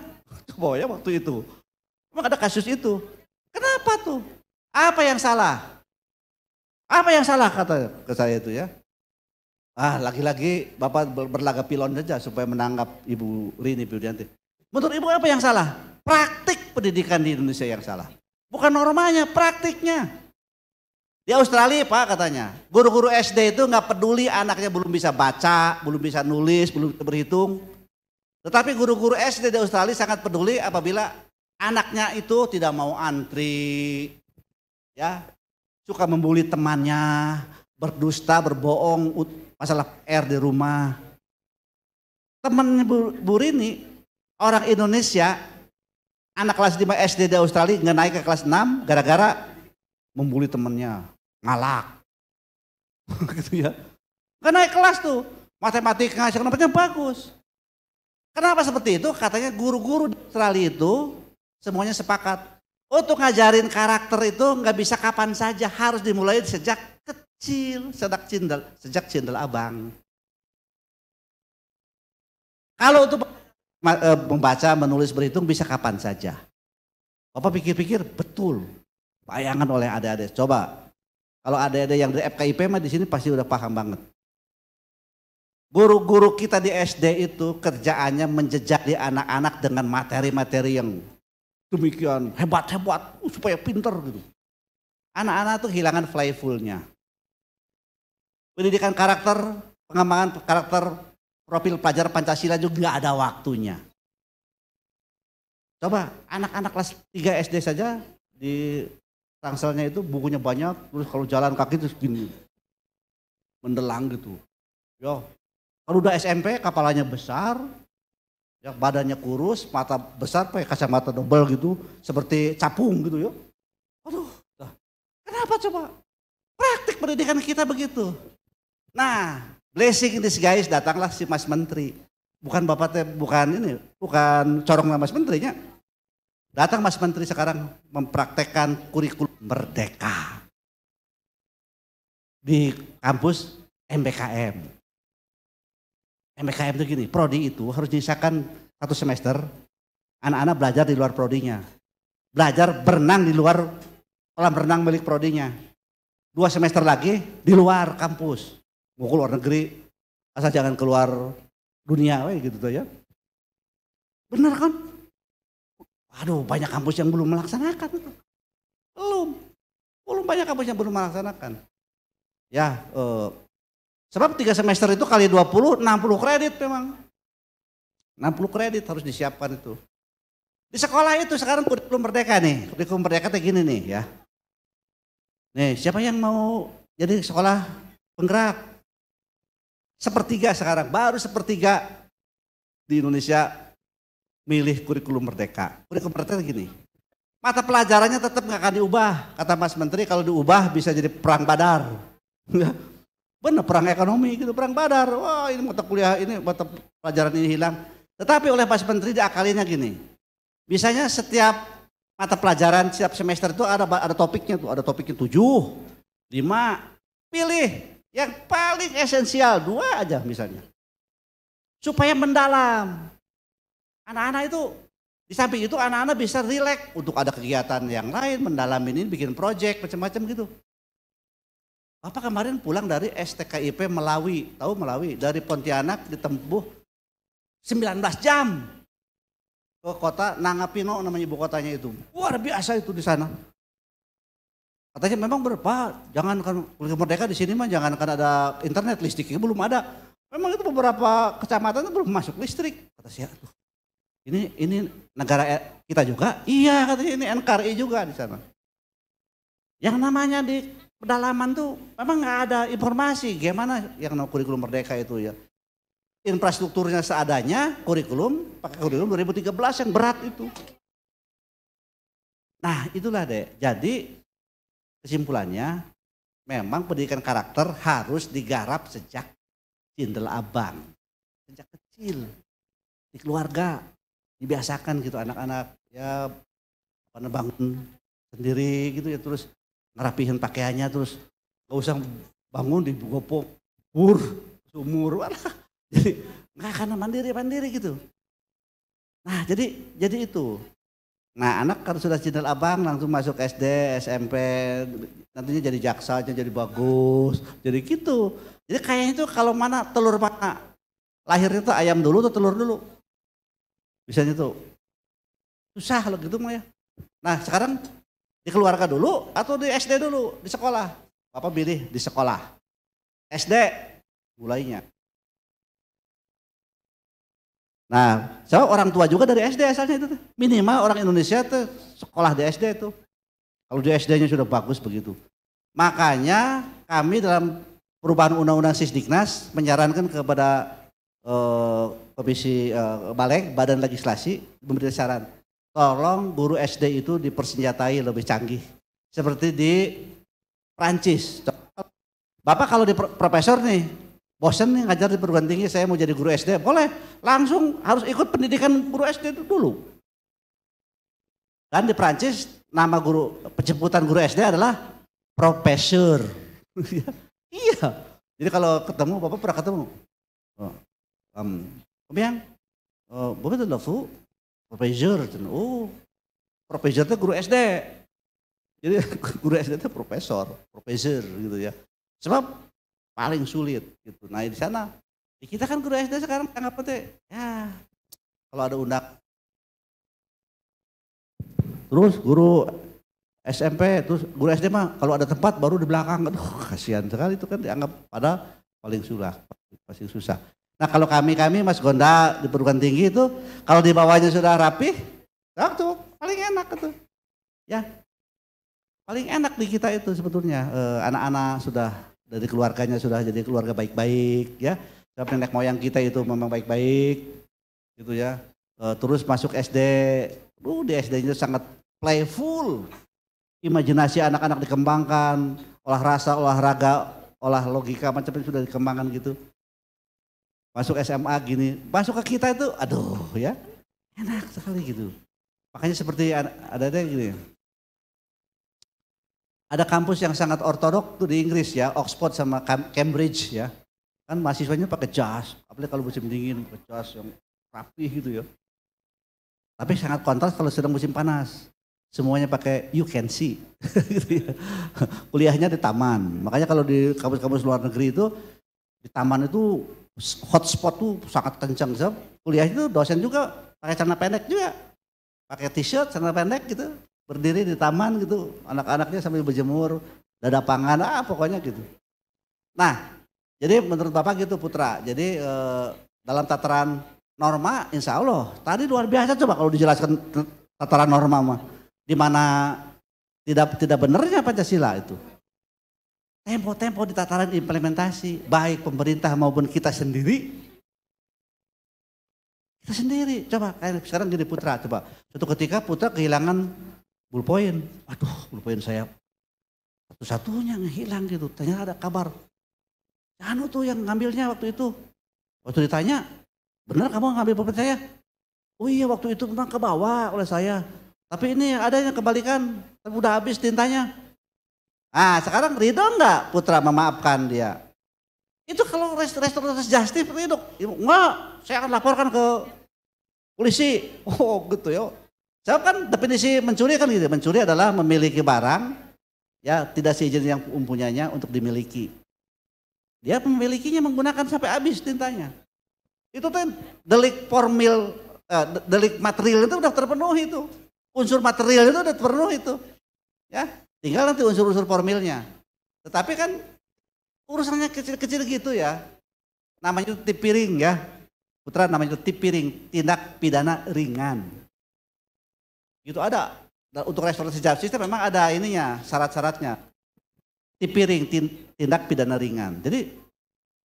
D: Coba ya waktu itu. Memang ada kasus itu. Kenapa tuh? Apa yang salah? Apa yang salah kata ke saya itu ya? Lagi-lagi Bapak berlaga pilon saja supaya menanggap Ibu Rini Budianti. Menurut Ibu apa yang salah? Praktik pendidikan di Indonesia yang salah. Bukan normanya, praktiknya. Di Australia Pak katanya, guru-guru SD itu nggak peduli anaknya belum bisa baca, belum bisa nulis, belum bisa berhitung. Tetapi guru-guru SD di Australia sangat peduli apabila anaknya itu tidak mau antri, ya, suka membuli temannya, berdusta, berbohong, masalah PR di rumah. Teman Bu Rini, orang Indonesia, anak kelas 5 SD di Australia nggak naik ke kelas 6 gara-gara membuli temannya. Ngalak gitu ya, gak naik kelas tuh, matematika segala macamnya bagus. Kenapa seperti itu? Katanya guru-guru di Australia itu semuanya sepakat untuk ngajarin karakter itu nggak bisa kapan saja, harus dimulai sejak kecil, sejak cindel abang. Kalau untuk membaca, menulis, berhitung bisa kapan saja. Bapak pikir-pikir betul, bayangan oleh adik-adik. Coba kalau adik-adik yang dari FKIP mah di sini pasti udah paham banget. Guru-guru kita di SD itu kerjaannya menjejali anak-anak dengan materi-materi yang demikian hebat-hebat supaya pinter gitu. Anak-anak tuh kehilangan playfulnya. Pendidikan karakter, pengembangan karakter, profil pelajar Pancasila juga nggak ada waktunya. Coba anak-anak kelas 3 SD saja di Tangselnya itu bukunya banyak, terus kalau jalan kaki terus gini, mendelang gitu. Yo, kalau udah SMP kepalanya besar, Ya, badannya kurus, mata besar, pakai kacamata double gitu, seperti capung gitu ya. Aduh, kenapa coba? Praktik pendidikan kita begitu. Nah, blessing in disguise, datanglah si Mas Menteri. Bukan Bapak bukan corong Mas Menterinya. Datang Mas Menteri sekarang mempraktekkan kurikulum merdeka di kampus MBKM. MBKM itu gini, prodi itu harus diisahkan 1 semester, anak-anak belajar di luar prodinya. Belajar berenang di luar kolam renang milik prodinya. 2 semester lagi di luar kampus. Mau keluar negeri, asal jangan keluar dunia gitu tuh ya. Benar kan? Aduh, banyak kampus yang belum melaksanakan itu. Belum banyak kampus yang belum melaksanakan. Ya, sebab 3 semester itu kali 20, 60 kredit memang. 60 kredit harus disiapkan itu. Di sekolah itu sekarang kurikulum merdeka nih. Kurikulum merdeka kayak gini nih ya. Nih, siapa yang mau jadi sekolah penggerak? 1/3 sekarang, baru 1/3 di Indonesia milih kurikulum merdeka. Kurikulum merdeka gini. Mata pelajarannya tetap nggak akan diubah. Kata Mas Menteri kalau diubah bisa jadi perang badar. Benar, perang ekonomi gitu, perang badar. Wah, ini mata kuliah ini, mata pelajaran ini hilang. Tetapi oleh Mas Menteri diakalinya gini. Biasanya setiap mata pelajaran setiap semester itu ada topiknya tuh, ada topiknya 7, 5. Pilih yang paling esensial 2 aja misalnya. Supaya mendalam. Anak-anak itu di samping itu anak-anak bisa rileks untuk ada kegiatan yang lain, mendalamin ini, bikin project macam-macam gitu. Bapak kemarin pulang dari STKIP Melawi, tahu Melawi? Dari Pontianak ditempuh 19 jam ke kota Nangapino namanya ibu kotanya itu. Luar biasa itu di sana. Katanya memang berapa? Jangan kan kurikulum merdeka di sini mah jangan kan ada internet, listriknya belum ada. Memang itu beberapa kecamatan itu belum masuk listrik. Kata saya, ini negara kita juga? Iya katanya ini NKRI juga di sana. Yang namanya di pedalaman tuh memang nggak ada informasi gimana yang namanya kurikulum merdeka itu ya. Infrastrukturnya seadanya, pakai kurikulum 2013 yang berat itu. Nah itulah deh, jadi kesimpulannya memang pendidikan karakter harus digarap sejak cindel abang. Sejak kecil, di keluarga, dibiasakan gitu anak-anak ya bangun sendiri gitu ya, terus ngerapihin pakaiannya, terus gak usah bangun di gopok sumur, jadi nggak akan mandiri gitu. Nah jadi itu. Nah anak kalau sudah cindel abang langsung masuk SD, SMP, nantinya jadi jaksa, jadi bagus, jadi gitu. Jadi kayaknya itu kalau mana telur mana lahirnya tuh ayam dulu atau telur dulu, misalnya tuh susah kalau gitu mah ya. Nah sekarang di keluarga dulu atau di SD dulu, di sekolah? Bapak pilih di sekolah. SD mulainya. Nah, saya orang tua juga dari SD asalnya itu. Minimal orang Indonesia tuh sekolah di SD itu. Kalau di SD-nya sudah bagus begitu. Makanya kami dalam perubahan undang-undang Sisdiknas menyarankan kepada Komisi Balek, Badan Legislasi, memberi saran. Tolong guru SD itu dipersenjatai lebih canggih. Seperti di Prancis. Bapak kalau di profesor nih, bosen nih ngajar di perguruan tinggi, saya mau jadi guru SD, boleh. Langsung harus ikut pendidikan guru SD itu dulu. Dan di Prancis, nama guru, penjemputan guru SD adalah profesor. Iya. Jadi kalau ketemu, Bapak pernah ketemu? Kemudian, Bapak itu lafu. Profesor, profesor itu guru SD. Jadi guru SD itu profesor gitu ya. Sebab paling sulit gitu. Nah di sana, di kita kan guru SD sekarang anggap teh, ya kalau ada undak. Terus guru SMP, terus guru SD mah kalau ada tempat baru di belakang. Aduh kasihan sekali itu kan dianggap pada paling susah. Nah kalau kami Mas Gonda di perguruan tinggi itu kalau di bawahnya sudah rapi, waktu paling enak itu, ya paling enak di kita itu sebetulnya anak-anak sudah dari keluarganya sudah jadi keluarga baik-baik ya, nenek moyang kita itu memang baik-baik, gitu ya. terus masuk SD, di SD-nya sangat playful, imajinasi anak-anak dikembangkan, olah rasa, olahraga, olah logika macam-macam sudah dikembangkan gitu. Masuk SMA gini, masuk ke kita itu, aduh ya, enak sekali gitu. Makanya seperti ada gini. Ada kampus yang sangat ortodok tuh di Inggris ya, Oxford sama Cambridge ya. Kan mahasiswanya pakai jas, apalagi kalau musim dingin pakai jas yang rapi gitu ya. Tapi sangat kontras kalau sedang musim panas. Semuanya pakai you can see. Gitu ya. Kuliahnya di taman. Makanya kalau di kampus-kampus luar negeri itu, di taman itu hotspot tuh sangat kencang. So, kuliah itu dosen juga pakai celana pendek juga. Pakai t-shirt, celana pendek gitu. Berdiri di taman gitu, anak-anaknya sambil berjemur, dada pangan, pokoknya gitu. Nah, jadi menurut Bapak gitu Putra, jadi dalam tataran norma insya Allah, tadi luar biasa coba kalau dijelaskan tataran norma mah. Di mana tidak benarnya Pancasila itu. Tempo-tempo di tataran implementasi, baik pemerintah maupun kita sendiri. Kita sendiri, coba kayak sekarang gini Putra, coba. Suatu ketika Putra kehilangan ballpoint, aduh ballpoint saya satu-satunya yang hilang gitu. Ternyata ada kabar, Anu tuh yang ngambilnya waktu itu. Waktu ditanya, benar kamu ngambil pulpen saya? Oh iya waktu itu memang kebawa oleh saya. Tapi ini ada yang kebalikan, udah habis tintanya. Ah sekarang ridho enggak Putra memaafkan dia? Itu kalau restoratif justice ridho. Enggak, saya akan laporkan ke polisi. Oh gitu ya. Saya kan definisi mencuri kan gitu. Mencuri adalah memiliki barang ya tidak seizin yang mempunyainya untuk dimiliki. Dia memilikinya menggunakan sampai habis tintanya. Itu tuh delik formil, delik material itu udah terpenuhi itu. Unsur material itu udah terpenuhi itu. Ya, tinggal nanti unsur-unsur formilnya. Tetapi kan urusannya kecil-kecil gitu ya. Namanya itu tip piring ya. Putra namanya itu tip piring, tindak pidana ringan. Gitu ada. Untuk restoratif justice memang ada ininya, syarat-syaratnya. Tip piring, tindak pidana ringan. Jadi,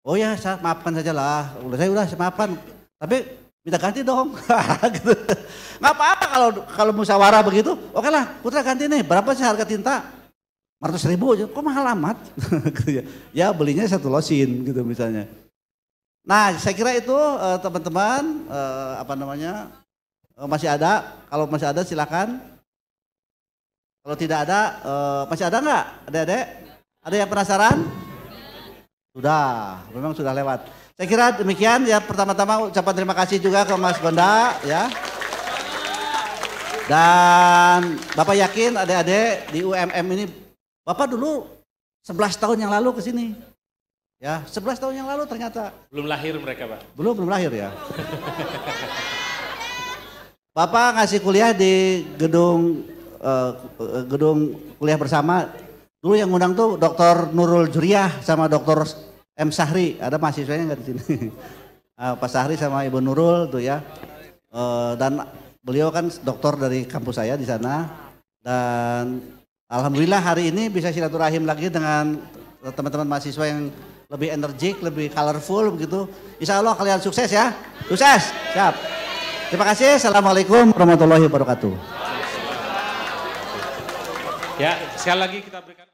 D: oh ya saya maafkan saja lah. Saya maafkan. Tapi minta ganti dong. Gitu. Nggak apa-apa kalau musyawarah begitu. Oke lah, Putra ganti nih. Berapa sih harga tinta? 400.000 aja. Kok mahal amat? Ya belinya 1 losin gitu misalnya. Nah saya kira itu teman-teman masih ada. Kalau masih ada silakan. Kalau tidak ada, masih ada nggak? Adik-adik? Ada yang penasaran? Sudah, memang sudah lewat. Saya kira demikian ya. Pertama-tama ucapan terima kasih juga ke Mas Gonda ya. Dan Bapak yakin adik-adik di UMM ini, Bapak dulu 11 tahun yang lalu ke sini. Ya, 11 tahun yang lalu ternyata.
A: Belum lahir mereka, Pak.
D: Belum lahir ya. Bapak ngasih kuliah di gedung kuliah bersama. Dulu yang ngundang tuh Dr. Nurul Juriah sama Dr. M. Sahri. Ada mahasiswanya nggak di sini? Pak Sahri sama Ibu Nurul tuh ya. Dan beliau kan dokter dari kampus saya di sana. Dan alhamdulillah hari ini bisa silaturahim lagi dengan teman-teman mahasiswa yang lebih energik, lebih colorful begitu. Insya Allah kalian sukses ya. Sukses, siap. Terima kasih. Assalamualaikum warahmatullahi wabarakatuh.
A: Ya, sekali lagi kita berikan